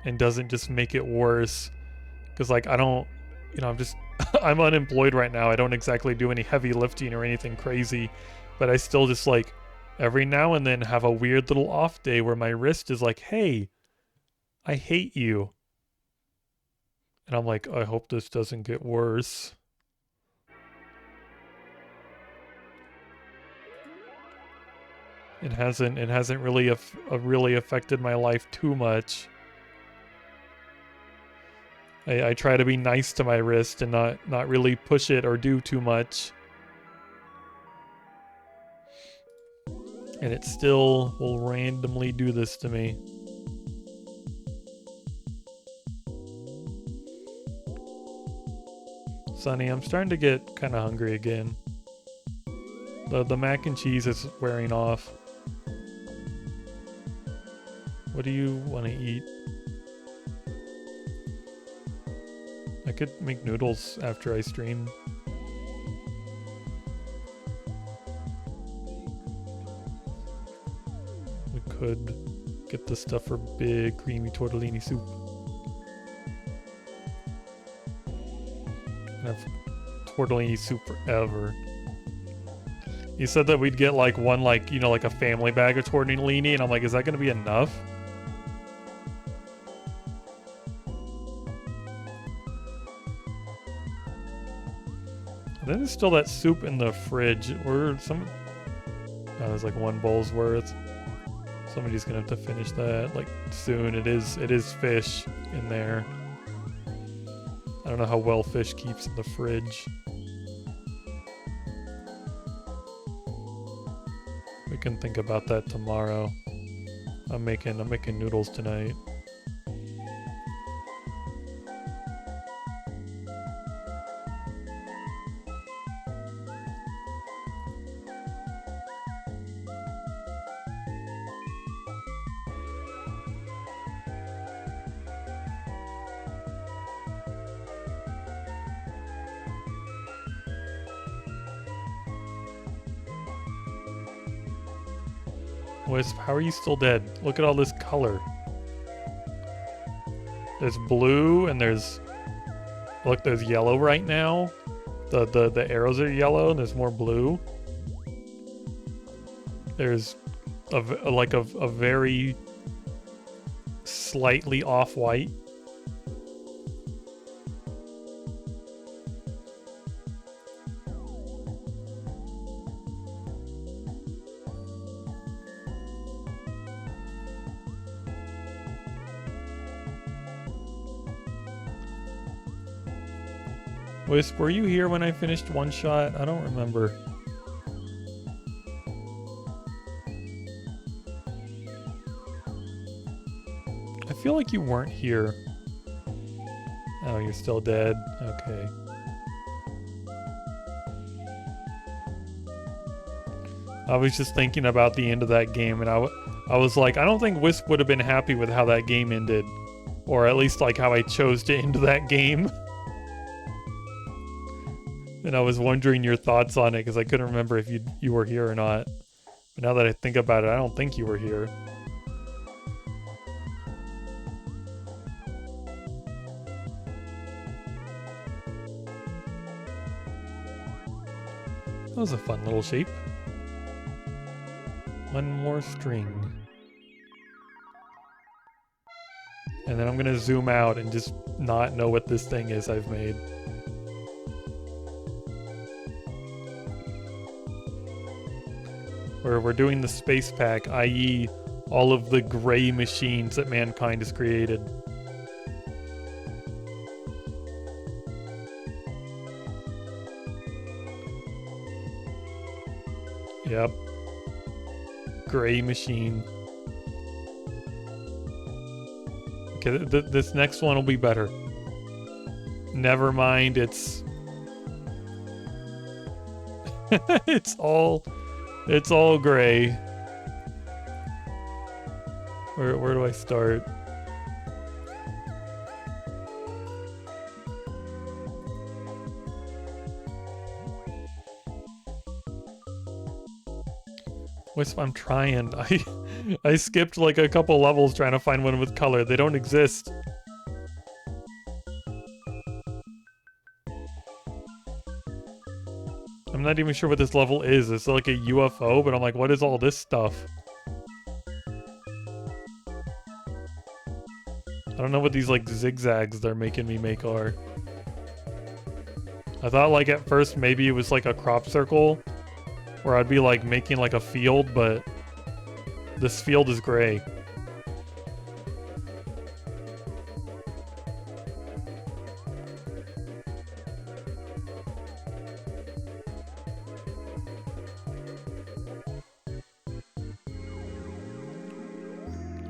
A: and doesn't just make it worse. Because like, I don't, I'm just, I'm unemployed right now. I don't exactly do any heavy lifting or anything crazy, but I still just like every now and then have a weird little off day where my wrist is like, hey, I hate you. And I'm like, I hope this doesn't get worse. It hasn't really really affected my life too much. I try to be nice to my wrist and not really push it or do too much. And it still will randomly do this to me. Sonny, I'm starting to get kind of hungry again. The mac and cheese is wearing off. What do you want to eat? I could make noodles after I stream. We could get the stuff for big creamy tortellini soup. I have tortellini soup forever. You said that we'd get like one, like, like a family bag of tortellini, and I'm like, is that gonna be enough? Then there's still that soup in the fridge. Or there's like one bowl's worth. Somebody's gonna have to finish that like soon. It is fish in there. I don't know how well fish keeps in the fridge. We can think about that tomorrow. I'm making noodles tonight. Wisp, how are you still dead? Look at all this color. There's blue and there's yellow right now. The arrows are yellow and there's more blue. There's a very slightly off-white. Wisp, were you here when I finished One Shot? I don't remember. I feel like you weren't here. Oh, you're still dead? Okay. I was just thinking about the end of that game, and I was like, I don't think Wisp would have been happy with how that game ended. Or at least like how I chose to end that game. And I was wondering your thoughts on it because I couldn't remember if you were here or not. But now that I think about it, I don't think you were here. That was a fun little shape. One more string. And then I'm gonna zoom out and just not know what this thing is I've made. We're doing the space pack, i.e. all of the gray machines that mankind has created. Yep. Gray machine. Okay, this next one will be better. Never mind, it's it's all gray. Where do I start? Wisp, I'm trying. I skipped like a couple levels trying to find one with color. They don't exist. I'm not even sure what this level is. It's like a UFO, but I'm like, what is all this stuff? I don't know what these like zigzags they're making me make are. I thought like at first maybe it was like a crop circle where I'd be like making like a field, but this field is gray.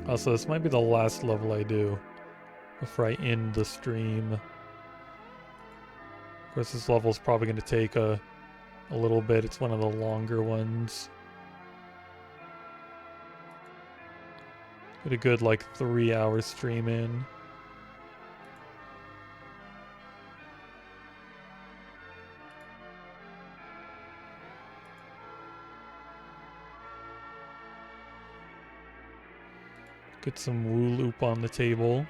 A: Also, this might be the last level I do before I end the stream. Of course, this level is probably going to take a little bit. It's one of the longer ones. Get a good like 3-hour stream in. Get some WooLoop on the table.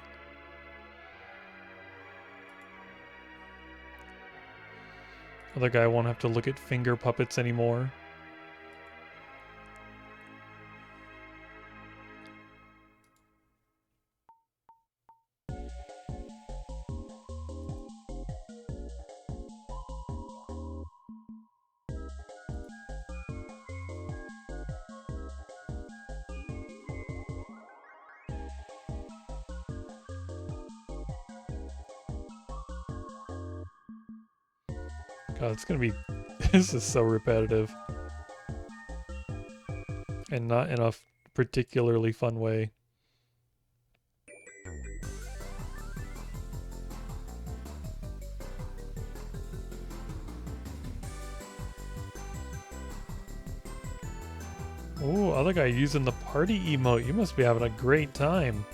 A: Other guy won't have to look at finger puppets anymore. God, it's gonna be... This is so repetitive. And not in a particularly fun way. Ooh, other guy using the party emote. You must be having a great time.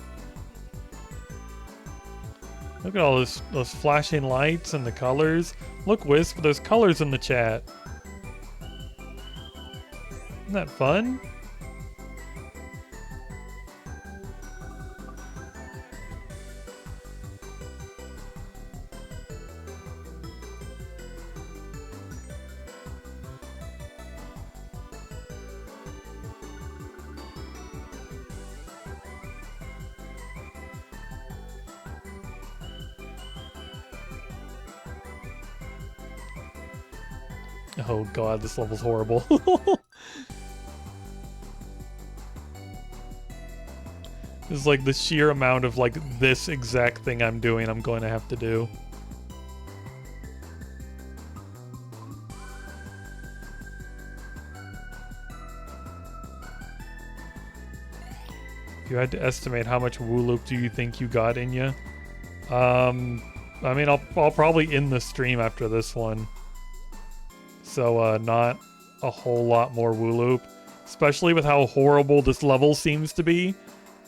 A: Look at all those flashing lights and the colors. Look, Wisp, there's colors in the chat. Isn't that fun? Oh god, this level's horrible. This is like the sheer amount of like this exact thing I'm doing I'm going to have to do. If you had to estimate how much WooLoop do you think you got in you? I mean, I'll probably end the stream after this one. So, not a whole lot more WooLoop. Especially with how horrible this level seems to be.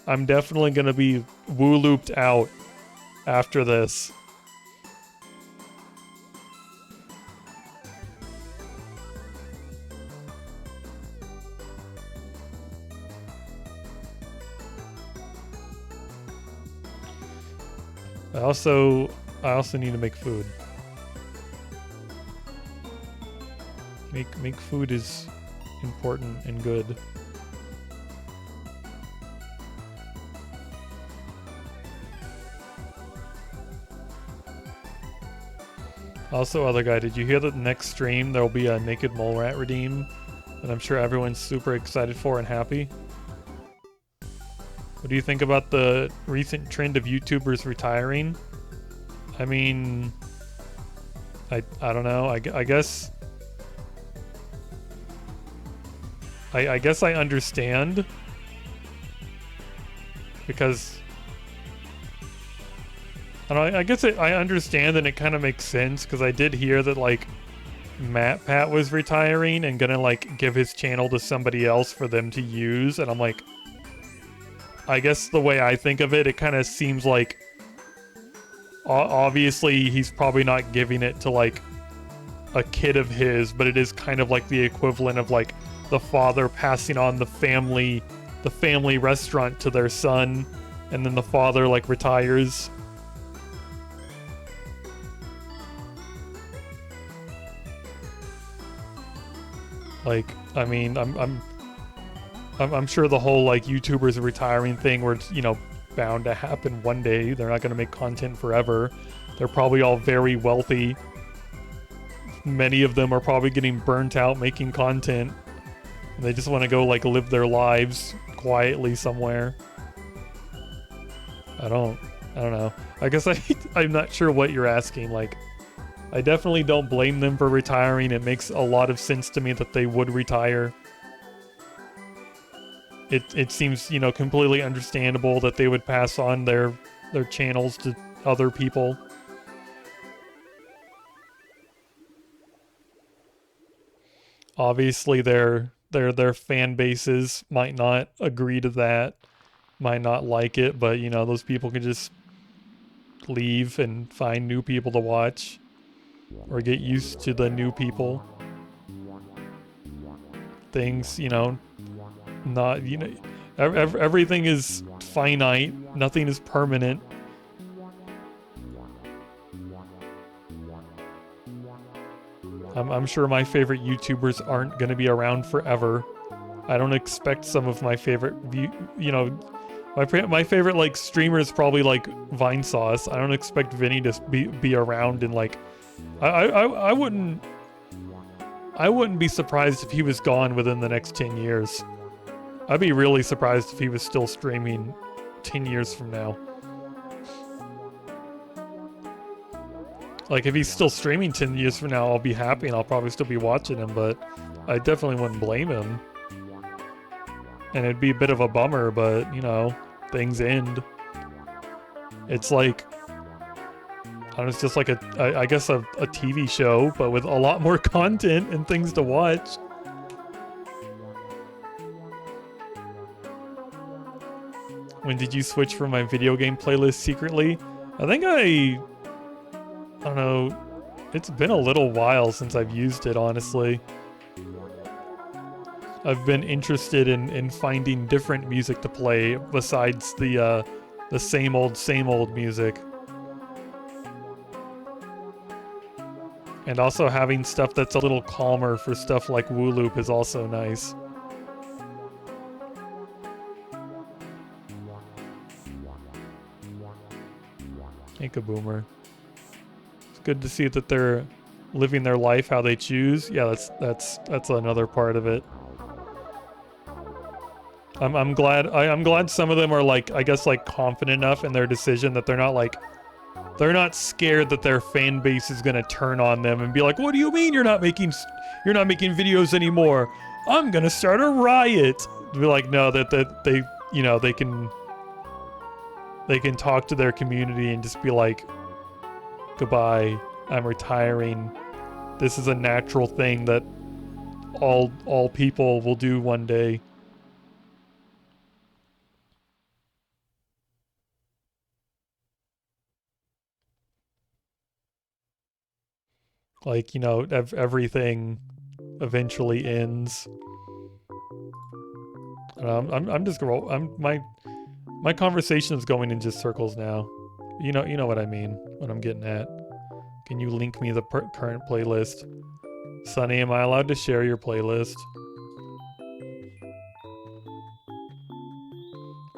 A: I'm definitely going to be WooLooped out after this. I also need to make food. Make food is important and good. Also, other guy, did you hear that the next stream there will be a Naked Mole Rat redeem that I'm sure everyone's super excited for and happy? What do you think about the recent trend of YouTubers retiring? I mean, I don't know. I guess I guess I understand, because I don't know, I guess I understand, and it kind of makes sense, because I did hear that like MatPat was retiring and gonna like give his channel to somebody else for them to use, and I'm like, I guess the way I think of it, it kind of seems like obviously he's probably not giving it to like a kid of his, but it is kind of like the equivalent of like the father passing on the family restaurant to their son, and then the father like retires. Like, I mean, I'm sure the whole like YouTubers retiring thing, where it's, you know, bound to happen one day. They're not going to make content forever. They're probably all very wealthy. Many of them are probably getting burnt out making content. And they just want to go like live their lives quietly somewhere. I don't know. I guess I'm not sure what you're asking. Like, I definitely don't blame them for retiring. It makes a lot of sense to me that they would retire. It seems, you know, completely understandable that they would pass on their channels to other people. Obviously their fan bases might not agree to that, might not like it, but you know, those people can just leave and find new people to watch or get used to the new people. Things, you know, not, you know, everything is finite, nothing is permanent. I'm sure my favorite YouTubers aren't going to be around forever. I don't expect some of my favorite, you know, my favorite like streamers probably like Vine Sauce. I don't expect Vinny to be around in like, I wouldn't be surprised if he was gone within the next 10 years. I'd be really surprised if he was still streaming 10 years from now. Like, if he's still streaming 10 years from now, I'll be happy and I'll probably still be watching him, but I definitely wouldn't blame him. And it'd be a bit of a bummer, but, you know, things end. It's like, I don't know, it's just like I guess a TV show, but with a lot more content and things to watch. When did you switch from my video game playlist secretly? I think I don't know, it's been a little while since I've used it, honestly. I've been interested in finding different music to play besides the same old music. And also having stuff that's a little calmer for stuff like WooLoop is also nice. Thank you, Boomer. It's good to see that they're living their life how they choose. Yeah, that's another part of it. I'm glad some of them are like, I guess, like confident enough in their decision that they're not scared that their fan base is gonna turn on them and be like, what do you mean you're not making videos anymore? I'm gonna start a riot. Be like, no, that they, you know, they can talk to their community and just be like, goodbye, I'm retiring. This is a natural thing that all people will do one day. Like, you know, everything eventually ends. I'm just my conversation is going in just circles now. You know what I mean, what I'm getting at. Can you link me the current playlist? Sunny, am I allowed to share your playlist?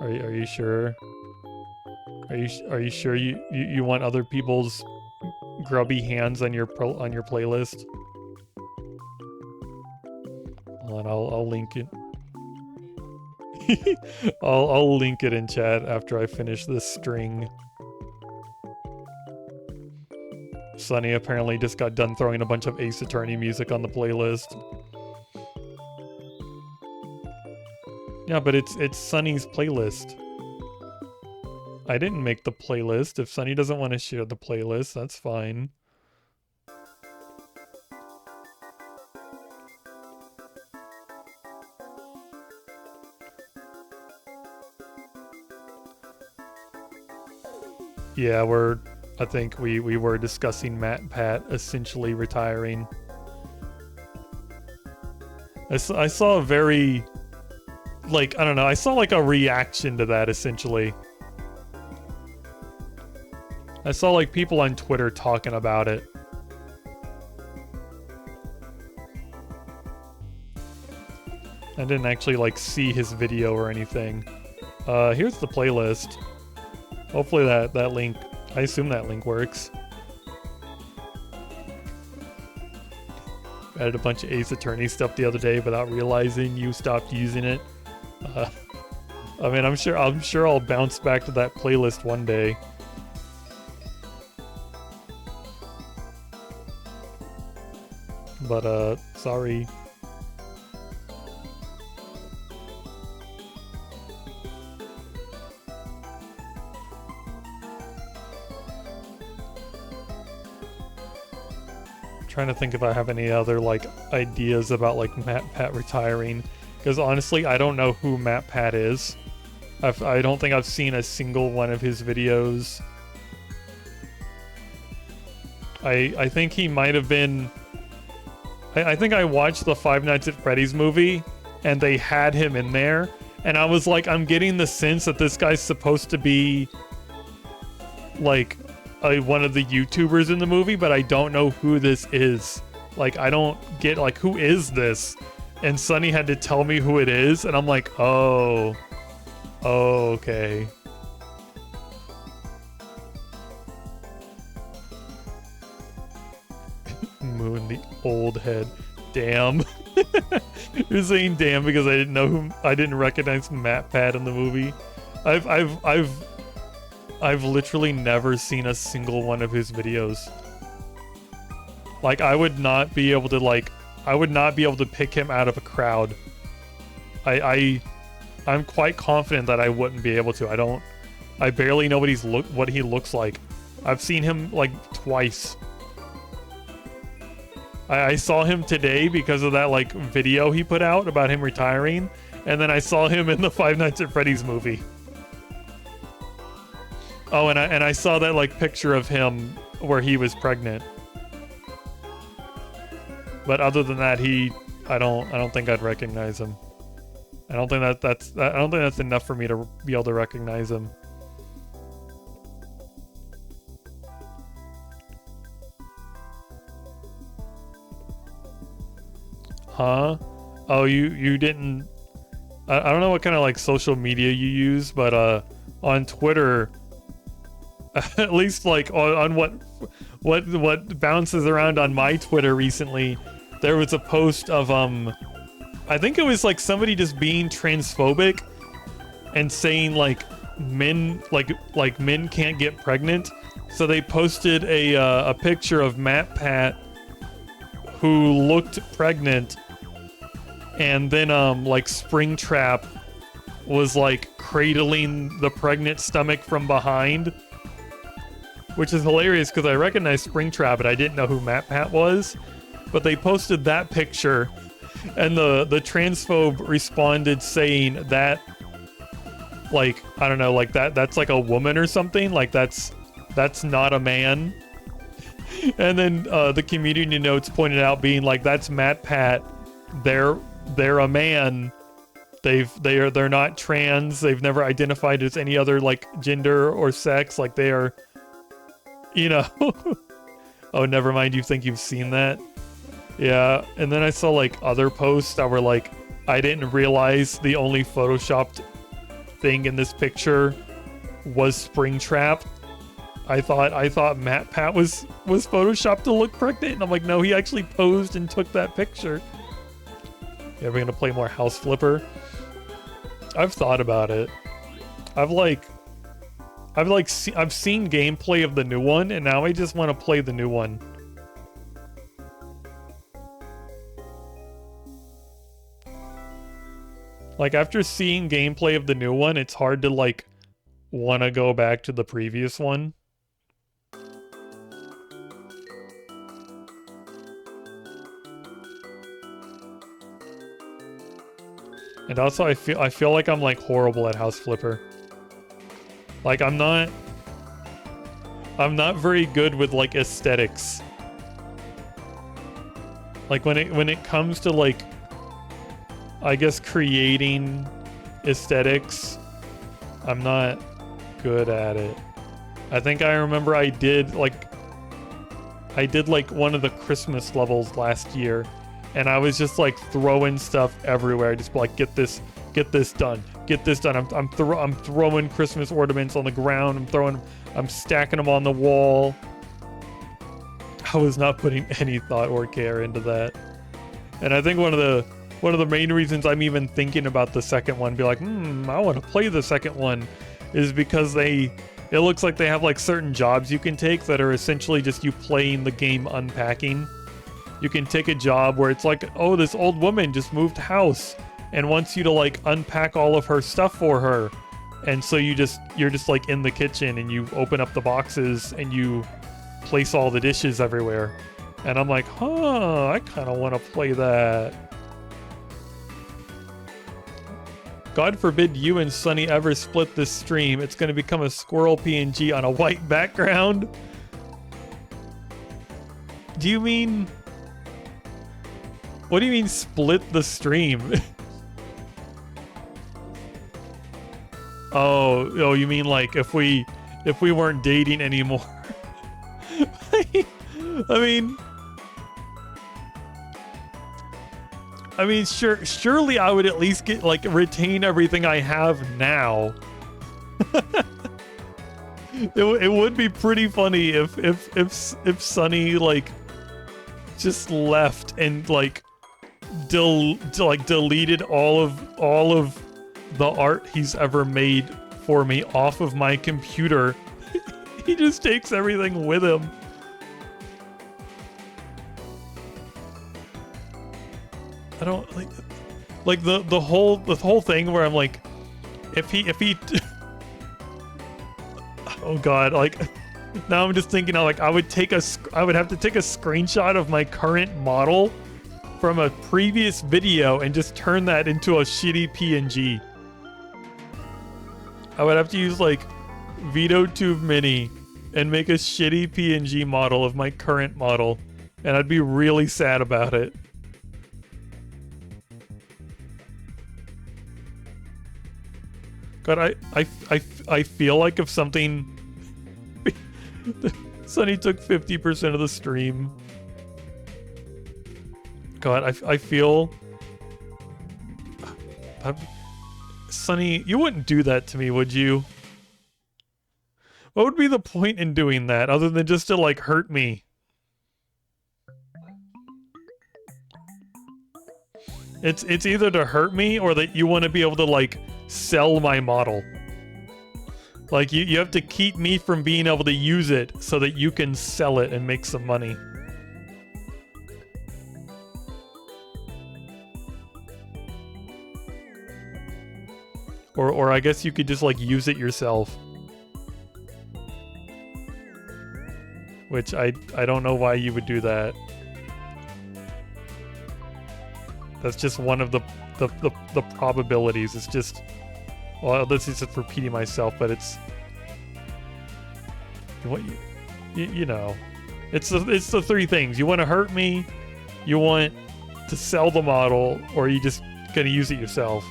A: Are you sure? Are you sure you want other people's grubby hands on your playlist? Hold on, I'll link it. I'll link it in chat after I finish this string. Sunny apparently just got done throwing a bunch of Ace Attorney music on the playlist. Yeah, but it's Sunny's playlist. I didn't make the playlist. If Sunny doesn't want to share the playlist, that's fine. Yeah, I think we were discussing Matt Pat essentially retiring. I saw a very, like, I don't know, I saw like a reaction to that essentially. I saw like people on Twitter talking about it. I didn't actually like see his video or anything. Here's the playlist. Hopefully that link, I assume that link works. Added a bunch of Ace Attorney stuff the other day without realizing you stopped using it. I mean, I'm sure I'll bounce back to that playlist one day. But sorry. Trying to think if I have any other like ideas about like Matt Pat retiring, because honestly I don't know who Matt Pat is. I don't think I've seen a single one of his videos. I think he might have been, I think I watched the Five Nights at Freddy's movie and they had him in there and I was like, I'm getting the sense that this guy's supposed to be like one of the YouTubers in the movie, but I don't know who this is. Like, I don't get, like, who is this? And Sunny had to tell me who it is, and I'm like, oh. Oh, okay. Moon, the old head. Damn. You're saying damn because I didn't recognize Matt Pat in the movie. I've literally never seen a single one of his videos. Like, I would not be able to pick him out of a crowd. I'm quite confident that I wouldn't be able to. I barely know what he looks like. I've seen him like twice. I saw him today because of that like video he put out about him retiring, and then I saw him in the Five Nights at Freddy's movie. Oh, and I saw that like picture of him where he was pregnant. But other than that, I don't think I'd recognize him. I don't think that's enough for me to be able to recognize him. Huh? Oh, you didn't. I don't know what kind of like social media you use, but on Twitter. At least like on what bounces around on my Twitter recently, there was a post of I think it was like somebody just being transphobic and saying like men can't get pregnant. So they posted a picture of Matt Pat who looked pregnant, and then like Springtrap was like cradling the pregnant stomach from behind. Which is hilarious because I recognized Springtrap, but I didn't know who Matt Pat was. But they posted that picture, and the transphobe responded saying that, like, I don't know, like that's like a woman or something. Like that's not a man. And then the community notes pointed out being like, that's Matt Pat. They're a man. They're not trans. They've never identified as any other like gender or sex. Like they are. You know. Oh, never mind. You think you've seen that? Yeah. And then I saw like other posts that were like, I didn't realize the only photoshopped thing in this picture was Springtrap. I thought Matt Pat was photoshopped to look pregnant, and I'm like, no, he actually posed and took that picture. Yeah, we're gonna play more House Flipper. I've thought about it. I've seen gameplay of the new one, and now I just want to play the new one. Like, after seeing gameplay of the new one, it's hard to, like, want to go back to the previous one. And also, I feel like I'm, like, horrible at House Flipper. Like, I'm not I'm not very good with like aesthetics. Like when it comes to like, I guess creating aesthetics, I'm not good at it. I think I remember I did like one of the Christmas levels last year, and I was just like throwing stuff everywhere. Just like get this done, get this done. I'm throwing Christmas ornaments on the ground. I'm stacking them on the wall. I was not putting any thought or care into that. And I think one of the main reasons I'm even thinking about the second one, be like, I want to play the second one, is because it looks like they have like certain jobs you can take that are essentially just you playing the game unpacking. You can take a job where it's like, oh, this old woman just moved house and wants you to like unpack all of her stuff for her. And so you're just like in the kitchen and you open up the boxes and you place all the dishes everywhere. And I'm like, I kind of want to play that. God forbid you and Sunny ever split this stream. It's going to become a squirrel PNG on a white background. Do you mean... What do you mean split the stream? Oh, you mean like if we weren't dating anymore? I mean, surely I would at least get like retain everything I have now. It would be pretty funny if Sunny like just left and like deleted all of the art he's ever made for me off of my computer. He just takes everything with him. I don't like the whole thing where I'm like, if he oh god, like now I'm just thinking like I would have to take a screenshot of my current model from a previous video and just turn that into a shitty PNG. I would have to use like VideoTube Mini and make a shitty PNG model of my current model, and I'd be really sad about it. God, I feel like if something... Sunny took 50% of the stream. God, I feel... Sunny, you wouldn't do that to me, would you? What would be the point in doing that, other than just to, like, hurt me? It's either to hurt me, or that you want to be able to, like, sell my model. Like, you have to keep me from being able to use it so that you can sell it and make some money. Or I guess you could just, like, use it yourself. Which I don't know why you would do that. That's just one of the probabilities. It's just... Well, this is just repeating myself, but it's... What you know. It's the three things. You want to hurt me, you want to sell the model, or you just gonna use it yourself.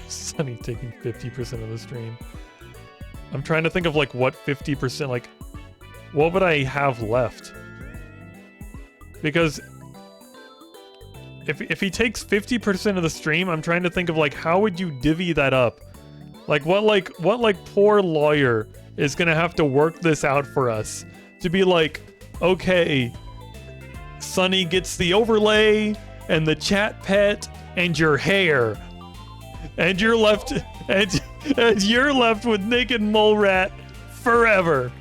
A: Sunny taking 50% of the stream. I'm trying to think of like what 50%, like what would I have left? Because if he takes 50% of the stream, I'm trying to think of like how would you divvy that up? Like what poor lawyer is gonna have to work this out for us to be like, okay, Sunny gets the overlay and the chat pet and your hair, and you're left and you're left with Naked Mole Rat forever.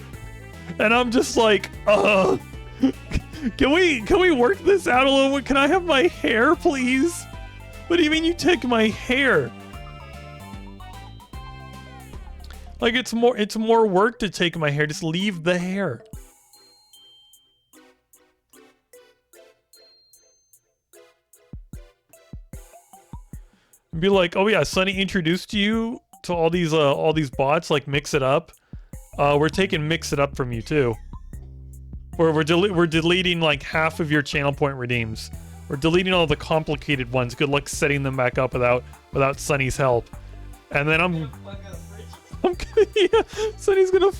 A: And I'm just like, Can we work this out a little bit? Can I have my hair, please? What do you mean you take my hair? Like it's more work to take my hair. Just leave the hair. Be like, oh yeah, Sunny introduced you to all these bots, like Mix It Up. We're taking Mix It Up from you too. We're deleting like half of your channel point redeems. We're deleting all the complicated ones. Good luck setting them back up without Sunny's help. And then I'm gonna, yeah, Sunny's gonna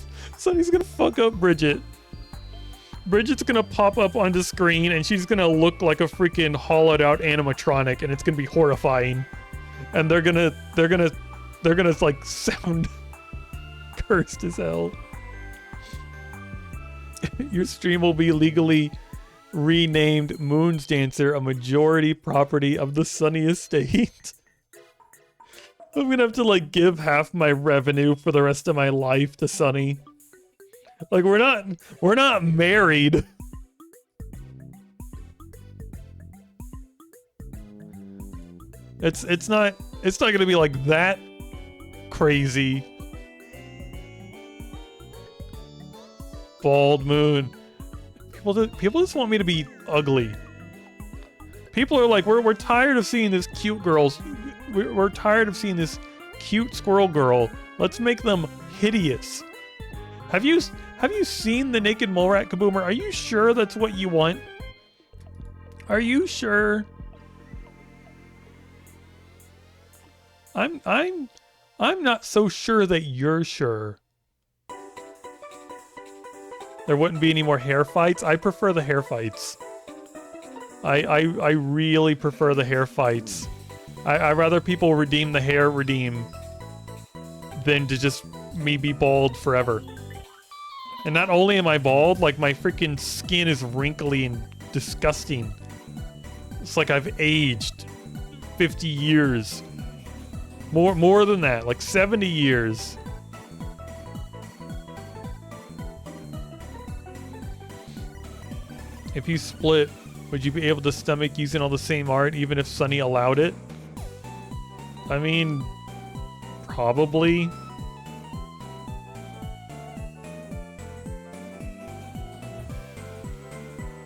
A: fuck up Bridget. Bridget's gonna pop up on the screen and she's gonna look like a freaking hollowed out animatronic, and it's gonna be horrifying. And they're gonna like sound cursed as hell. Your stream will be legally renamed Moonsdancer, a majority property of the Sunny estate. I'm gonna have to like give half my revenue for the rest of my life to Sunny. Like we're not married. It's not gonna be like that crazy. Bald moon. People just want me to be ugly. People are like, we're tired of seeing this cute girls. We're tired of seeing this cute squirrel girl. Let's make them hideous. Have you seen the naked mole rat, Kaboomer? Are you sure that's what you want? Are you sure? I'm not so sure that you're sure. There wouldn't be any more hair fights. I prefer the hair fights. I really prefer the hair fights. I'd rather people redeem the hair than to just me be bald forever. And not only am I bald, like my freaking skin is wrinkly and disgusting. It's like I've aged 50 years. More than that, like 70 years. If you split, would you be able to stomach using all the same art even if Sunny allowed it? I mean, probably.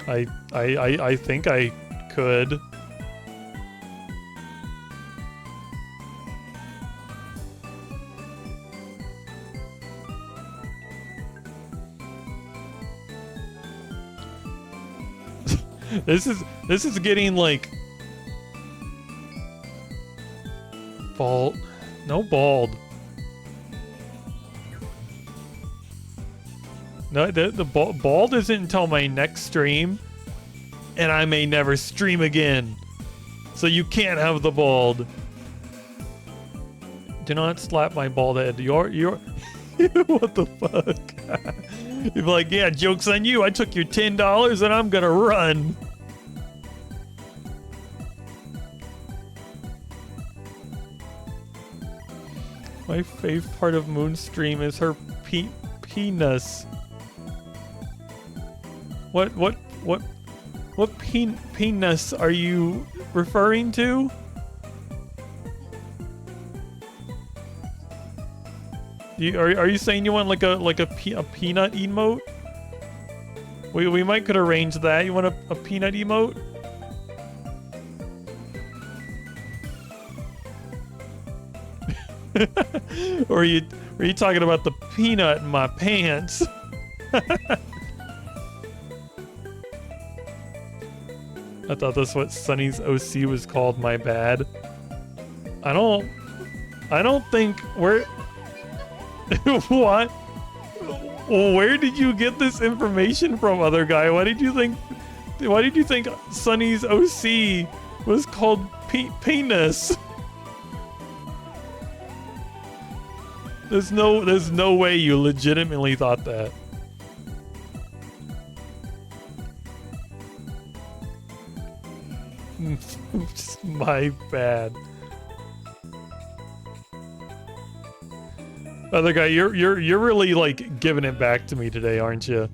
A: I think I could. This is getting like bald. No bald. No, the bald isn't until my next stream, and I may never stream again. So you can't have the bald. Do not slap my bald head. You're what the fuck? You'd be like, yeah, joke's on you. I took your $10 and I'm gonna run. My fave part of Moonstream is her penis. What penis are you referring to? Are you saying you want like a peanut emote? We might could arrange that. You want a peanut emote? Or are you talking about the peanut in my pants? I thought that's what Sunny's OC was called. My bad. I don't think we're. What? Where did you get this information from, other guy? Why did you think Sunny's OC was called penis? There's no way you legitimately thought that. My bad. Other guy, you're really like giving it back to me today, aren't you?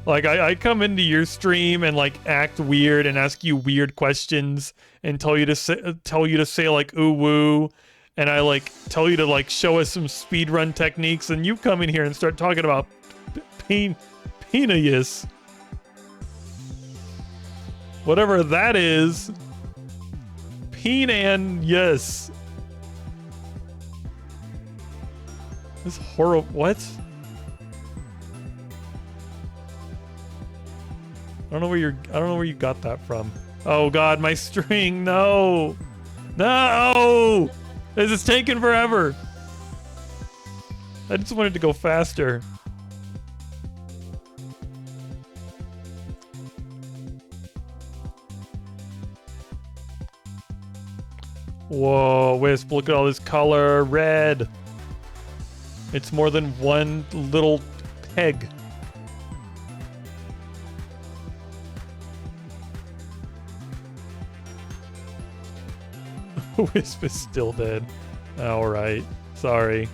A: Like I come into your stream and like act weird and ask you weird questions and tell you to say like ooh woo, and I like tell you to like show us some speedrun techniques, and you come in here and start talking about penis. Whatever that is. Heenan, yes. This horrible. What? I don't know where you got that from. Oh God, my string. No. No. This is taking forever. I just wanted to go faster. Whoa, Wisp, look at all this color. Red. It's more than one little peg. Wisp is still dead. Alright. Sorry.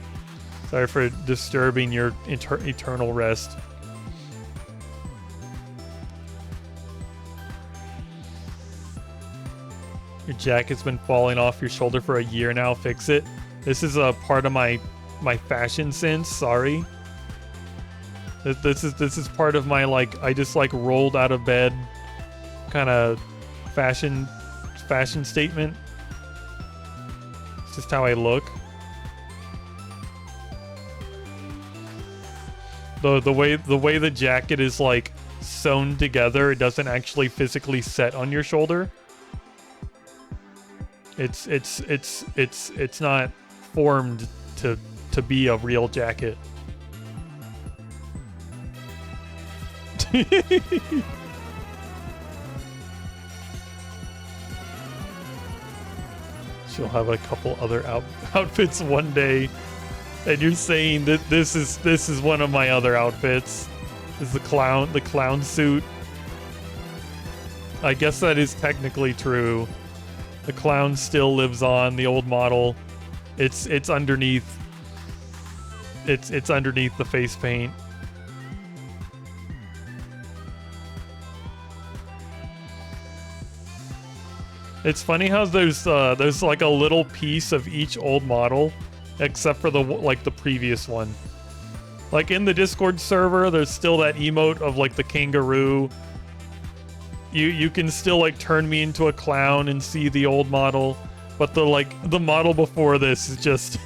A: Sorry for disturbing your eternal rest. Your jacket's been falling off your shoulder for a year now. Fix it. This is a part of my fashion sense. Sorry. This is part of my like I just like rolled out of bed kind of fashion statement. It's just how I look. The way the jacket is like sewn together, it doesn't actually physically set on your shoulder. It's not formed to be a real jacket. She'll have a couple other outfits one day, and you're saying that this is one of my other outfits. Is the clown suit? I guess that is technically true. The clown still lives on, the old model. It's underneath. It's underneath the face paint. It's funny how there's like a little piece of each old model, except for the previous one. Like in the Discord server, there's still that emote of like the kangaroo. You can still like turn me into a clown and see the old model, but the model before this is just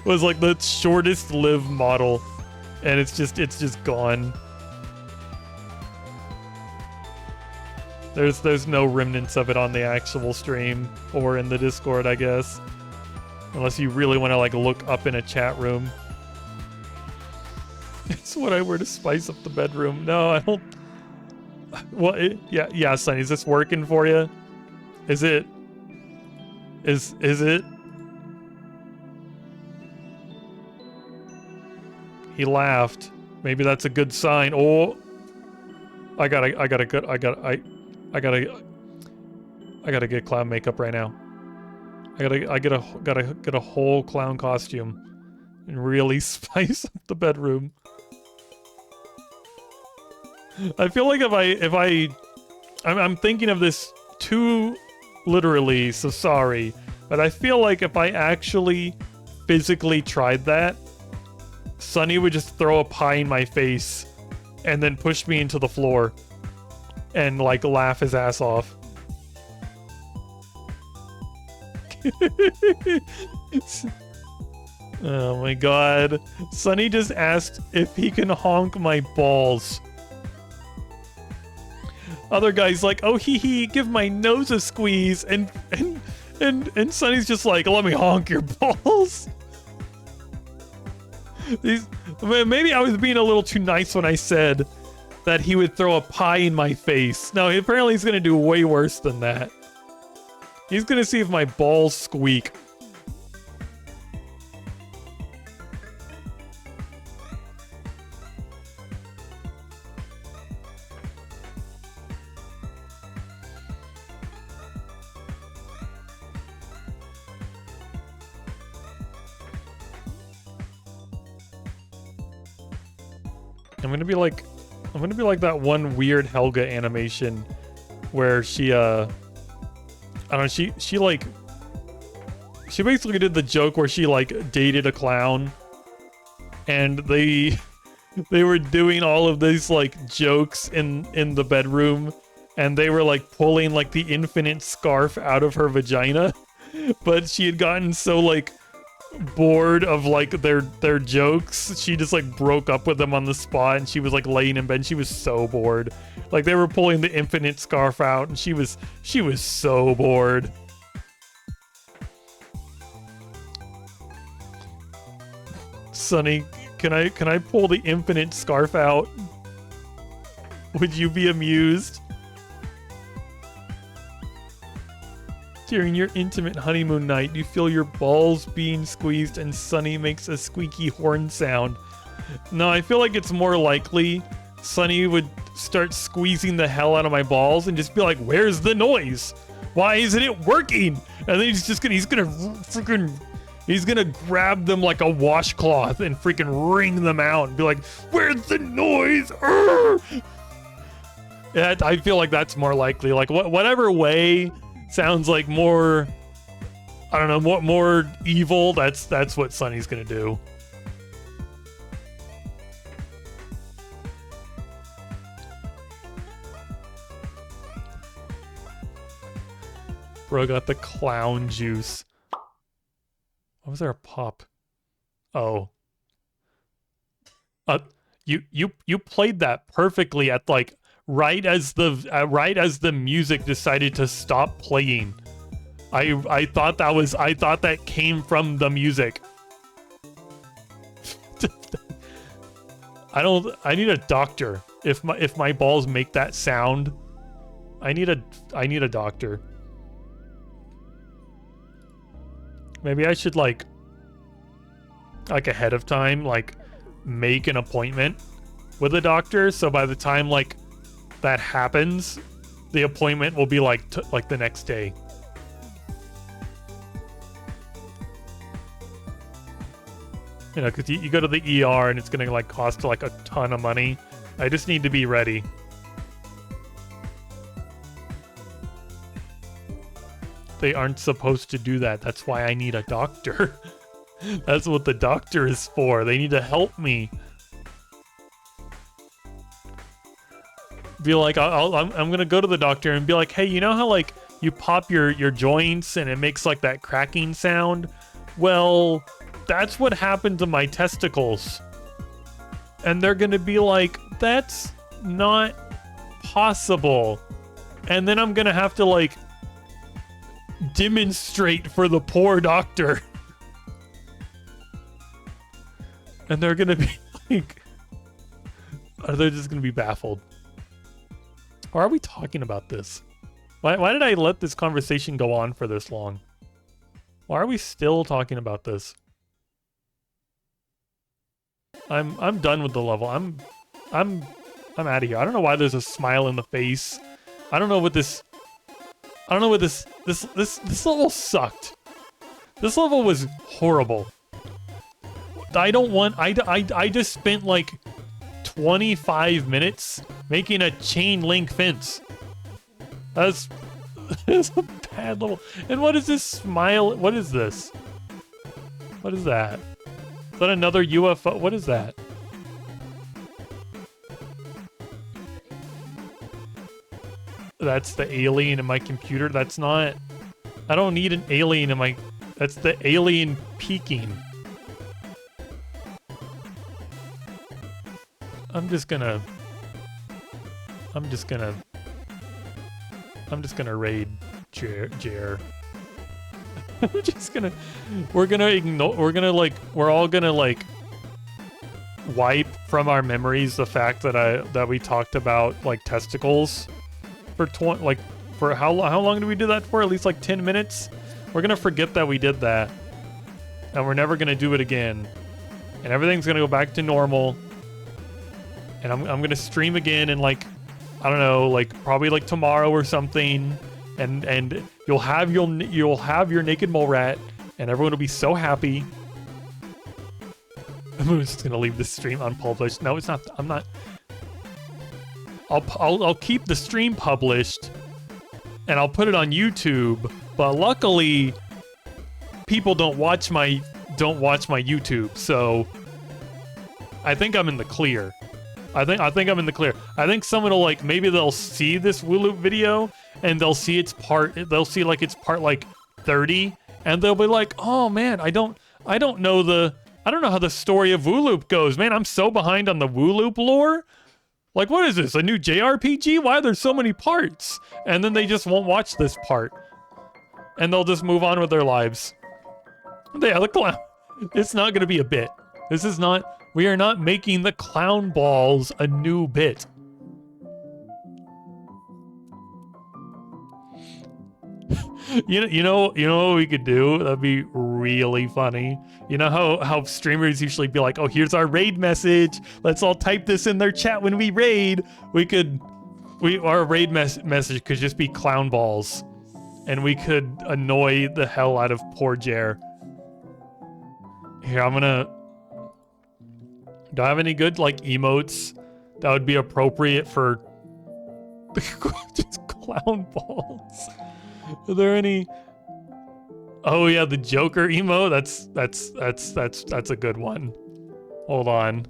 A: was like the shortest lived model, and it's just gone. There's no remnants of it on the actual stream or in the Discord, I guess, unless you really want to like look up in a chat room. It's what I wear to spice up the bedroom. No, I don't. Well, yeah, Sonny, is this working for you? Is it? Is it? He laughed. Maybe that's a good sign. Oh, I gotta get clown makeup right now. I gotta get a whole clown costume and really spice up the bedroom. I feel like I'm thinking of this too literally, so sorry, but I feel like if I actually physically tried that, Sonny would just throw a pie in my face and then push me into the floor and like laugh his ass off. Oh my god. Sonny just asked if he can honk my balls. Other guy's like, oh hee hee, give my nose a squeeze, and Sonny's just like, let me honk your balls. Maybe I was being a little too nice when I said that he would throw a pie in my face. No, apparently he's gonna do way worse than that. He's gonna see if my balls squeak. I'm gonna be like that one weird Helga animation where she I don't know, she basically did the joke where she like dated a clown, and they were doing all of these like jokes in the bedroom, and they were like pulling like the infinite scarf out of her vagina, but she had gotten so like bored of like their jokes, she just like broke up with them on the spot, and she was like laying in bed. She was so bored. Like they were pulling the infinite scarf out, and she was so bored. Sunny, can I pull the infinite scarf out? Would you be amused? During your intimate honeymoon night, you feel your balls being squeezed and Sunny makes a squeaky horn sound. No, I feel like it's more likely Sunny would start squeezing the hell out of my balls and just be like, "Where's the noise? Why isn't it working?" And then he's gonna grab them like a washcloth and freaking wring them out and be like, "Where's the noise?" Yeah, I feel like that's more likely. Like whatever way sounds like more, I don't know, more evil. That's what Sunny's gonna do. Bro got the clown juice. Why was there a pop? Oh. You played that perfectly at like right as the music decided to stop playing. I thought that came from the music. I need a doctor. If my balls make that sound, I need a doctor. Maybe I should like ahead of time like make an appointment with a doctor, so by the time like that happens, the appointment will be like the next day. You know, because you go to the ER and it's gonna like cost like a ton of money. I just need to be ready. They aren't supposed to do that. That's why I need a doctor. That's what the doctor is for. They need to help me. Be like, I'm gonna go to the doctor and be like, "Hey, you know how like you pop your joints and it makes like that cracking sound? Well, that's what happened to my testicles." And they're gonna be like, "That's not possible." And then I'm gonna have to like demonstrate for the poor doctor. And they're gonna be like, they're just gonna be baffled. Why are we talking about this? Why did I let this conversation go on for this long? Why are we still talking about this? I'm done with the level. I'm out of here. I don't know why there's a smile in the face. I don't know what this level sucked. This level was horrible. I just spent like 25 minutes making a chain link fence. That's a bad level. And what is this smile? What is this? What is that? Is that another UFO? What is that? That's the alien in my computer. That's not... I don't need an alien in my... That's the alien peeking. I'm just gonna raid Jer. I'm just gonna... We're all gonna like wipe from our memories the fact that we talked about like testicles for for how long did we do that for? At least like 10 minutes. We're gonna forget that we did that, and we're never gonna do it again, and everything's gonna go back to normal. And I'm gonna stream again in like, I don't know, like probably like tomorrow or something, and you'll have your naked mole rat, and everyone will be so happy. I'm just gonna leave this stream unpublished. No, it's not. I'm not. I'll keep the stream published, and I'll put it on YouTube. But luckily, people don't watch my YouTube, so I think I'm in the clear. I think I'm in the clear. I think someone will like, maybe they'll see this WooLoop video and they'll see its part, like its part like 30, and they'll be like, oh man, I don't know how the story of WooLoop goes. Man, I'm so behind on the WooLoop lore. Like, what is this, a new JRPG? Why are there so many parts? And then they just won't watch this part. And they'll just move on with their lives. Yeah, the clown. It's not gonna be a bit. We are not making the clown balls a new bit. You know what we could do? That'd be really funny. You know how streamers usually be like, oh, here's our raid message. Let's all type this in their chat when we raid. Our raid message could just be clown balls. And we could annoy the hell out of poor Jer. Here, do I have any good, like, emotes that would be appropriate for just clown balls? Are there any? Oh yeah, the Joker emo. That's a good one. Hold on.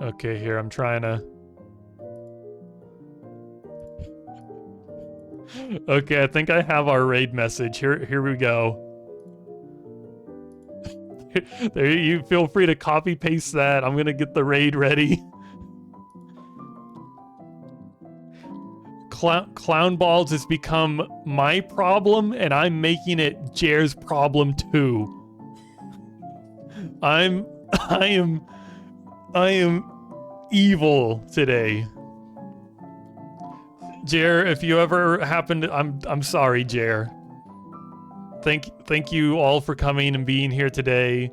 A: Okay, here I'm trying to. Okay, I think I have our raid message. Here we go. There, you feel free to copy paste that. I'm gonna get the raid ready. Clown balls has become my problem, and I'm making it Jer's problem too. I am evil today. Jer, if you ever happen to, I'm sorry, Jer. Thank you all for coming and being here today.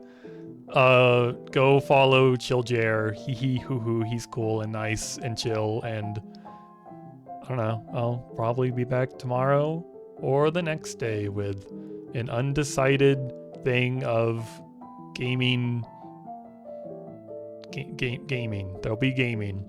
A: Go follow Chill Jer. Hee hoo hoo. He's cool and nice and chill, and I don't know. I'll probably be back tomorrow or the next day with an undecided thing of gaming. Gaming. There'll be gaming.